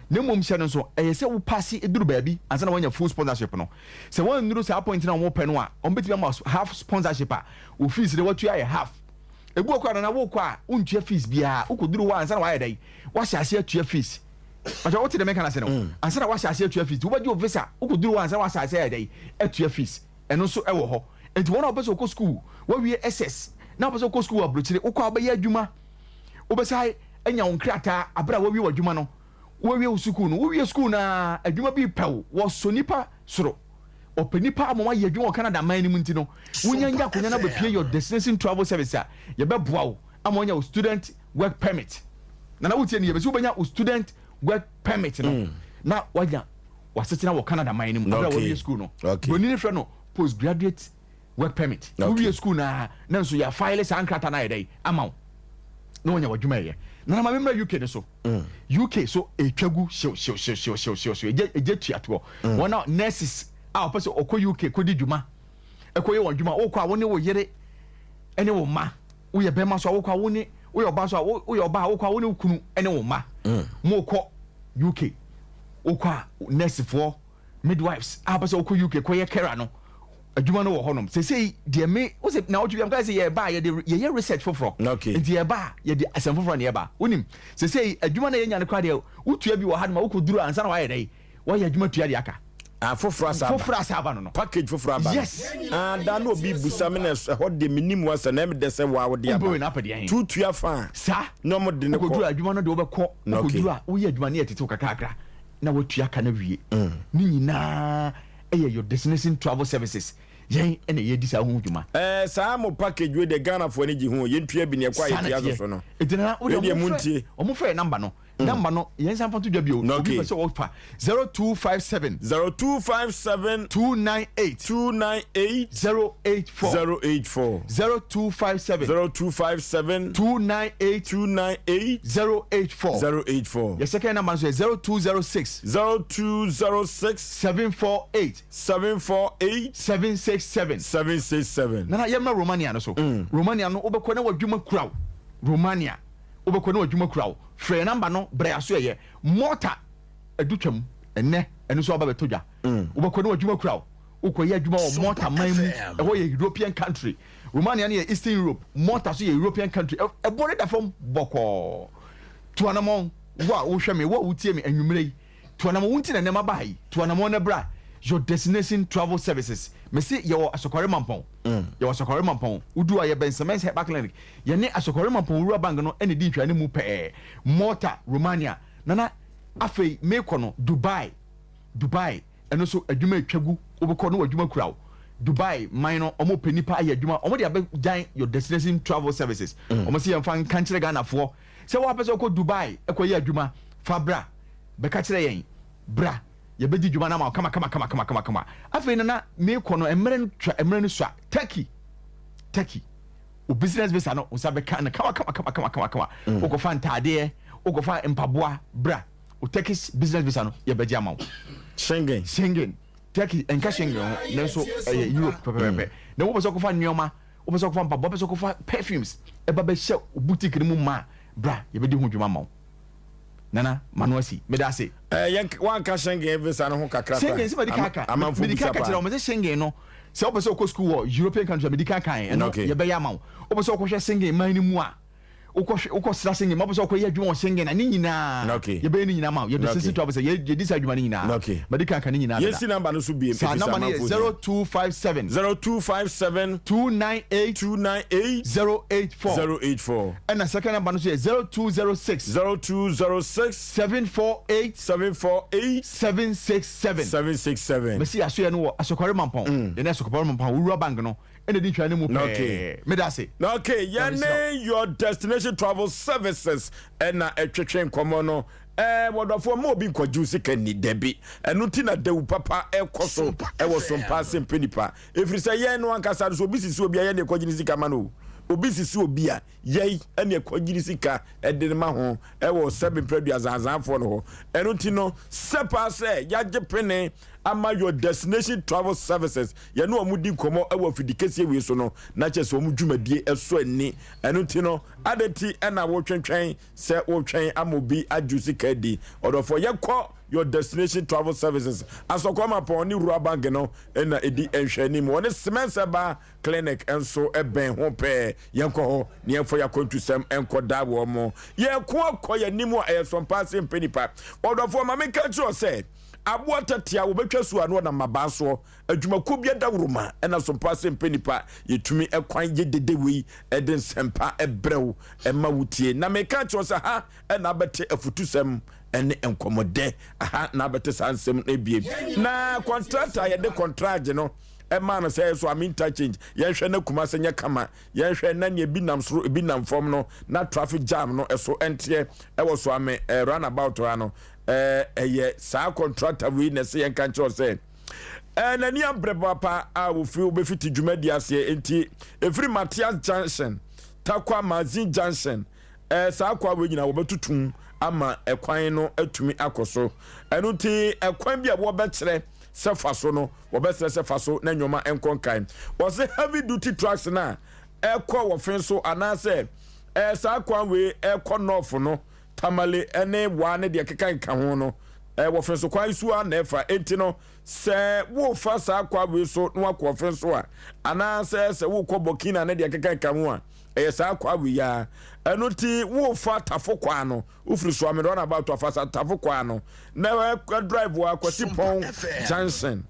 na mmom hyɛ no nso ɛyɛ sɛ wo pass eduru baabi ansa na wanya full sponsorship no sɛ wɔn nuru saa point na wɔn pɛ no a ɔmbɛtumi ama half sponsorship a wo fees de watua yɛ half ebu okwa na wo kwa wontua fees bia ukoduru wa ansa na wayɛ dai wahyɛ ase atua fees ɔtɔ wote de meka na sɛ no ansa na wahyɛ ase atua fees wo bɛgye visa ukoduru wa ansa na wahyɛ ase ayɛ dai atua fees ɛno nso ɛwɔ hɔ enti wɔn a wɔpɛ sɛ okɔ school wɔwie ss na wɔpɛ sɛ okɔ school aburokyire wokɔ abɛyɛ adwuma wobɛsai anya wo nkrataa abra wɔwie wɔ adwuma no wɔwie school no wɔwie school na adwuma bi pɛw wɔ so nipa soro ɔpɛ nipa amama yɛ adwuma wɔ Canada man no mu nti no wonya nya konya na bɛpie your destination travel service a yɛbɛboa wo ama wonya wo student work permit na wotie ne yɛbɛsɛ wobɛnya wo student work permit no na wanya wasetena wɔ Canada man no mu abra wɔwie school no boni ne frɛ no postgraduate work permit wɔwie school na nso yɛ file saa nkrata na yɛ dai ama wo na wonya w'adwuma yɛ na ma memra UK ne so UK so etwagu hyew eje tuato wɔna nurses a ɔpɛ sɛ ɔkɔ UK kɔdi dwuma ɛkɔyɛ wɔn dwuma wokɔ a wo ne wo yere ɛne wo ma woyɛ bɛma so a wokɔ a wo ne woyɛ ɔba so a woyɛ ɔba a wokɔ a wo ne wo kunu ɛne wo ma mo kɔ UK wokɔ a nursefoɔ midwives a ɔpɛ sɛ ɔkɔ UK kɔyɛ carer no adwuma no wɔ hɔnom sesei deɛ me wo sɛ na wotwi am ka sɛ yɛba yɛyɛ research foforɔ nti yɛba yɛde asɛm foforɔ ne yɛba wonim sesei adwuma no yɛnya no kora deɛ wotua bi wɔ ha ma wokɔduru ansa na wayɛ dɛ wɔyɛ adwuma tua de aka foforɔ asaba no package foforɔ aba yes da no obi busa me na hɔ de minim wasa na me de sɛ wa wo de aba tutua fa sa na mo de ne kɔ wokɔduru adwuma no de wobɛkɔ wokɔduru a woyɛ adwuma no yɛ tete kakrakra na wotua ka na wie ne nyinaa ɛyɛ your destination travel services yɛn ɛna yɛdi saa ho dwuma saa mo package we de Ghana fo ne gye ho yɛntua bi ne ɛkɔ ayɛtia so no ɛdina wo de ɔmo frɛ number no yɛn san fa to dwa bi o obi pɛ sɛ wɔfa 0257 298 084 0257 298 084 your second number is 0206 748 767 nana yɛma Romania no so Romania no wobɛkɔ na wadwuma kuraw Romania wobɛkɔ na wadwuma kuraw frɛ number no brɛ aso yɛ Malta adutwam ɛnɛ ɛno so aba bɛtɔ dwa wobɛkɔ na wadwuma kuraw wokɔyɛ adwuma wɔ Malta man mu ɛhɔ yɛ European country Romania no yɛ Eastern Europe Malta so yɛ European country ɛbɔre da fam bɔkɔɔ tuanamɔ wo a wohwɛ me wo a wotie me anwummerɛ yi tuanamɔ wonti na nɛma ba yi tuanamɔ na bra your destination travel services me see your asokore mampon your asokore mampon udu aye ben semens hepa clinic ye ne asokore mampon wura bank no ene di ntwane mu pe Malta Romania nana afei me kono Dubai eno so adwuma atwagu obekɔ no adwuma kurawo Dubai man no omo Mpe Nipa aye adwuma omo de abedan your destination travel services omo se yemfa nka nkyere Ghana fo se wo apese ko Dubai ekoye adwuma fabra beka kyere yen bra yɛbɛdi dwuma na ma kama afei na me kɔ no emre no so Turkey o business visa no usa bɛka na kama wokɔfa ntaadeɛ wokɔfa mpaboa bra o Turkish business visa no yɛbɛgye ama wo Schengen Turkey enka Schengen na so Europe pɛpɛpɛ na wo pɛ sɛ wokɔfa nneɔma wo pɛ sɛ wokɔfa mpaboa pɛ sɛ wokɔfa perfumes ɛba bɛhyɛ boutique no mu ma bra yɛbɛdi ho dwuma ma wo nana manuasi medase wan ka Schengen visa no ho kakra Schengen se medika ka tira o me Schengen no se o pese o ko school wo European country medika kan e no ye be ya ma o pese o ko hwe Schengen man ni mu a o ko sra Schengen ma pese o ko ye adwuma o Schengen na ni nyina ye be ni nyina ma ye de sisi to pese ye disa adwuma ni nyina medika kan ni nyina yes number no so bi sa number no 0257 298 084 and the second number no so 0206 748 767 me see aso ye no asokore mampon de na asokore mampon wura bank no ene di twane mu pe me da se ya ne your destination travel services na etwetwe nkomo no wodofo mo obi nkɔju sika ni debi ɛno ti na dewu papa ɛkɔso ɛwɔ Sompa Asem Mpe Nipa efiri sɛ yɛn no ankasa so obi sisi obi a yɛn ne kɔgini sika ma no obi sisi obi a yɛn ɛne kɔgini sika ɛde ma ho ɛwɔ 7 predu azazanfo no ho ɛno ti no sepa sɛ yagye pene ama your destination travel services ye no omudi komo ewo fidikese we so no na che so omudwumadie eso ani eno ti no adeti na wo twentwen se wo twen amobi ajusi kadi odofo ye kọ your destination travel services asokoma pon ni ruabang no na edi enhwani mo ne semenseba clinic enso eben ho pe yenko ho ne enfo yakontusem enko da wo mo ye ko ye nimu Sompa Asem Mpe Nipa odofo ma me ka cho say aboa tatia wo betwa so ano na mabaso adwumako bia da wuruma na Sompa Asem Mpe Nipa yetumi ekwan ye dedewei eden sempa ebrew ema wutie na me ka cho say ha na bete afutusem ene enkomode aha na bete sansem na bie na contractor ye de contract no man say so am interchange ye hwe na kuma senya kama ye hwe na ne bi nam soro bi nam fom no na traffic jam no eso entie e wo so am runabout no ye sa contractor we na say enka ncho say na ni ambreba pa a wo fi wo be fiti dwumadi ase enti every Matthias Junction takwa Mazin Junction sa kwa we nyina wo betutum ama ekwan no atumi akoso enu ti ekwan bia wo bekere se faso no wo besere se faso na nyoma enkonkan wo se heavy duty trucks na ekọ wo fenso anase sa kwa we ekọ north no tamale ene wa ne de kekan ka ho no wo fenso kwa isu a na efa enti no se wo fa sa kwa we so no akọ fenso a anase se wo kọ Burkina ne de kekan ka ho a sa kwa we ya enuti wo fa tafo kwa no Oforisuo me run about to fa tafo kwa no na drive wa kwasi pon Johnson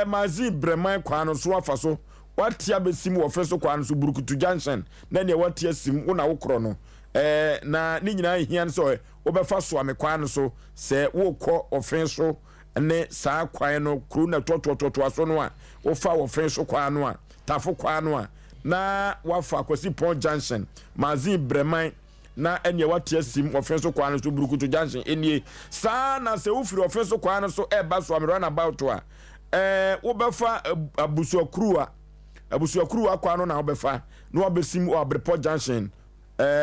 Mazi Breman kwa no so afa so watia besim wo feso kwa no so Burukutu Johnson na ne watia sim wo na wo kro no na ni nyina hian so wo be fa so ame kwa no so se wo kọ ofenso ne sa kwa no kru na totototo aso no a wo fa wo fenso kwa no a tafo kwa no a na wafa kwasi pon Junction Mazi Breman na enye watia sim ofenso kwa no so Burukutu Junction enie sa na se ufiri ofenso kwa no so eba so am run about a wo befa abusuakruwa kwa no na wo befa na wo besim o Abrepo Junction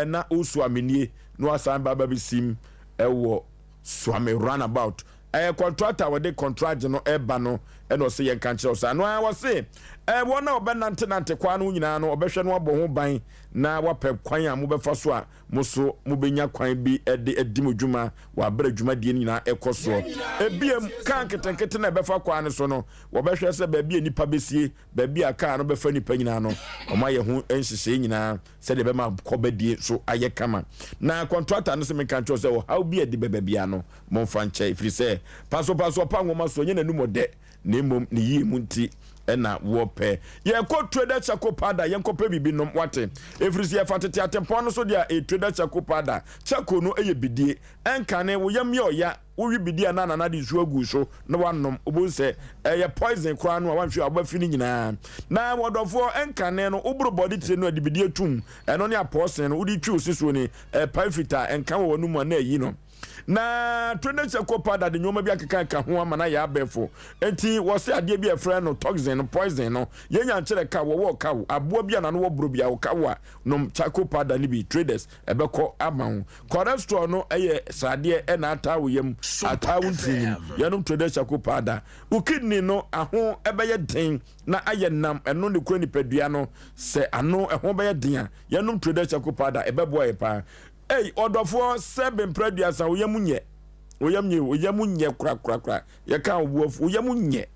na osu amenie no asan baba besim ewo so am run about contractor we de contract no eba no no se yen kan kire so no I was say wona obenante kwa no nyina no obehwe no abo ho ban na wapɛ kwan a mo befa so a mo so mo benya kwan bi de adim dwuma wa bra dwuma de nyina ekoso ebiem kan ketenkete na befa kwan so no wo behwe se ba bi nipa besie ba bi aka no befa nipa nyina no o ma ye ho enhyehyɛ nyina se de be ma kobadie so aye kama na contractor no se me kan kire so how bi edi beba bia no mo fa nche ifiri se paso pa ngoma so nye na numode na mom ni yi munti ena wope ye ko trader chakopada ye nkope bibi no wate efrisi ye fatete atempon no so dia e trader chakopada chako no eye bidie enkane wo yam ye oya wo wi bidie na na de zu agu so na wanom obo se ye poison kra no wanhwe abafi ni nyina na wodofo enkane no ubro body tre no de bidie tum eno ne aposen no udi twi osiso ni pafita enkan wo no mu na yi no na trader chakopada de nyoma bi akeka ka ho ama na ya abefo enti wo se ade bi e frɛ no toxin no poison no yenya nkyere ka wo ka aboa bi ana no wo bro bia wo ka wa no chakopada ni bi traders ebekɔ ama ho cholesterol no eye sade e na ata wo yam ata wo ntinim yanom trader chakopada wo kidney no aho ebeye den na aye nam eno ne kura ni padua no se ano eho beye den a yanom trader chakopada ebebo e pa odofo sebe mpradua sa oyamunye kura ye ka obuofu oyamunye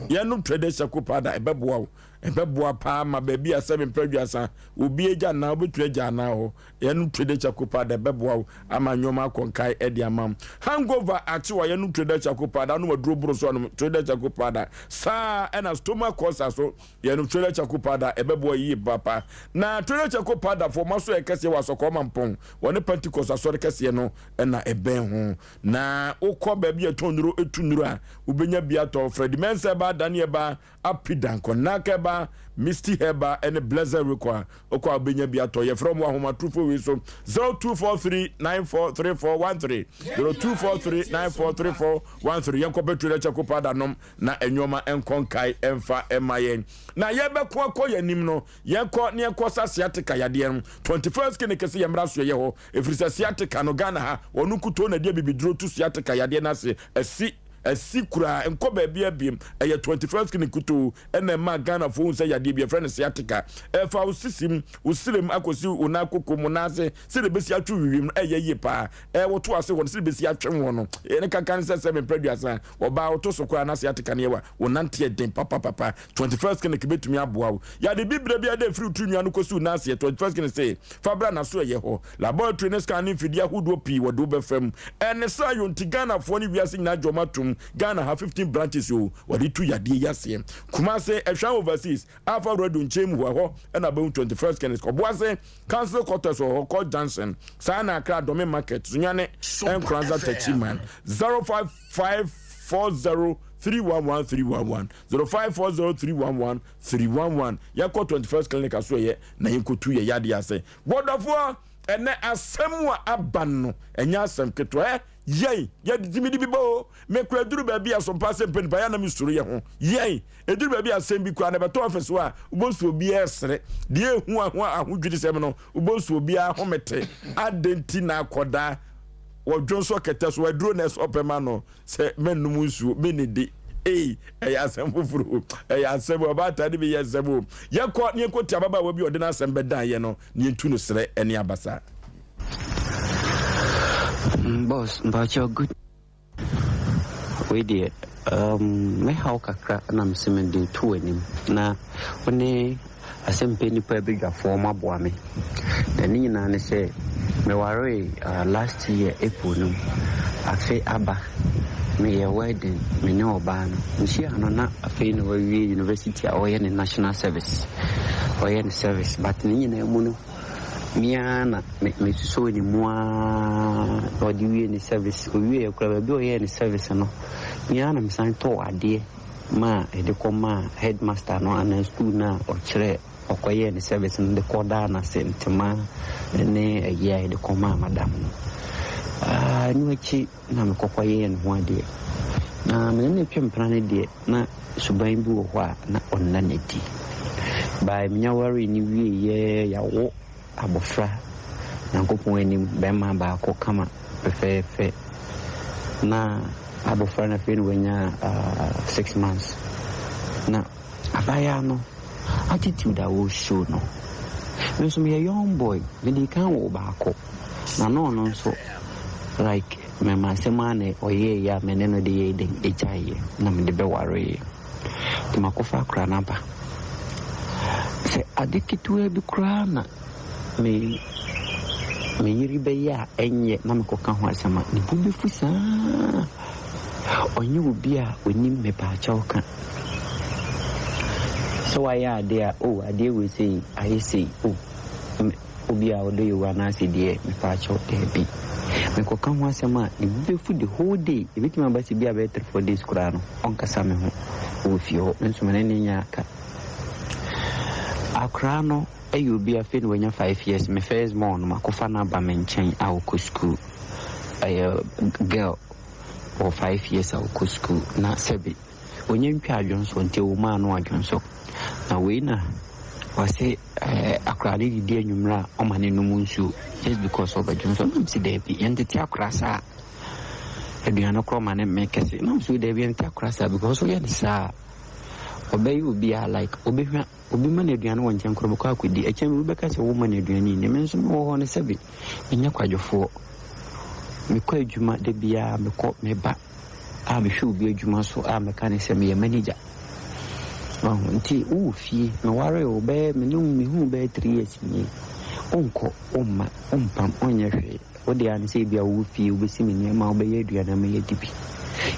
yanum trader chakopada ebeboa pa ma ba bia sebe mpradua sa obi eja na obetu eja na ho yanum trader chakopada ebeboa ama nyoma konkai edi amam hangover achiwa yanum trader chakopada no maduro bro so no trader chakopada sa ena stomach cause so yanum trader chakopada ebeboa yi papa na trader chakopada for maso ekese wasoko mampon woni pentecost asore kese no ena eben ho na ukọ ba bia tonuro etunuro a ubenya bia to Fred Mensa ba Daniel ba apidan konaka ba Misty Heba and a blazer require okwa benya bia to ye from wahoma trufo we so 0243943413 0243943413 yanko petrol chakopada nom na enyoma enkonkai emfa emayen na ye be ko yanim no ye ko ne ko sasiatika yade 21st kinekese yemra so ye ho efrisa siatika no Ghana ha onu kuto na dia bibidro tu siatika yade na se asi sikura enko ba bia biem 21st clinic to ena ma Ghana fo say yade bia friend sciatica fa usisim usirem akosi unakoko munase se de besi atwu wiwim ye pa woto ase won se de besi atwe won no ene kan se 7 producer oba woto so kwa na sciatica ne wa wonante den papa 21st clinic betumi aboa yade bibra bia de free tu nua no kosi unase 21st clinic say fabra na so ye ho laboratory ne scanning fidia hudo pi wodo be fam ene sa yonti Ghana fo ni wiase nyina jomatum Ghana have 15 branches yo wadi tu yade yase kuma se ehwa overseas afa road nchemu ho na ba 21st clinic oboase council quarters or call Johnson sana akra domain market sunyane enkranza tachiman 05540 311 0540311 yakọ 21st clinic aso ye na yinkotu ye yade ase wonderful ene asem wa abanno enya asem keto yey yadimidi bibo me kwaduru ba bia so passe pen ba ya na misuru ye ho yey eduru ba bia asem bi kwa na beto office wa ubosu obi esere de ehu ahudwiri sem no ubosu obi ahomete adenti na akoda wodwonso keteso waduro na opema no se menum nsuo menedi asem fufuru asem obata de be yesebo yekọ ne ekoti ababa wa bi odena asem bedan ye no ne ntu no sere ene abasa boss but you're good we dear me how kakra na msemende tu enim na one Asem Mpe Nipa bigger former boy me the nina ne say me worry last year April no afi aba me ye wedding me ne oba no nshi ano na afi no we university a oye ne national service oye ne service but nina mu no miana me so ni moa odi we ne service we ekura bi oye ne service no miana me san to ade ma e de koma headmaster no ana school na o kire okoye ne service no de koda na sentema ne ye de koma madam niwachi na me kokoye ne ho ade na me ne twempra ne de na suban bi wo ho a na onna ne di ba mnyawari ni wie ye yawo abofra na kopon enim be ma ba ko kama fe na abofra na fe no wanya 6 months na abaya no attitude I will show no. Me so me a young boy, me dey kan wo ba ko. Na no so like me ma se mane oye ya me ne no de ye den echaye na me de be ware. Ti makofa kra na ba. Se adikitu e bi kra na me yiri be ya enye na me ko kan ho asema ni bu be fusa. Onye obi a onim me pa cha oka. So I there, I deal with say, I say, Obi a odo you wana say dear, me pacho be. Me ko kan wase ma, e be food the whole day. E bit me ba si bia better for this kurano. On kasa me ho. O fio, nso me ne nya ka. Akrano, e you be a fin when you 5 years. Me first born ma ko fa na ba me nchen a ko school. A girl for 5 years a ko school na sebi. Onye mpia adwonso nte wo ma no adwonso. Na we na wase akrade di anwumra o mane no munsu just because of adwonso no si dey bi entity akrasa aduano kro mane mekese no so dey bi entity akrasa because we dey sa obey will be like obi man aduano won chen kro bako akodi echem we beka se wo man aduani ne menso no ho ne sebi nya kwadwofo me kwa adwuma de bia me ko me ba a me hwe obi adwuma so a me kan se me manager nti fie me ware obe me no me hu be 3 years ni onko omma ompam onye hwe odi an se bia wo fie obesi me niam obe ye aduane me ye dibi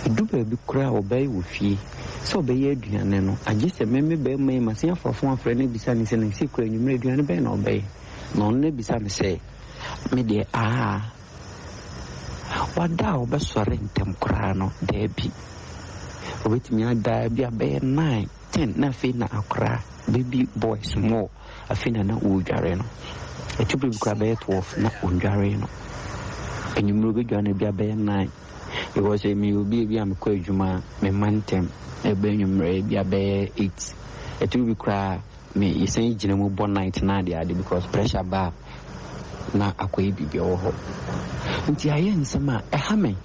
eduba bi kura obe wo fie so obe ye aduane no age se me be me ma se afofo afre ne bisa ni se na se kura nyumre aduane be na obe no ne bisa me se me de wada obe sore ntem kura no de bi obetimi ada bia be 9 10 na fe na akra baby boy small afina na udware no etubi bikra be 12 na udware no enyumro be dwane bia be 9 because me obi bia me kwa adwuma me mantem ebe enyumro bia be 8 etubi bikra me yesen gina mu bon night na dia because pressure ba na akoyi bibia wo ho nti aye nsema ehame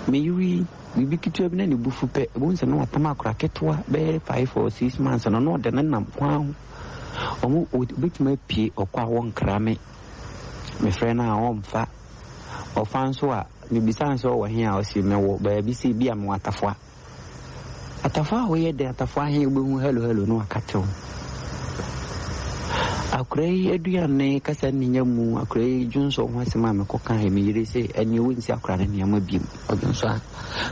me yuri bibi kitu bi na ne bufu pe bo nse no atama akora ketwa be 5 or 6 months no de nam kwa omo obitima pie okwa won krame me frɛ na omfa ofan so a me bisan so wo hia o si me wo ba bi si bia me atafo wo ye de atafo ahia gbehu hello no akatew akurei eduane kasa ninya mu akurei junso ho asema me koka he me yire se ani wo nsi akura ne niam biem odunso a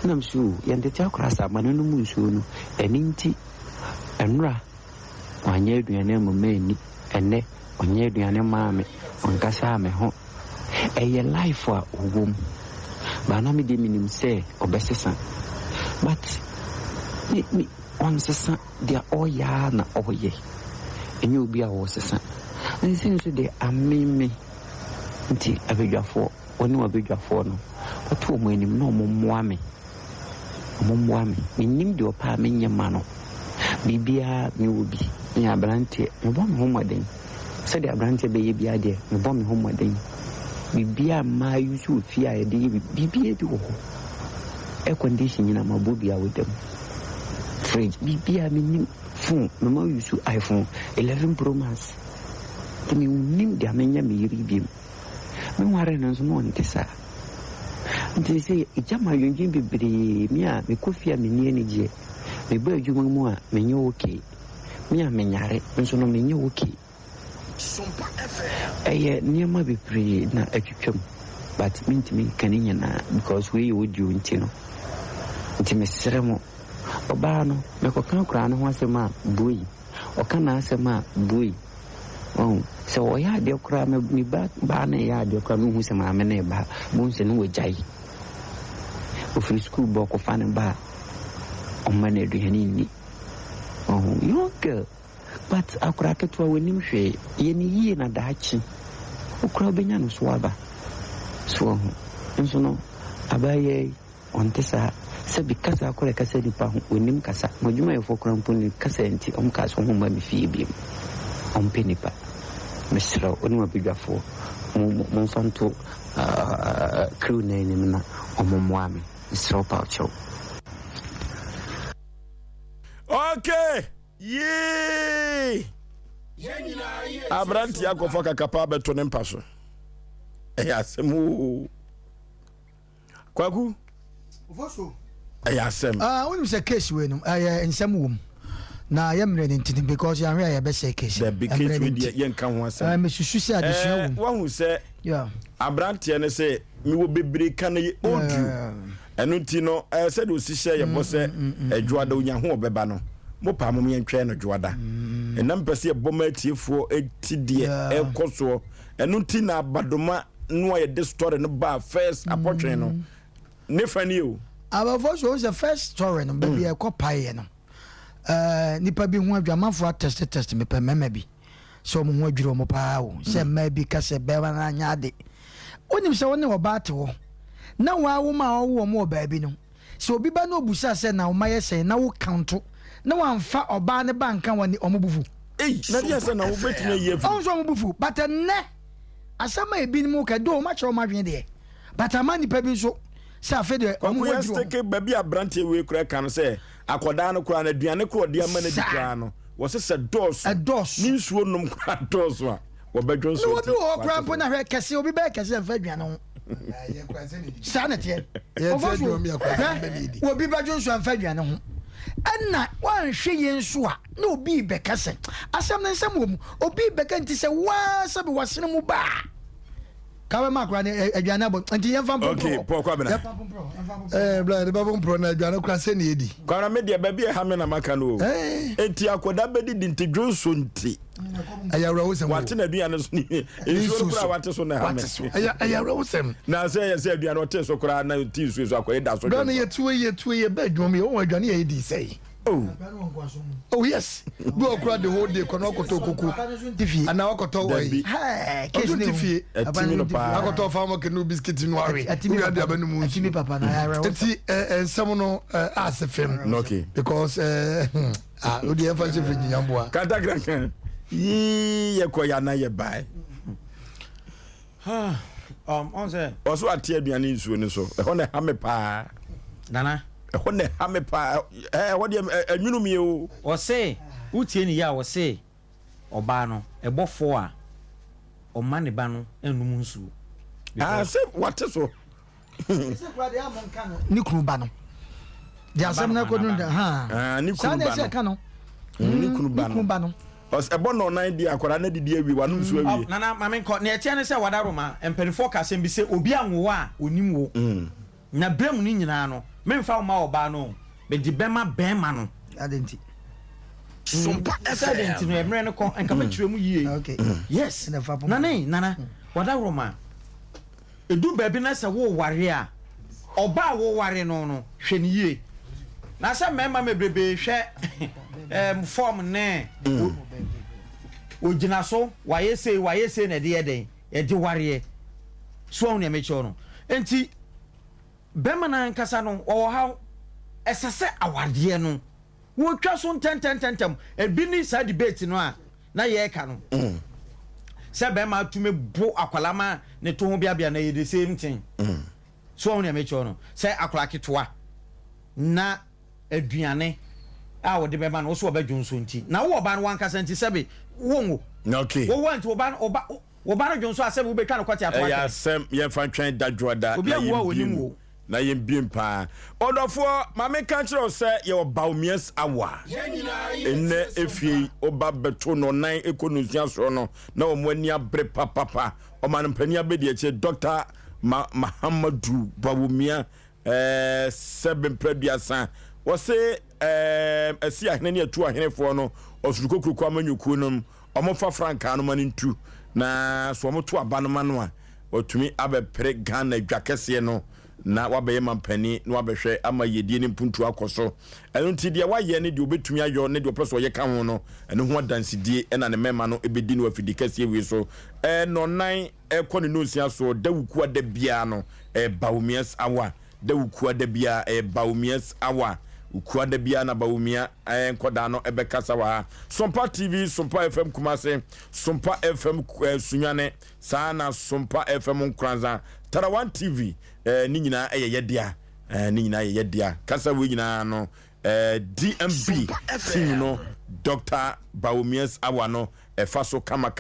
nam su yende ti akura sa ma no mu nsu no eni nti enra wanye eduane mu meni ene onye eduane ma me onkasa me ho eye life a owom ba na me de minim se obesesa but me on sesa dia oya na oye enye obi a wo sesa nsin so de ameme nti abedwafo oni abedwafo no oto mo anim na omommoa me nim de opa me nyema no bibia me obi me abrante me bo me homaden se de abrante be ye bia de me bo me homaden bibia ma yusu fi a de bibia bi wo e condition nyina mabobia wedem fridge bibia me nim phone me ma yusu iPhone 11 Pro Max me nim de amenya me yiri biem me ware no so no ntesa nti se ijama yonjin bebre me a me kofia me ni anije me ba adwuma mu a me nye okay me a me nyare nso no me nye okay Sompa FM niema bebre na atwitwam but me ntimi kaninya na because we wodu ntino nti me seremo oba no me kokan kura no ho asema boy okana asema boy so o ya de kura me ba na ya de kura me hu se ma me na ba mo nse no wajai ofri school bo ko fa ne ba o ma na eduhani ni yoke but akura ketwa wenim hwe ye ni yie na daachi okura benya no so aba so nso no abaye ontesa se bikasa akora kasa nipa ho onim kasa modwuma yefo krampo ni kasa enti omkasa ho ma me fie biem Mpe Nipa mesra onima bidwafo mo fanto crew na ni na omomwa me mesra pa cho okay ye abranti akofa kakapa beto ne mpaso asemu kwaku ufoso asem when say case we no nsem wom na yemre ntintin because you are be say case the big case we yen kan ho asem me susu say adesua wom wa hu say abranti ne say me wo bebre kan ye odu enu ti no say de osihye ye bo say adwoada onya ho obeba no mo pa mo yen no dwoada enam pese ye boma atiefo eti de ekoso enu ti na abadoma no ye de story no ba first apotwen no ne fani o abafo so the first story no baby e kopae no nipa bi hu adwamafo test me pe mema bi so mo hu adwiro mo pa o se ma bi ka se be na nya de onim se woni obaate wo na wa wo ma wo mo ba bi no so obi ba no obusa se na wo ma ye se na wo counto na wa mfa oba ne banka woni omobufu na dia se na wo betime ye fu on so omobufu but ne asama e bi ni mo ka do ma chero ma dwen de but amani pa bi so sa fe de omo ya steke baby abrante we kura kan se akoda no kura na duane kura dia ma na di kura no wo se dos ni nsuo nom kura dos a wo bedwon so no obi wo kura mpo na hwe kese obi be kese mfa duane ho ye kura se ni sanete ye te do mi akwa benedi obi bedwon so mfa duane ho enna wan hwe ye nso a na obi be kese asem na nsem wo mu obi be kan ti se wa sabe wasene mu ba kawe makwa ne aduane abo nti yemfa mpro okay po kwa bena bla de babon pro na aduane kwa se ne edi kwa na media baby ha me na maka no enti akoda bedi dinti dwonso nti ayawra wosem wate na aduane so ni enso kura wate so na ha me ayawra wosem na se aduane wate so kura na ti so akoye da so bla na ye ba dwom o aduane ye edi sei oh yes we okra the whole day kono okoto okuku ana okoto wai case ni fie akoto famo kenu biscuit no are we ade abanu mu atimi papa na ya enti ensem no asefem okay because odi emphasis for nyamboa kata kran ye ko ya na ye bai on say oso atie aduane nsuo ni so e ho na ha me pa nana ɛhɔ ne ha me pa ɛhɔ de anwunu mi o ɔse wotie ni ya ɔse ɔbaa no ɛbɔfo a ɔma ne ba no enum nsuo se what so ni kunu ba no di asem na ko no ha ni kunu ba no os ebo no nan di akwara na didi awi wanu nsuo awi nana mame nko na etia ne se wadaroma empanifo ka sem bi se obi anwo a onim wo na brem ni nyina no memfa wo ma oba no be di bema bema no adenti Sompa adenti no emre ne ko enka matwire mu yie okay yes nana wadaroma edu baabi na se wo ware a oba wo ware no hwe ne yie na se mema mebrebe hwe form ne ogina so waye say na de yeden e de ware so on me cho no enti bema na nkasa no o ha esese awade no wo twa so tentem e bi ni sa debate no a na ye ka no se bema tume bo akwalama ne to ho bia na ye the same thing so on me cho no se akwala ketoa na aduane a wo de bema no so obadwonso nti na wo oba no wankasa nti sebe wonwo okay wo want oba no dwonso asem wo betwa no kwati atwa ya asem ye fa twen dadwoda obi awo onim wo na ye mbiem pa odofo mame ka kire se ye obawmies awa enne efie oba beto no nan ekonusia so no na wo mwani abre papa o man pani abedi eche Dr. Mahamadu Bawumia Sebem Prediasa wose esi ahene ne atu ahenefo no osurukokuru kwa manyuku no omofa franka no manintu na so omoto abanoma no a otumi abepre Ghana dwakese no na wabaye mampani na wabehwe ama yedie ne mpuntu akoso eno nti de waye ne de obetumi ayo ne de opeso ye ka ho no eno ho dansidie ena ne mema no ebedi no afidi kase wi so no nan ekɔ ne nosia so dawuku ada bia no bawumies awa dawuku ada bia bawumies awa ukua da bia na bawumia enkoda no ebekasa wa Sompa TV Sompa FM Kumase Sompa FM Sunyane sana Sompa FM Nkranza Tarawan TV ni nyina yedia ni nyina yedia kasa we nyina no DMB team no Dr. Bawumies awano efaso kama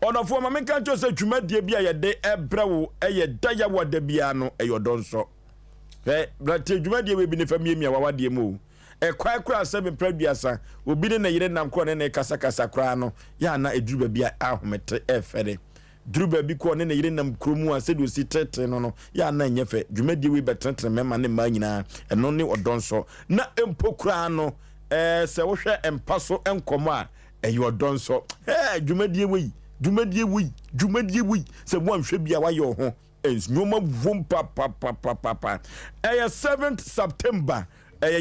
onofo ma menka ncho se dwumadie bia yede ebrewo eyeda ya wada bia no eyodonso brate dwumadie we bi ne famia wawade mu kwai kura Asem Mpe Nipa obi ne yire nam kro ne kasa kra no ya na edruba bia ahomete efere druba bi ko ne yire nam kromu a sedu si tete no ya na nyefe dwumadie we betetre mema ne ma nyina eno ne odonso na empokura no se wo hwe empaso enkomo a eyodonso dwumadie we se mo anhwe bia wa yo ho nyoma vom pa 7th September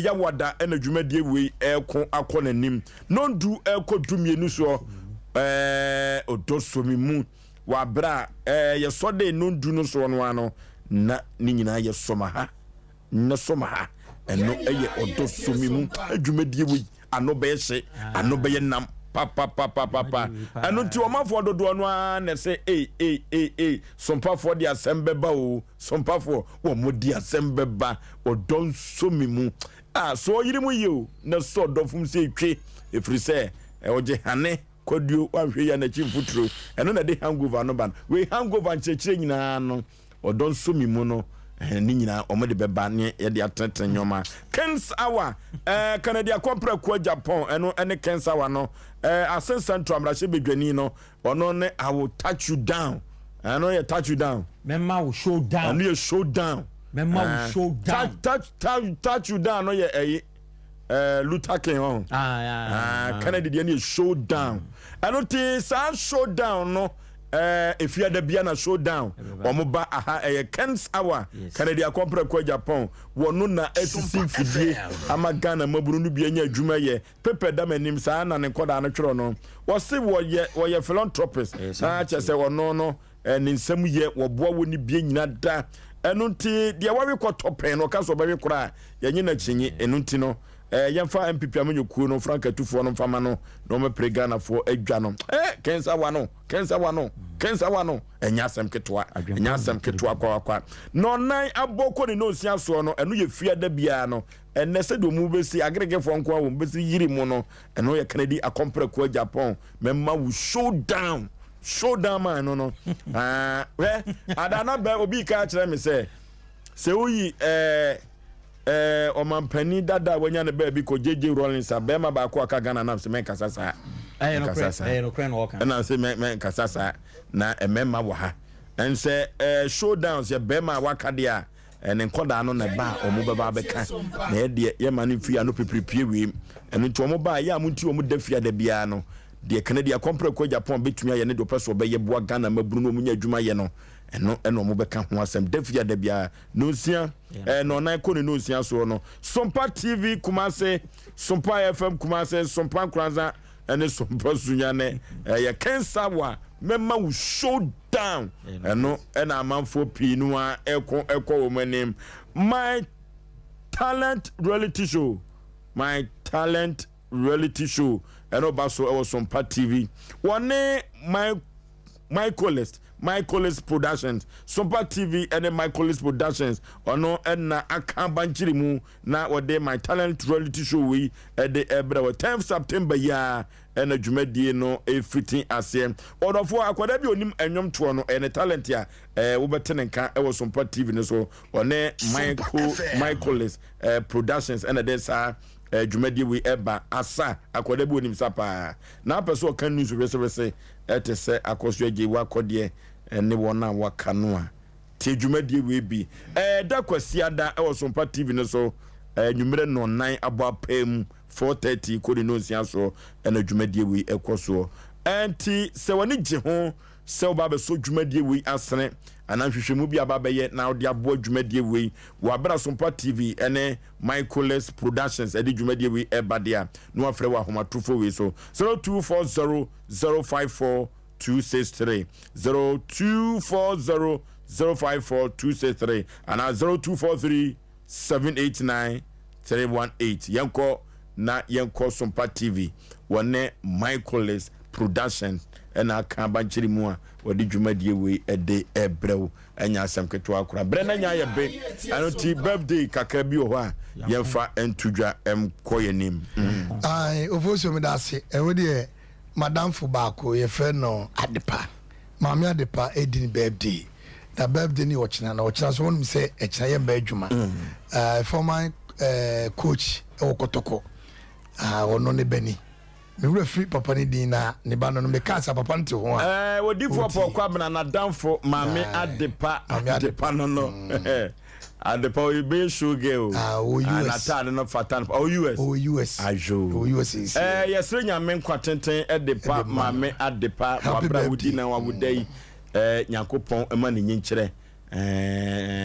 yawada ena dwumadie we eko akonanim nondu eko dumienu so odosomi mu wa bra yesode nondu no so no ano na ni nyina yesoma ha eno odosomi mu dwumadie we ano be hye ano be nam papa anunti o mafo dodo no na se Sompa for the Asem Beba o Sompa for wo modi Asem Beba o don so mi mu so yiri mu ye na so dofum se twe efri se oje hane kwaduo wa hwe ya na chimfutro eno na de hangover no ban we hangover nchechire nyina no o don so mi mu no ni nyina omode beba ne ye de atenten nyoma Kens Hour Canada compre kwa Japan eno ene Kens Hour no Asen Central Amrashe Bedwani no ono ne I will touch you down eno ye touch you down memma will show down eno ye show down memma will show down touch you down no ye Luther King on Canada de ne show down eno ti sa show down no if you are the Biana showdown omoba aha Kens Hour Canada compre kwa Japan wono na SC fidie ama Ghana maburu no bia nya adwuma ye pepe da manim saa na ne koda na twero no wo se wo ye philanthropist na che se wono no ne nsam ye wo boa woni bia nyina da eno nti de wawe kwotopen no ka so bawe kora ye nyina chinyi eno nti no yɛmfa MPP amanyɔkuo no Frank Atufo no mfama no na ɔma pregana fo adwa no kensa wa no ɛnya asɛm ketewa kwa no nan abɔkɔ ne no osia so no ɛno yɛ fia da bia no ɛnɛ sɛ do mu besi agrege fo nko a wo besi yiri mu no ɛno yɛ Kennedy akompre ko Japan memma wo showdown man no adana ba obi ka kyerɛ me sɛ uyi omampani dada wanya ne ba bi ko JJ Rollins abema ba ko aka Ghana na se men kasasa no kren no kan na se men kasasa na emema wo ha en se showdowns ya bema waka dia ne nkoda no na ba omo beba beka na ye de ye manu fi ano pepepie wi eno to omo ba ya amunti omo da fia da bia no de Kennedy akompre ko Japan betumi aye ne do peso be ye boa Ghana maburu no munya adwuma ye no eno omo beka ho asem da fia da bia no sia no nan ko ne no sia so no Sompa TV Kumase Sompa FM Kumase Sompa Kranza ene Sompa Sunyane ye kensa wa memma wo showdown eno ena amanfo pi no a eko wo manim my talent reality show eno baso e Sompa TV one Michaelis Productions Sompa TV and Michaelis Productions ono na aka banchiri mu na wode my talent reality show we e de ebra 10th September ya ena dwumadie no e fitin ase odofo akwada bi onim enwom to no ene talent ya wo betene nka e Sompa TV no so one Michaelis Productions ena de sa dwumadie we eba asa akwada bi onim sapa na person kan news resevese etese akoso age wa kode ne wona waka no a te dwumadie we bi da kwasiada e Sompa TV no so nwumere no 9 abo apem 4:30 kodi no nsia so na dwumadie we ekoso anti se woni gye ho se oba be so dwumadie we asene ananhwehwemu bi aba beye na odi abo dwumadie we wa bra Sompa TV ene Michaelis Productions edi dwumadie we ebadia no afre wa homatofo we so 0240054263 0240054263 and 0243789318 yanko Sompa TV one Michaelis Productions ena aka banchiri mu a wodi dwumadie we ede ebrew anya asem keto akora brena nya ye be anoti birthday kaka bi o ho a yemfa entudwa koyenim ai Oforisuo me dase e wodi madam fo baako ye fe no Adepa maami Adepa edin birthday da birthday ni ochina so won mi se e kira ye ba adwuma former coach e Okotoko ono ne bani me wura free papa ni din na ne ba no me kasa papa nti ho a wodi fo kwa bna na damfo maami Adepa no Adepa o be show girl anata no fatan US ajo US is yesre nyame kwatenten Adepa maami Adepa wabra wudi na wabudai Nyankopon ema ne nyinkire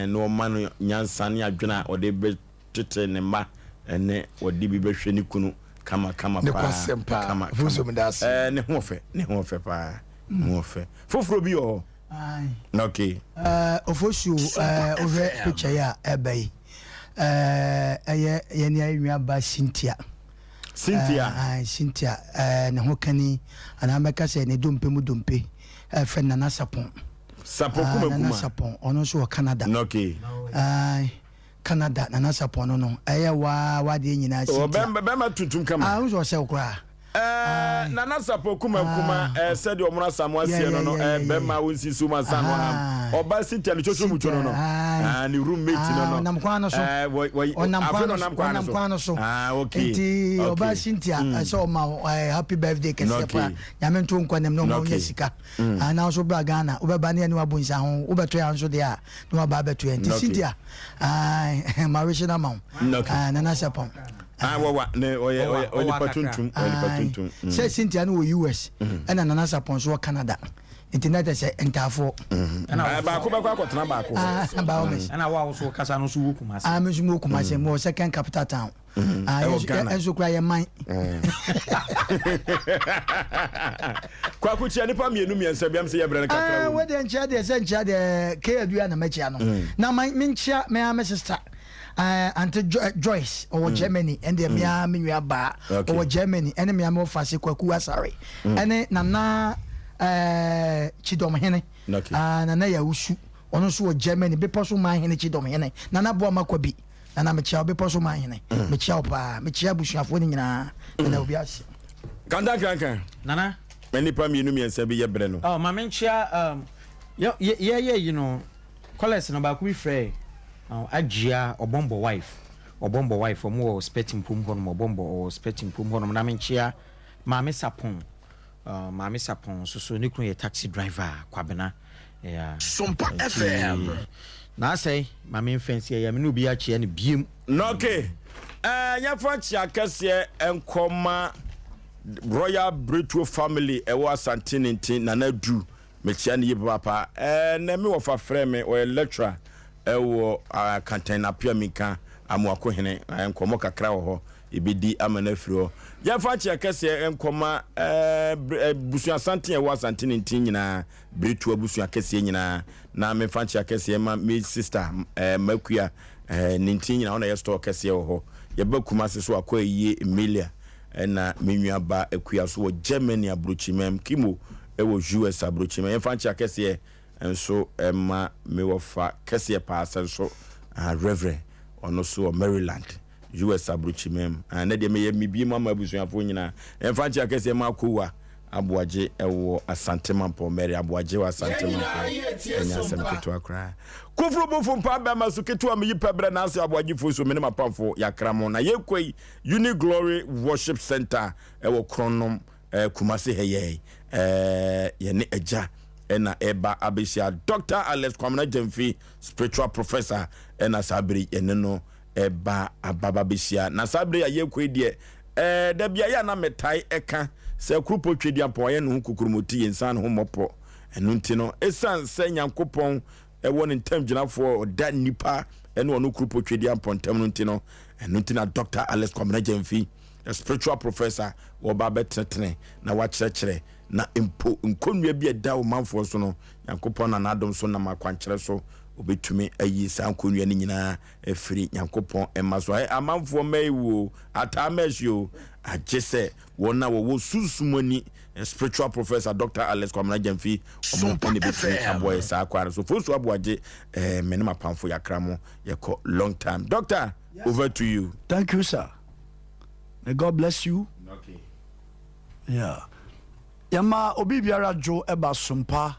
no man nyansane adwena ode be tete ne ma ene ode bi behwe ni kunu kama kama Oforisuo me das ne ho fe pa mo fe foforo bi o okay Oforisuo ohwe picture ya ebai ye ne anwa ba Cynthia ne ho kani ana meka se ne dompe fe Nana Sapon kuma Sapon ono so Canada okay Canada Nana Sapon no wa de nyina Cynthia bema tutum kama so se okra Nana Sapon kuma said omra Samuel Sieno no bema wonsi suma sanwa oba Cynthia no chocho mucho no ni roommate no nam kwano so onam kwano so okay ti oba Cynthia so ma happy birthday kesepa nyame nto nkwanem no mo nyesika na so bra Ghana obeba ne ani wabunsa ho obeto ya nso de a no ba beto enti Cynthia Marisha na ma Nana Sapon wawa ne oye patuntum say Cynthia no US and Nana Sapon so Canada internet say entafo ba ko akotena ba ko ana wa so kasa no so Kumase me so Kumase mo second capital town enso kra ye man kwa kuchia nipa mienu miensa biam se ye brene kakra we de nchia de se nchia de ke adua na machia no na me nchia me sister Auntie Joyce or Germany and the Miami ba or Germany and the Miami Fasi Kwaku Asari and Nana Chidom Hene Nana Yaushu on also Germany be possible my Hene Chidom Hene Nana Boama Kwabi and I'm a child be possible my Hene Michapa Michiabush of winning and Obias Kanda Nana many pam you know me and Sabi Breno. Oh, my mentia yeah, you know, call no ba ku frɛ Ajia Obombo wife or more spetting pum hon Obombo or spetting pum hon na mentia Mame Sapon so ne kunu ye taxi driver kwabena yeah Sompa FM na say Mame fence ya me no bi achi ne biem no okay ya fanchi akase enkoma Royal Brito family ewa Santintin Nana Du mechia ne papa na me wo fa frɛ me o lecturer ewo kantan apia mika amuako hene enkomo kakra wo ho ibidi amana firo ya fa chia kase enkoma busu asanten ewa Santintin nyina Brito busu akase nyina na me fa chia kase ma me sister makua nintin nyina ona ye store kase wo ho ye bakuma se so akwa yi Emilia na menua ba akua so Germany abrochimem kimo ewo US abrochimem ye fa chia kase enso ma me wo fa kase pa asenso Reverend ono so Maryland US abrochimem na de me bi mama abusuafo nyina en fa chia kase ma kowa Aboagye ewo Asante Mpe Mary Aboagye wa Asante Mpe enya Asem keto akra kufru bufu mpa ba masu keto am yipebre na Asem Aboagye Oforisuo me ne mapamfo yakramo na yekoi Uni Glory Worship Center ewo Kronom Kumasi heye ye ne eja ena eba abesia Dr. Alex Kwamna Jemfi spiritual professor ena sabri ene no eba ababa besia na sabri yekoi de da bia ya na metai eka se krupo twedi apoye no kukurumoti insan ho mopo enu nti no esan se nyankopon ewo ne ntam ginafo da nipa ene ono krupo twedi apontam no nti no enu nti na Dr. Alex Kwamna Jemfi a spiritual professor wo ba betetene na wa kyerɛkyerɛ na impo nkonua bi da wo manfo so no nyankopon na nadom so na makwankyerɛ so obetumi ayi sa nkonua ni nyina efiri nyankopon emaso amanfo maiwo atamesio agese wona wo susumoni spiritual professor Dr. Alex Kwamna Jemfi omompene betumi aboye sa akware so Oforisuo Aboagye menema pamfo yakramo yeko long time doctor. Yes, over to you. Thank you, sir. May God bless you. Okay. Yeah. Yama obi biara jo eba Sompa